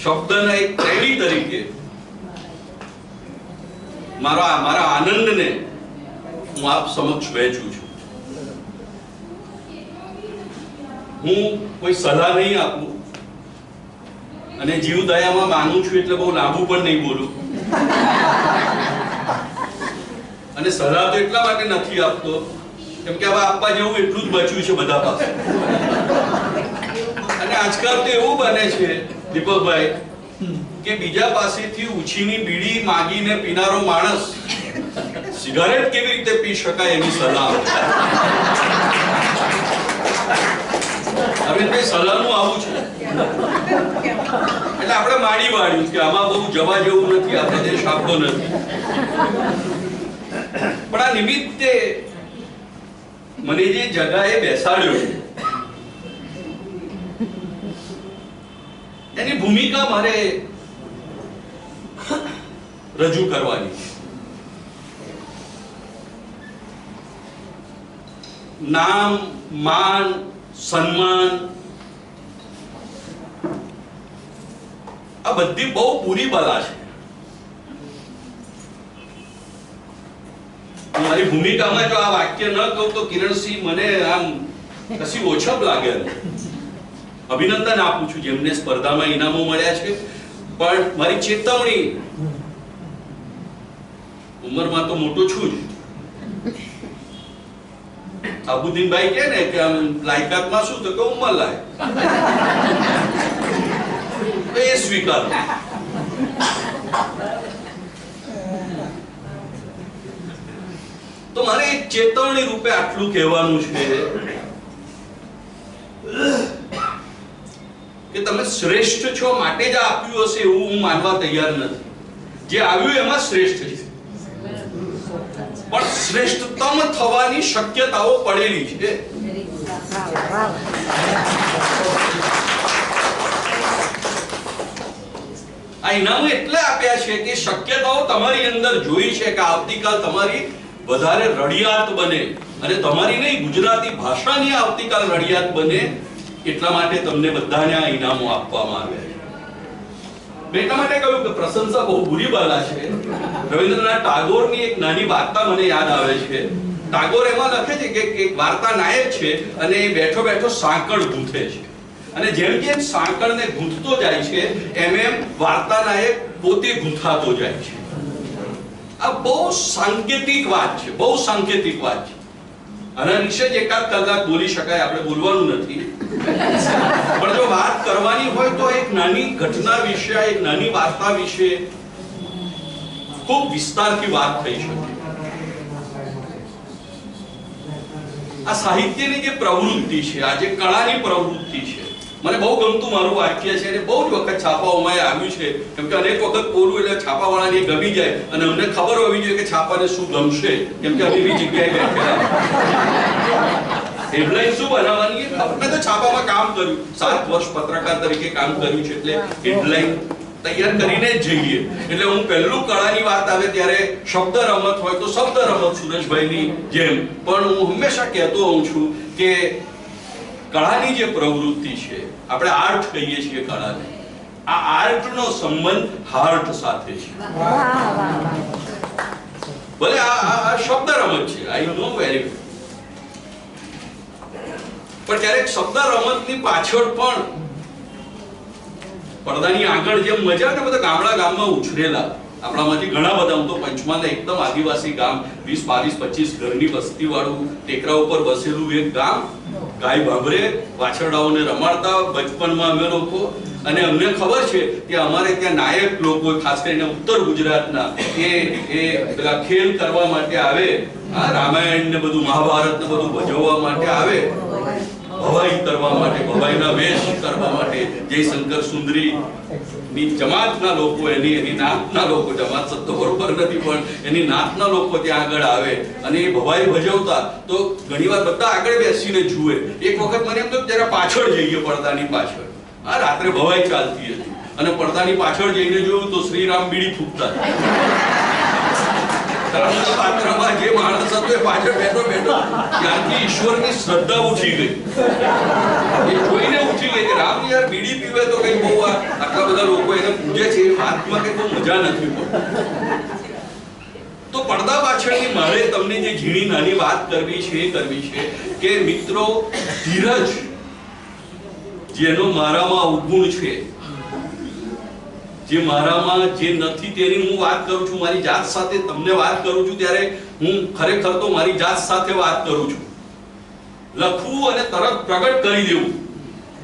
શબ્દના એક પ્રેમી તરીકે મારા આનંદને હું આપ સમક્ષ વહેંચું છું. હું કોઈ સલાહ નહીં આપું અને જીવદયામાં માનું છું એટલે બહુ લાંબુ પણ નહીં બોલું. અને સલાહ તો એટલા માટે નથી આપતો કેમ કે હવે આપવા જેવું એટલું જ બચ્યું છે બધા પાસે. અને આજકાલ તો એવું બને છે દીપકભાઈ કે બીજા પાસેથી ઉછીની બીડી માંગીને પીનારો માણસ સિગારેટ કેવી રીતે પી શકાય એની સલાહ આપે. અરવિંદભાઈ, સલાહનું આવું છે. એટલે આપણે માડી વાળ્યું કે આમાં બહુ જવા જેવું નથી, આપણે દેશ આપણો નથી. પણ આ નિમિત્તે મને જે જગાએ બેસાડ્યો એની ભૂમિકા મારે રજૂ કરવાની. નામ, માન, સન્માન આ બધી બહુ પૂરી બલા છે. મારી ભૂમિકામાં જો આ વાક્ય ન કહું તો કિરણસિંહ મને આમ કશી ઓછપ લાગે. અભિનંદન આપું છું જેમને સ્પર્ધામાં ઇનામો મળ્યા છે, પણ મારી ચેતવણી, ઉંમરમાં તો મોટો છું જ. અબુદ્દીનભાઈ કહે ને કે આમ લાયકાતમાં શું તો કે ઉંમર લાયક. તો એ સ્વીકારો. તો મારે એક ચેતવણી રૂપે આટલું કહેવાનું છે કે તમે શ્રેષ્ઠ છો માટે જ આપ્યું હશે એવું હું માનવા તૈયાર નથી. જે આવ્યું એમાં શ્રેષ્ઠ છે, પણ શ્રેષ્ઠતમ થવાની શક્યતાઓ પડેલી છે. આ ઇનામો એટલે આપ્યા છે કે શક્યતાઓ તમારી અંદર જોઈ છે કે આવતીકાલ તમારી વધારે રડિયાત બને, અને તમારી નહીં ગુજરાતી ભાષાની આવતીકાલ રડિયાત બને, એટલા માટે તમને બધાને આ ઇનામો આપવામાં આવ્યા છે. મેં એટલા માટે કહ્યું કે પ્રશંસા બહુ બુરી બલા છે. રવિન્દ્રનાથ ટાગોરની એક નાની વાર્તા મને યાદ આવે છે. ટાગોર એમાં લખે છે કે એક વાર્તા નાયક છે અને એ બેઠો બેઠો સાંકળ ગૂંથે છે, અને જેમ જેમ સાંકળને ગૂંથતો જાય છે એમ એમ વાર્તા નાયક પોતે ગૂંથાતો જાય છે. આ બહુ સાંકેતિક વાત છે, બહુ સાંકેતિક વાત છે. આના વિશે જ એકાદ કલાક બોલી શકાય, આપણે બોલવાનું નથી. પણ જો વાત કરવાની હોય તો એક નાની ઘટના વિશે, એક નાની વાર્તા વિશે ખૂબ વિસ્તારથી વાત થઈ શકે. આ સાહિત્યની જે પ્રવૃત્તિ છે, આ જે કળાની પ્રવૃત્તિ છે, મને બહુ ગમતું મારું વાક્ય છે અને બહુ જ વખત છાપાઓમાં આવ્યું છે, કેમ કે અનેક વખત બોલું એટલે છાપાવાળાને ગમી જાય અને અમને ખબર હોવી જોઈએ કે છાપાને શું ગમશે, કેમ કે અમે એવી જગ્યાએ બેઠેલા. હેડલાઇન શું બનાવવાની મેં તો છાપામાં કામ કર્યું, 7 વર્ષ પત્રકાર તરીકે કામ કર્યું છે, એટલે હેડલાઇન તૈયાર કરીને જ જઈએ. એટલે હું પહેલું કળાની વાત આવે ત્યારે શબ્દ રમત હોય તો શબ્દ રમત સુરેશભાઈની જેમ, પણ હું હંમેશા કહેતો હોઉં છું કે કળાની જે પ્રવૃત્તિ છે, આપણે આર્ટ કહીએ છીએ કળાને, આ આર્ટનો સંબંધ હાર્ટ સાથે છે. ભલે આ શબ્દ રમત છે, આઈ નો વેરી, પણ ક્યારેક શબ્દ રમતની પાછળ પણ પડદાની આગળ જેમ મજા ને, બધા ગામડા ગામમાં ઉછરેલા આપણામાંથી ઘણા બધા, હું તો પંચમહાલ એકદમ આદિવાસી ગામ, 20, 22, 25 ઘરની વસ્તી વાળું ટેકરા ઉપર બસેલું એક ગામ, ગાય ભાભરે વાછરડાઓને રમાડતા બચપણમાં અમે લોકો. અને અમને ખબર છે કે અમારે ત્યાં નાયક લોકો, ખાસ કરીને ઉત્તર ગુજરાતના, એ પેલા ખેલ કરવા માટે આવે, આ રામાયણ ને બધું, મહાભારત ને બધું ભજવવા માટે આવે, ભવાઈ કરવા માટે, ભવાઈના વેશ કરવા માટે. જયશંકર સુંદરી ની જમાતના લોકો, એની નાતના લોકો, જમાત શબ્દ બરોબર નથી પણ એની નાતના લોકો ત્યાં આગળ આવે અને એ ભવાઈ ભજવતા તો ઘણીવાર બધા આગળ બેસીને જુએ. એક વખત મને એમ તો જરા પાછળ જઈએ, પડદાની પાછળ, આ રાત્રે ભવાઈ ચાલતી હતી અને પડદાની પાછળ જઈને જોયું તો શ્રીરામ બીડી ફૂંકતા. પાત્રમાં જે માણસ હતો એ પાછળ બેઠો બેઠો ત્યાંથી ઈશ્વરની શ્રદ્ધા ઉઠી ગઈ. એ જોઈને ઉઠી ગઈ કે રામ યાર બીડી પીવે તો કઈ બહુ આટલા બધા લોકો એને પૂજે છે, એ વાતમાં કઈ બહુ મજા નથી પડતી. તો પડદા પાછળની મારે તમને જે ઝીણી નાની વાત કરવી છે એ કરવી છે કે મિત્રો, ધીરજ જેનો મારામાં અવગુણ છે, જે મારામાં જે નથી તેની હું વાત કરું છું, મારી જાત સાથે તમને વાત કરું છું ત્યારે હું ખરેખર તો મારી જાત સાથે વાત કરું છું. લખવું અને તરત પ્રગટ કરી દેવું.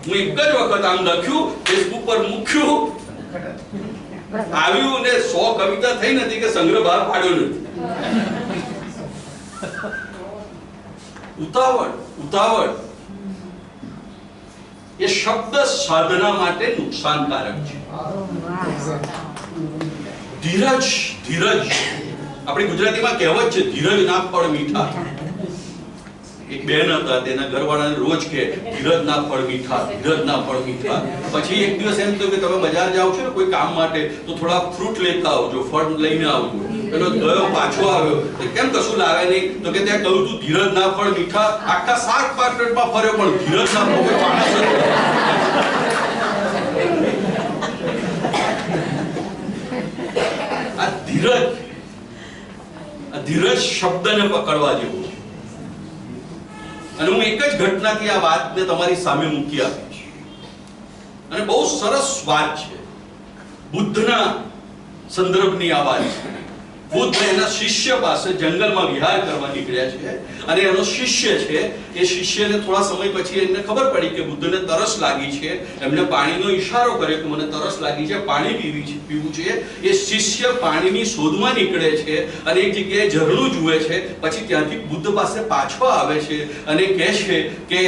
હું એક જ વખત આમ લખ્યું, ફેસબુક પર મૂક્યું, આવ્યું ને 100 કવિતા થઈ નથી કે સંગ્રહ બહાર પાડ્યો નથી. ઉતાવળ એ શબ્દ સાધના માટે નુકસાનકારક છે. ધીરજ, આપણી ગુજરાતીમાં કહેવત છે, ધીરજ ના ફળ મીઠા. એક બેન હતા, તેના ઘરવાળાને રોજ કે ધીરજ ના ફળ મીઠા, ધીરજ ના ફળ મીઠા. પછી એક દિવસ એમ થયું કે તમે બજાર જાઓ છો ને કોઈ કામ માટે તો થોડા ફ્રૂટ લેતા આવજો, ફળ લઈને આવજો. એનો ગયો, પાછો આવ્યો, કેમ કશું લાવે નહીં? તો કે ત્યાં કહ્યું તું ધીરજ ના ફળ મીઠા. આખા 7 માર્કેટમાં ફર્યો પણ ધીરજ ના ફળ માણસ હતો. આ ધીરજ શબ્દને પકડવા જેવું છે. અને હું એક જ ઘટનાથી આ વાતને તમારી સામે મૂકી આપીશ. અને બહુ સરસ વાત છે, બુદ્ધના સંદર્ભની આ વાત છે. બુદ્ધ એના શિષ્ય પાસે જંગલમાં વિહાર કરવા નીકળ્યા છે અને એનો શિષ્ય છે એ શિષ્યને થોડા સમય પછી એમને ખબર પડી કે બુદ્ધને તરસ લાગી છે. એમને પાણીનો ઈશારો કર્યો કે મને તરસ લાગી છે, પાણી પીવું છે. એ શિષ્ય પાણીની શોધમાં નીકળે છે અને એક જગ્યાએ ઝરણું જુએ છે. પછી ત્યાંથી બુદ્ધ પાસે પાછો આવે છે અને કહે છે કે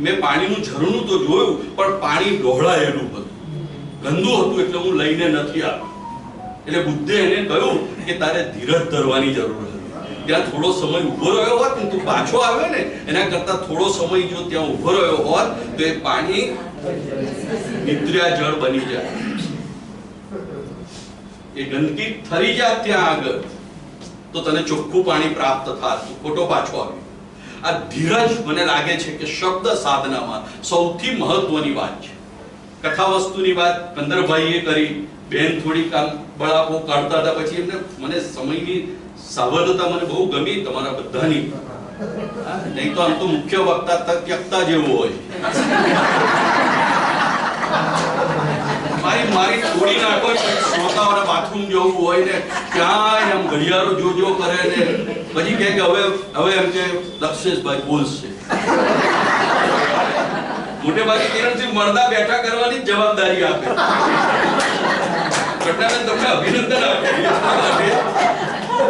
મેં પાણીનું ઝરણું તો જોયું પણ પાણી ઢોળાયેલું હતું, ગંદુ હતું, એટલે હું લઈને નથી આવ્યો. એટલે બુદ્ધે એને કહ્યું કે તારે ધીરજ ધરવાની જરૂર છે. ત્યાં થોડો સમય ઉભો રહ્યો હોત ને તું પાછો આવ્યો ને એના કરતા થોડો સમય જો ત્યાં ઉભો રહ્યો હોત તો એ પાણી નિદ્રા જળ બની જાય, એ ગંદકી થરી જાય ત્યાં આગળ, તો તને ચોખ્ખું પાણી પ્રાપ્ત થાત. ખોટો પાછો આવ્યો. આ ધીરજ મને લાગે છે કે શબ્દ સાધનામાં સૌથી મહત્વની વાત છે. કથા વસ્તુની વાત કંદરભાઈએ કરી, બેન થોડી કામ બળાપો કાઢતા હતા, પછી એમને મને સમયની સાવધતા મને બહુ ગમી તમારા બધાની. નહીં તો આમ તો મુખ્ય વક્તા તકતા જેવો હોય. મારી થોડી નાખો, શ્રોતાઓને બાથરૂમ જવું હોય ને ક્યાંય આમ ઘડિયાળો જોજો કરે ને પછી કહે કે હવે એમ કે દક્ષેશભાઈ બોલશે. મોટે ભાગે કિરણસિંહ મળદા બેઠા કરવાની જ જવાબદારી આપે. ઘટનાને તમને અભિનંદન આપે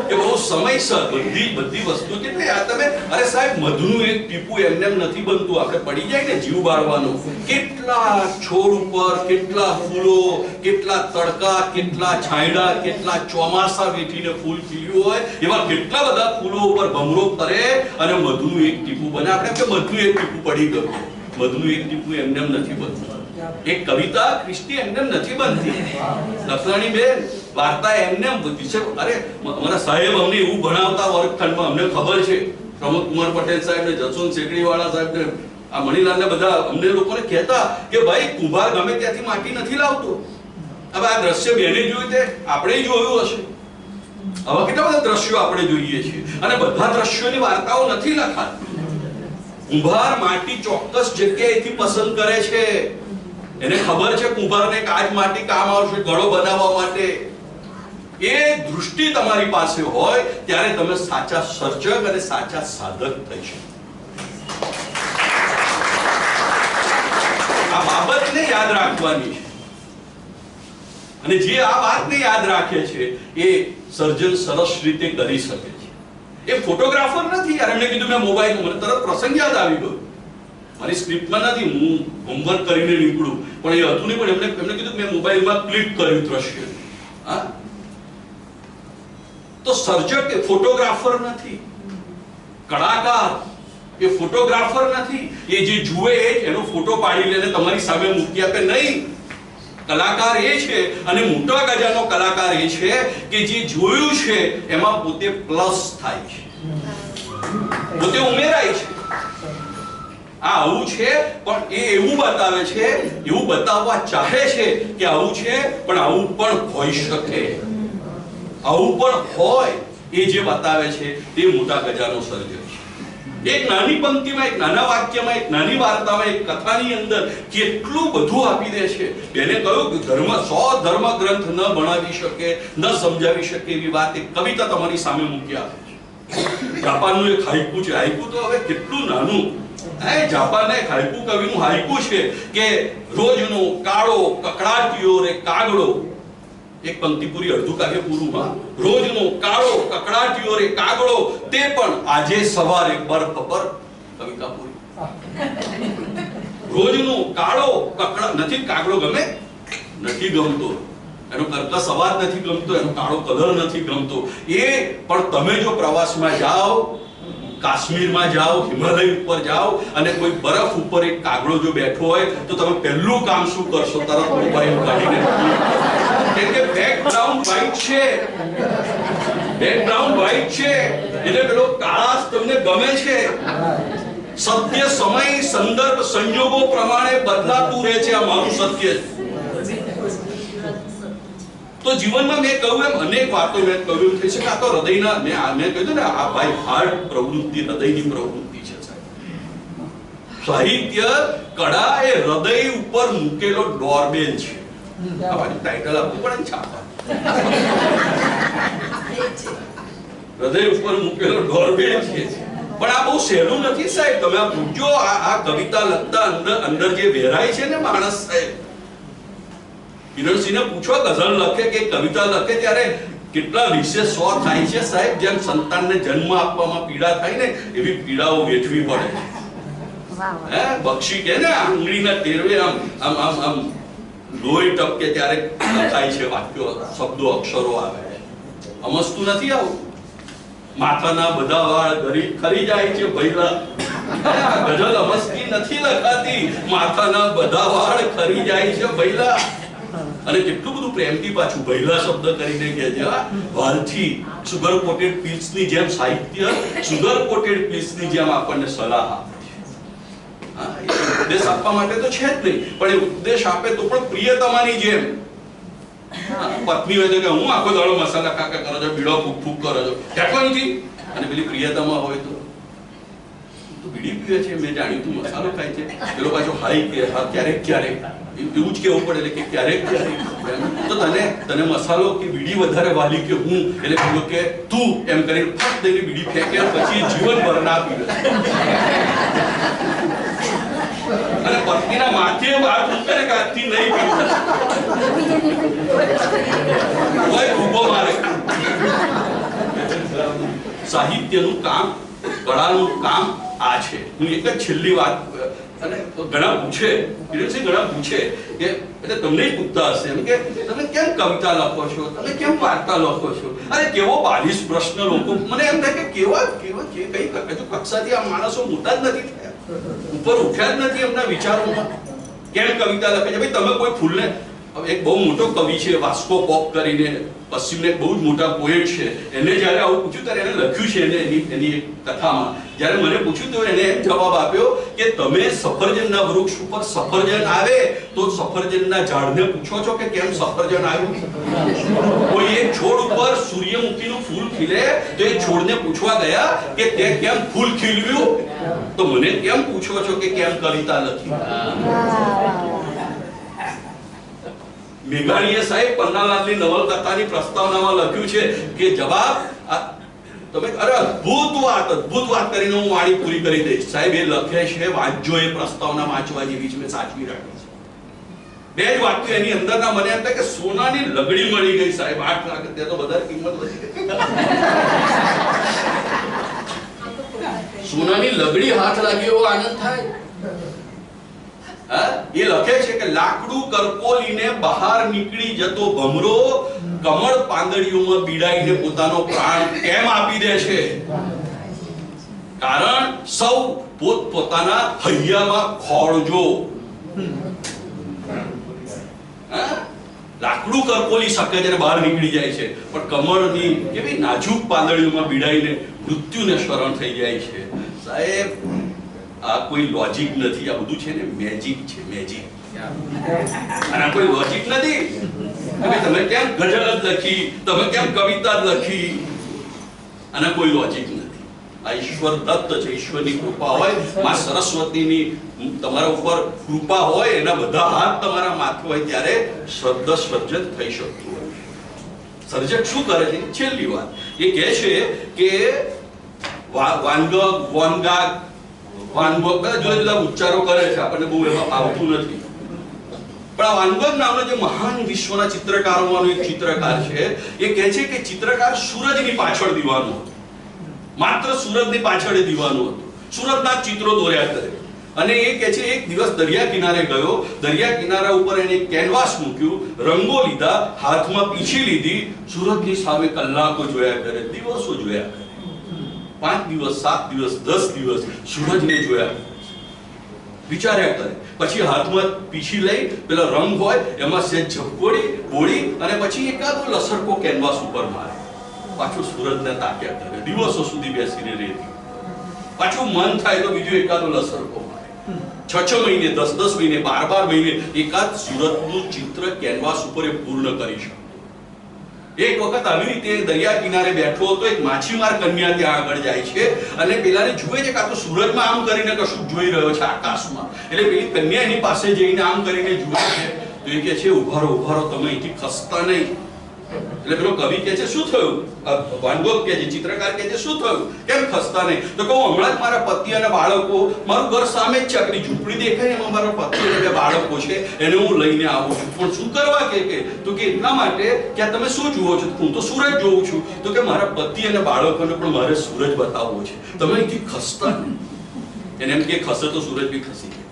કે બહુ સમયસર બધી વસ્તુ કેટલી આ તમે અરે સાહેબ મધનું એક ટીપું એમને નથી બનતું. આપણે પડી જાય ને જીવ બાળવાનો, કેટલા છોડ ઉપર કેટલા ફૂલો, કેટલા તડકા, કેટલા છાંયડા, કેટલા ચોમાસા વેઠીને ફૂલ ખીલ્યું હોય એવા કેટલા બધા ફૂલો ઉપર ભમરો કરે અને મધનું એક ટીપું બને. આપણે કે મધનું એક ટીપું પડી ગયું, મધનું એક ટીપું એમને નથી બનતું. એક કવિતા ક્રિસ્ટી એમને નથી બનતી. લખલાણી બેન વાર્તા એમને વિશે અરે મારા સાહેબ અમને એવું ભણાવતા વર્ગખંડમાં, અમને ખબર છે પ્રમોદ કુમાર પટેલ સાહેબ ને જસવંત શેકડી વાળા સાહેબ ને આ મણીલાલ ને બધા અમને લોકોને કહેતા કે ભાઈ કુંભાર ગમે ત્યાંથી માટી નથી લાવતો. હવે આ દ્રશ્ય બેને જોયું તે આપણે જોયું હશે. હવે કેટલા બધા દ્રશ્યો આપણે જોઈએ છીએ અને બધા દ્રશ્યોની વાર્તાઓ નથી લખાતી. કુંભાર માટી ચોક્કસ જગ્યાએથી પસંદ કરે છે. એને ખબર છે કુંભારને કે આજ માટી કામ આવશે ઘડો બનાવવા માટે. એ દૃષ્ટિ તમારી પાસે હોય ત્યારે તમે સાચા સર્જક અને સાચા સાધક થઈ શકો. આ બાબતને યાદ રાખવાની છે અને જે આ વાતને યાદ રાખે છે એ સર્જન સરસ રીતે કરી શકે છે. એ ફોટોગ્રાફર નથી યાર. એમને કીધું મેં મોબાઈલ, મને તરત પ્રસંગ યાદ આવી ગયો. મારી સ્ક્રિપ્ટમાં નથી, હું હોમવર્ક કરીને નીકળું પણ એ હતું નહીં. પણ એમને કીધું મેં મોબાઈલમાં ક્લિક કર્યું દ્રશ્ય. હા, તો સર્જક એ ફોટોગ્રાફર નથી, કલાકાર એ ફોટોગ્રાફર નથી. એ જે જુએ એનો ફોટો પાડી લઈને તમારી સામે મૂકી આપે નહીં. કલાકાર એ છે અને મોટા ગજાનો કલાકાર એ છે કે જે જોયું છે એમાં પોતે પ્લસ થાય છે, પોતે ઉમેરાય છે. આ આવું છે પણ એ એવું બતાવે છે, એવું બતાવવા ચાહે છે કે આવું છે પણ આવું પણ હોઈ શકે, આવું પણ હોય. એ જે બતાવે છે તે મોટા ગજાનો સર્જક છે. એક નાની પંક્તિમાં, એક નાના વાક્યમાં, એક નાની વાર્તામાં, એક કથાની અંદર કેટલું બધું આપી દે છે. એને કહ્યું કે 100 ધર્મ ગ્રંથ ન ભણાવી શકે, ન સમજાવી શકે એવી વાત એક કવિતા તમારી સામે મૂકી આપે છે. જાપાનનું એક હાઇકુ છે. હાઇકુ તો હવે કેટલું નાનું. જાપાનના એક હાઇકુ કવિનું હાઇકુ છે કે રોજનો કાળો કકડાટીયો રે કાગડો. એક પંક્તિ પૂરી, અડધું કાવ્ય પૂરું. હા, રોજનો કાળો કકડાટીયો રે કાગડો, તે પણ આજે સવારે બરફ પર. કવિતા પૂરી. રોજનો કાળો નથી, કાગડો ગમે નથી ગમતો, એનો કર્કશ અવાજ નથી ગમતો, એનો કાળો કલર નથી ગમતો. એ પણ તમે જો પ્રવાસમાં જાઓ, કાશ્મીરમાં જાઓ, હિમાલય ઉપર જાઓ અને કોઈ બરફ ઉપર એક કાગડો જો બેઠો હોય તો તમે પહેલું કામ શું કરશો? તરત મોબાઈલ કાઢીને, કેમ કે બેકગ્રાઉન્ડ વ્હાઈટ છે, બેકગ્રાઉન્ડ વ્હાઈટ છે એટલે પેલો કાળાશ તમને ગમે છે. સત્ય સમય સંદર્ભ સંજોગો પ્રમાણે બદલાતું રહે છે. આ મારું સત્ય છે. તો જીવનમાં મેં કહ્યું એમ અનેક વાતો મેં કહ્યું થઈ છે કે આ તો હૃદયના, મેં કહ્યું ને આ ભાઈ હાર્ટ પ્રવૃત્તિ, હૃદયની પ્રવૃત્તિ છે સાહેબ. સાહિત્ય કળા એ હૃદય ઉપર મૂકેલો ડોરબેલ છે. આ બાજુ ટાઇટલ આપવું પડે ને છાપા. હૃદય ઉપર મૂકેલો ડોરબેલ છે. પણ આ બહુ સહેલું નથી સાહેબ. તમે આ પૂછજો, આ કવિતા લખતા અંદર જે વેરાય છે ને માણસ સાહેબ, કિરણસિંહને પૂછો ગઝલ લખે કે કવિતા લખે ત્યારે કેટલા વિશેષ સો થાય છે સાહેબ. જેમ સંતાનને જન્મ આપવામાં પીડા થાય ને એવી પીડાઓ વેઠવી પડે છે. હે બક્ષી કે ને આંગળીના તેરવે આમ આમ આમ આમ લોહી ટપકે ત્યારે લખાય છે વાક્યો, શબ્દો, અક્ષરો આવે. સમજતું નથી આવું. માથાના બધા વાળ ખરી જાય છે ભૈલા. ગઝલ અમસ્તી નથી લખાતી. માથાના બધા વાળ ખરી જાય છે ભૈલા. અને કેટલું બધું પ્રેમથી પાછું ભૈલા શબ્દ કરીને કહે છે. વાલથી સુગર કોટેડ પીલ્સ ની જેમ સાહિત્ય સુગર કોટેડ પીલ્સ ની જેમ આપણને સલાહ આપે છે. ઉપદેશ આપવા માટે તો છે જ નહીં, પણ એ ઉપદેશ આપે તો પણ પ્રિયતમાની જેમ. પત્ની હોય તો કે હું આખો દાડો મસાલા કાકા કરો છો, બીડો ફૂક ફૂક કરો છો, ઠેકો નથી. અને પેલી પ્રિયતમા હોય તો બીડી પીવે છે, મેં જાણ્યું તું મસાલો ખાય છે. પેલો પાછો હાઈ કે હા ક્યારેક ક્યારેક એવું જ કેવું પડે કે ક્યારેક ક્યારેક. તો તને મસાલો કે બીડી વધારે વાલી કે હું? એટલે પેલો કે તું એમ કરીને ફટ દઈને બીડી ફેંકે, પછી જીવનભર ના પીવે. અને પત્નીના માથે વાત મૂકે કે આજથી નહીં પીવું. કોઈ ઉભો મારે. સાહિત્યનું કામ, કળાનું કામ આ છે. હું એક જ છેલ્લી વાત, અને ઘણા પૂછે, કિરણસિંહ ઘણા પૂછે કે એટલે તમને પૂછતા હશે એમ કે તમે કેમ કવિતા લખો છો, તમે કેમ વાર્તા લખો છો? અરે કેવો 42 પ્રશ્ન લોકો મને એમ થાય કે કેવા કેવા કઈ કક્ષાથી આ માણસો મોટા જ નથી થયા, ઉપર ઉઠ્યા જ નથી એમના વિચારોમાં. કેમ કવિતા લખે છે? ભાઈ તમે કોઈ ફૂલને, એક બહુ મોટો કવિ છે વાસ્કો પોપ કરીને, પશ્ચિમને બહુ જ મોટા પોએટ છે, એને જ્યારે આવું પૂછ્યું ત્યારે એને લખ્યું છે એની એક કથામાં, જ્યારે મને પૂછ્યું તો એને એમ જવાબ આપ્યો કે તમે સફરજનના વૃક્ષ ઉપર સફરજન આવે તો સફરજનના ઝાડને પૂછો છો કે કેમ સફરજન આવ્યું? કોઈ એક છોડ ઉપર સૂર્યમુખીનું ફૂલ ખીલે તો એ છોડને પૂછવા ગયા કે તે કેમ ફૂલ ખીલ્યું? તો મને કેમ પૂછો છો કે કેમ કવિતા લખી? મેઘાણીએ સાહેબ પન્નાલાલની નવલકથાની પ્રસ્તાવનામાં લખ્યું છે કે જવાબ તમે અરે અદ્ભુત વાત કરીને હું વાણી પૂરી કરી દઈશ. સાહેબ એ લખે છે, વાંચજો, એ પ્રસ્તાવના વાંચવા જેવી છે, મેં સાચવી રાખી છે. બે જ વાક્યો એની અંદરના મને એમ થાય કે સોનાની લગડી મળી ગઈ સાહેબ. 8 લાખ તે તો વધારે કિંમત વધી ગઈ. સોનાની લગડી હાથ લાગી એવો આનંદ થાય. એ લખે છે કે લાકડું કરકોલીને બહાર નીકળી જતો ભમરો કમળ પાંદડીઓમાં બીડાઈને પોતાનો પ્રાણ કેમ આપી દે છે? કારણ સૌ પોતપોતાના હૈયામાં ખોળજો. લાકડું કરકોલી શકે છે, બહાર નીકળી જાય છે, પણ કમળની કેવી નાજુક પાંદડીઓમાં બીડાઈને મૃત્યુને શરણ થઈ જાય છે. સાહેબ આ કોઈ લોજિક નથી, આ બધું છે ને મેજિક છે, મેજિક. આના કોઈ લોજિક નથી. તમે કેમ ગઝલ જ લખી, તમે કેમ કવિતા જ લખી? આના કોઈ લોજિક નથી. આ ઈશ્વર દત્ત છે, ઈશ્વરની કૃપા હોય, માં સરસ્વતીની તમારા ઉપર કૃપા હોય, એના બધા હાથ તમારા માથે હોય ત્યારે શબ્દ સર્જન થઈ શકતું હોય. સર્જક શું કરે છે? છેલ્લી વાત એ કહે છે કે જુદા જુદા ઉચ્ચારો કરે છે, આપણને બહુ એમાં આવતું નથી. પણ આ વાનગોગ નામનો જે મહાન વિશ્વના ચિત્રકારોમાંનો એક ચિત્રકાર છે, એ કહે છે કે ચિત્રકાર સૂરજની પાછળ દીવાનો હતો, માત્ર સૂરજની પાછળ દીવાનો હતો, સૂરજના ચિત્રો દોર્યા કરે. અને એ કહે છે એક દિવસ દરિયા કિનારે ગયો, દરિયા કિનારા ઉપર એને કેનવાસ મૂક્યું, રંગો લીધા, હાથમાં પીછી લીધી, સૂરજની સામે કલાકો જોયા કરે, દિવસો જોયા કરે, 5 દિવસ 7 દિવસ 10 દિવસ સૂરજને જોયા, વિચાર્યા કરે. પછી હાથમાં પીછી લઈ પેલા રંગ હોય એમાં સેજ ઝપકોડી બોળી અને પછી એકાદો લસરકો કેનવાસ ઉપર મારે, પાછું સૂરજને તાક્યા કરે, દિવસો સુધી બેસીને રહેતી. પાછું મન થાય તો બીજો એકાદો લસરકો મારે. 6 મહિને 10 મહિને 12 મહિને એકાદ સૂરજનું ચિત્ર કેનવાસ ઉપર એ પૂર્ણ કરી શકે. એક વખત આવી રીતે દરિયા કિનારે બેઠો હતો, એક માછીમાર કન્યા ત્યાં આગળ જાય છે અને પેલાને જુએ છે કે આ તો સૂરજમાં આમ કરીને કશું જોઈ રહ્યો છે આકાશમાં. એટલે પેલી કન્યા એની પાસે જઈને આમ કરીને જુએ છે તો એ કહે છે ઉભા રહો તમે અહીંથી ખસતા નહીં. એટલે પેલો કવિ કહે છે શું થયું? વાન ગોગ કહે છે, ચિત્રકાર કહે છે શું થયું, કેમ ખસતા નહીં? તો કહું હમણાં જ મારા પતિ અને બાળકો, મારું ઘર સામે જ છે, આટલી ઝૂંપડી દેખાય એમાં મારા પતિ અને બે બાળકો છે, એને હું લઈને આવું છું. પણ શું કરવા કે તો કે એટલા માટે કે આ તમે શું જુઓ છો? હું તો સૂરજ જોઉં છું. તો કે મારા પતિ અને બાળકોને પણ મારે સૂરજ બતાવવો છે, તમે અહીંથી ખસતા નહીં. એને એમ કે ખસે તો સૂરજ બી ખસી જાય.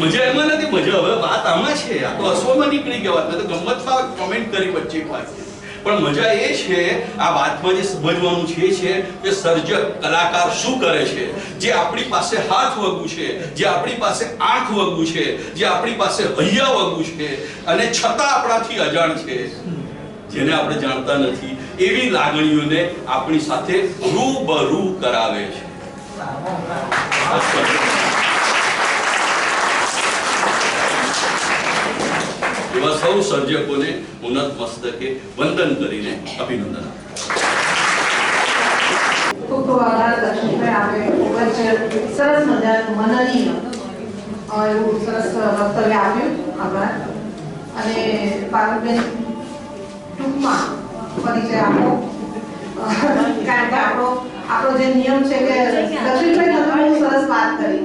મજા એમાં નથી, મજા હવે વાત આમાં છે. આ તો હસવામાં નીકળી ગયા વાત, મેં તો ગમતમાં કોમેન્ટ કરી વચ્ચે વાત. પણ મજા એ છે આ વાતમાં જે સમજવાનું છે કે સર્જક કલાકાર શું કરે છે. જે આપણી પાસે હાથ વગું છે, જે આપણી પાસે આંખ વગું છે, જે આપણી પાસે હૈયા વગું છે, અને છતાં આપણાથી અજાણ છે, જેને આપણે જાણતા નથી, એવી લાગણીઓને આપણી સાથે રૂબરૂ કરાવે છે. એવા સૌ સર્જકોને ઉન્નત મસ્તકે વંદન કરીને અભિનંદન આપું. ખૂબ ખૂબ આભાર દર્શનભાઈ, આપે ખૂબ જ સરસ મજાનું મનનીય એવું સરસ વક્તવ્ય આપ્યું. આભાર. અને પારુલબેન ટૂંકમાં પરિચય આપો, કારણ કે આપણો જે નિયમ છે કે દર્શનભાઈ તમે બહુ સરસ વાત કરી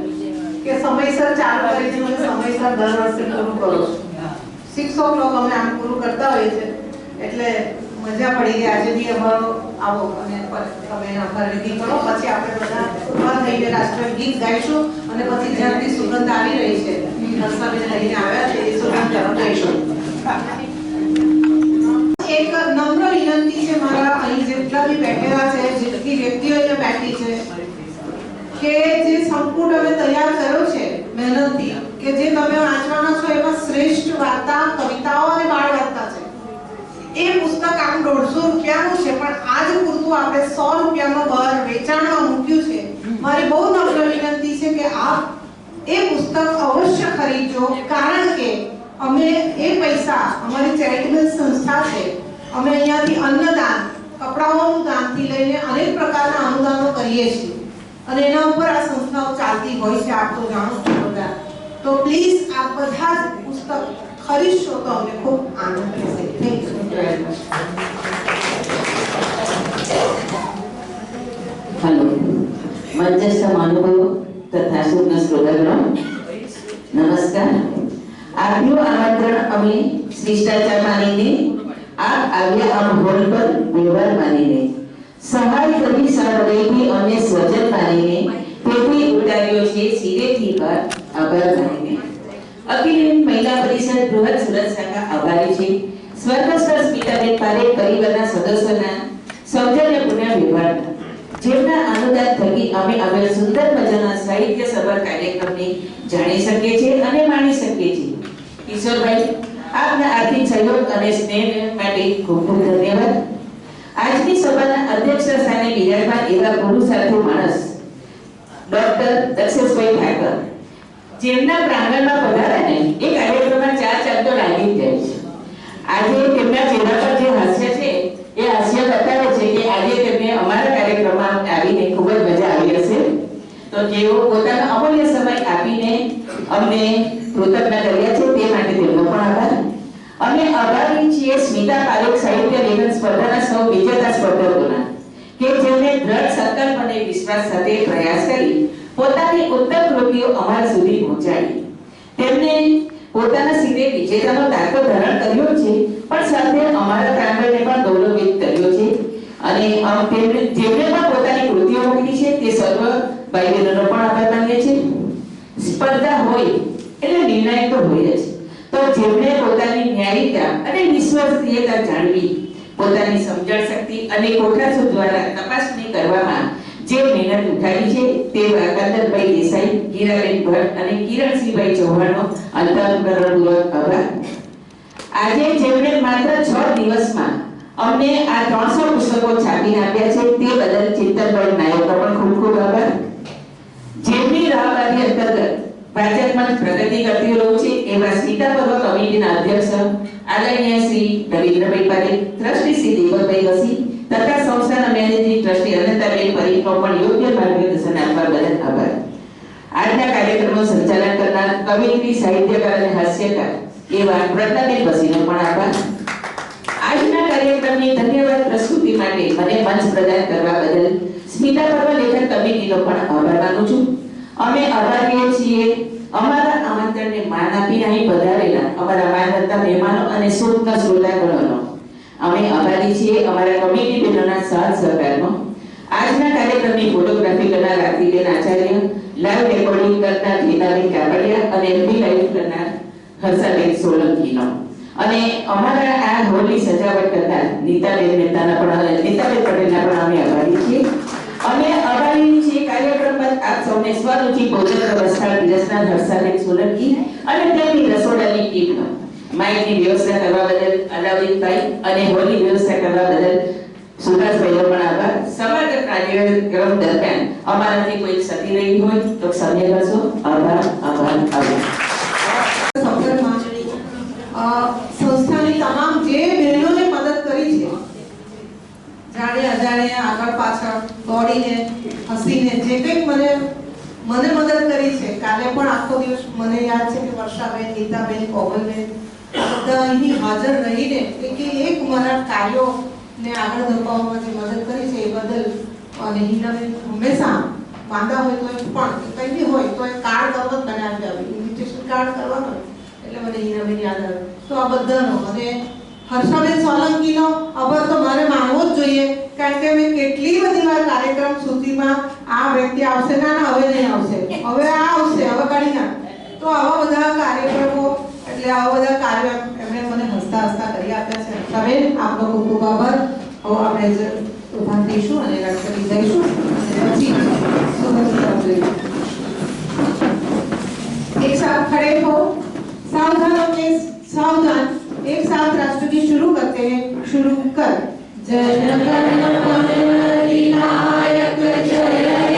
કે સમયસર ચાલુ કરી છે, મને સમયસર દર વર્ષે પૂરું કરો છો. 6 o'clock અમે આમ પૂરું કરતા હોઈએ છીએ, એટલે મજા પડી ગઈ. આજે બી અમારો આવો અને તમે આભાર વિધિ કરો, પછી આપણે બધા ઉભા થઈને રાષ્ટ્રીય ગીત ગાઈશું અને પછી જ્યાંથી સુગંધ આવી રહી છે, હર્ષાબેન લઈને આવ્યા છે, એ સુગંધ તરફ જઈશું. એક નમ્ર વિનંતી છે મારા અહીં જેટલા બી બેઠેલા છે, જેટલી વ્યક્તિઓ અહીંયા બેઠી છે, કે જે સંપુટ અમે તૈયાર કર્યો છે મહેનતથી, કે જે તમે વાંચવાના છો, એમાં શ્રેષ્ઠ વાર્તા, કવિતાઓ અને બાળ વાર્તા છે. એ પુસ્તક આમ 150 રૂપિયાનું છે, પણ આજ પૂરતું આપણે 100 રૂપિયામાં બહાર વેચાણમાં મૂક્યું છે. મારી બહુ નમ્ર વિનંતી છે કે આપ એ પુસ્તક અવશ્ય ખરીદજો, કારણ કે અમે એ પૈસા, અમારી ચેરિટેબલ સંસ્થા છે, અમે અહીંયાથી અન્નદાન, કપડાઓનું દાનથી લઈને અનેક પ્રકારના અનુદાનો કરીએ છીએ, અને એના ઉપર આ સંસ્થાઓ ચાલતી હોય છે. આપ તો જાણો છો બધા. તો પ્લીઝ આપ બધા જ પુસ્તક ખરીદશો તો અમને ખૂબ આનંદ થશે. Thank you. हेलो मंचस्थ महानुभावों तथा शुभ श्रोतागणों, नमस्कार. आपનું આમંત્રણ અમે શિષ્ટાચાર માનીને આપ આવ્યા આમ હોલ પર વ્યવહાર માનીને સહાય કરી સહૃદયથી અમે સ્વજન માનીને તેથી ઉતાર્યો છે શિરેથી પર આભાર માનીને. અખિલ મહિલા પરિષદ બૃહદ સુરત શાખા આભારી છે સ્વર્ગસ્થ સ્મિતાબેન પારેખ પરિવારના સદસ્યોના સૌજન્યપૂર્ણ વ્યવહારના, જેમના અનુદાન થકી અમે આવેલ સુંદર મજાના સાહિત્ય સભા કાર્યક્રમને જાણી શકીએ છીએ અને માણી શકીએ છીએ. કિશોરભાઈ, આપના આર્થિક સહયોગ અને સ્નેહ માટે ખૂબ ખૂબ ધન્યવાદ. આજની સભાના અધ્યક્ષ સ્થાને બિરાજમાન એવા પુરુષાર્થી માણસ ડોક્ટર દક્ષેશભાઈ ઠાકર, જેમના પ્રાંગણમાં પધાર્યા ને એ કાર્યક્રમમાં ચાર ચાંદો લાગી જાય છે. આજે તેમના ચહેરા પર જે હાસ્ય છે એ હાસ્ય બતાવે છે કે આજે તેમને અમારા કાર્યક્રમમાં આવીને ખૂબ જ મજા આવી હશે. તો જેઓ પોતાનો અમૂલ્ય સમય આપીને અમને કૃતજ્ઞ કર્યા છે તે માટે તેમનો પણ આભાર. અમે આભારી છીએ સ્મિતા પારેખ સાહિત્ય લેખન સ્પર્ધાના સૌ વિજેતા સ્પર્ધકોના, કે જેમણે દ્રઢ સંકલ્પ અને વિશ્વાસ સાથે પ્રયાસ કરી પોતાની ઉત્તમ કૃતિઓ અમારા સુધી પહોંચાડી. તેમણે પોતાના સિરે વિજેતાનો તાકો ધારણ કર્યો છે, પણ સાથે અમારા પ્રાંગણને પણ ગૌરવિત કર્યો છે. અને જેમણે પણ પોતાની કૃતિઓ મોકલી છે તે સર્વ ભાઈ બહેનોનો પણ આભાર માનીએ છીએ. સ્પર્ધા હોય એટલે નિર્ણય તો હોય જ, તો જેમણે પોતાની ન્યાયિકતા અને વિશ્વસનીયતા જાણવી, પોતાની સમજણ શક્તિ અને કોઠાસૂર દ્વારા તપાસણી કરવામાં જે મહેનત ઉઠાવી છે તેવા કાંદરભાઈ દેસાઈ, ગીરાબેન ભટ્ટ અને કિરણસિંહભાઈ ચૌહાણનો અંતઃકરણપૂર્વક આભાર. આજે જેમણે માત્ર 6 દિવસમાં અમને આ 300 પુસ્તકો છાપીને આપ્યા છે તે બદલ ચિંતનભાઈ નાયકનો પણ ખૂબ ખૂબ આભાર. જેમની રાહબારી અંતર્ગત ભાજપમાં પ્રગતિ કરતી રહ્યું છે એવા સ્મિતા પર્વ કમિટીના અધ્યક્ષ આદરણીય શ્રી રવિન્દ્રભાઈ પારેખ, ટ્રસ્ટી શ્રી દેવભાઈ વસી તથા સંસ્થાના મેનેજિંગ ટ્રસ્ટી અનંતાબેન પરીખનો પણ યોગ્ય માર્ગદર્શન આપવા બદલ આભાર. આજના કાર્યક્રમનું સંચાલન કરનાર કવિયત્રી, સાહિત્યકાર અને હાસ્યકાર એવા પ્રજ્ઞાબેન વસીનો પણ આભાર. આજના કાર્યક્રમની ધન્યવાદ પ્રસ્તુતિ માટે મને મંચ પ્રદાન કરવા બદલ સ્મિતા પર્વ લેખક કમિટીનો પણ આભાર માનું છું. અમે આભારીએ છીએ અમારા આમંત્રણને માન આપી અહીં પધારેલા અમારા માનવતા મહેમાનો અને સૂક્ષ્મ શ્રોતાગણોનો. અમે આભારી છીએ અમારા કમિટી બહેનોના સાથ સહકારનો. આજના કાર્યક્રમની ફોટોગ્રાફી કરનાર આરતીબેન આચાર્ય, લાઈવ રેકોર્ડિંગ કરનાર ગીતાબેન કાપડિયા અને એમપી લાઈવ કરનાર હર્ષાબેન સોલંકીનો અને અમારા આ હોલની સજાવટ કરનાર નીતાબેન મહેતાના પણ નીતાબેન પટેલના પણ અમે આભારી છીએ. અમે આભારી છીએ કાર્યક્રમ પર આપ સૌને સ્વરૂચિ ભોજન વ્યવસ્થા પીરસનાર હર્ષાબેન સોલંકી અને તેમની રસોડાની ટીમનો. માઇકની વ્યવસ્થા કરવા બદલ અલાઉદ્દીનભાઈ અને હોલની વ્યવસ્થા કરવા બદલ સુભાષભાઈનો પણ આભાર. સમગ્ર કાર્યક્રમ દરમિયાન અમારાથી કોઈ ક્ષતિ રહી હોય તો ક્ષમ્ય કરશો. આભાર, આભાર, આભાર. સંસ્થાની તમામ જે બહેનોને મદદ કરી છે, જાણે અજાણે આગળ પાછળ દોડીને હસીને જે કંઈક મને મદદ કરી છે. કાલે પણ આખો દિવસ મને યાદ છે કે વર્ષાબેન, ગીતાબેન, કોમલબેન બધા અહીં હાજર રહીને એક મારા કાર્યોને આગળ ધપાવવામાં જે મદદ કરી છે એ બદલ. અને હિનાબેન હંમેશા માંદા હોય તો પણ કંઈ બી હોય તો એ કાર્ડ તરત બનાવી આવે, ઇન્વિટેશન કાર્ડ કરવાનો એટલે મને હિનાબેન યાદ આવે. તો આ બધાનો અને હર્ષાબેન સોલંકીનો આભાર તો મારે માનવો જ જોઈએ, કારણ કે મેં કેટલી બધી વાર કાર્યક્રમ સુધીમાં આ વ્યક્તિ આવશે, ના હવે નહીં આવશે, હવે આ આવશે, હવે કાઢી નાખ. તો આવા બધા કાર્યક્રમો એટલે આવા બધા કાર્ય એમણે મને હસતા હસતા કરી આપ્યા છે. હર્ષાબેન, આપનો ખૂબ ખૂબ આભાર. હવે આપણે ઉભા થઈશું અને રાષ્ટ્રગીત ગાઈશું અને પછી एक साथ खड़े हो, सावधान होके सावधान, एक साथ राष्ट्रगीत शुरू करते हैं. शुरू कर. जय जगन्नाथ विनायक जय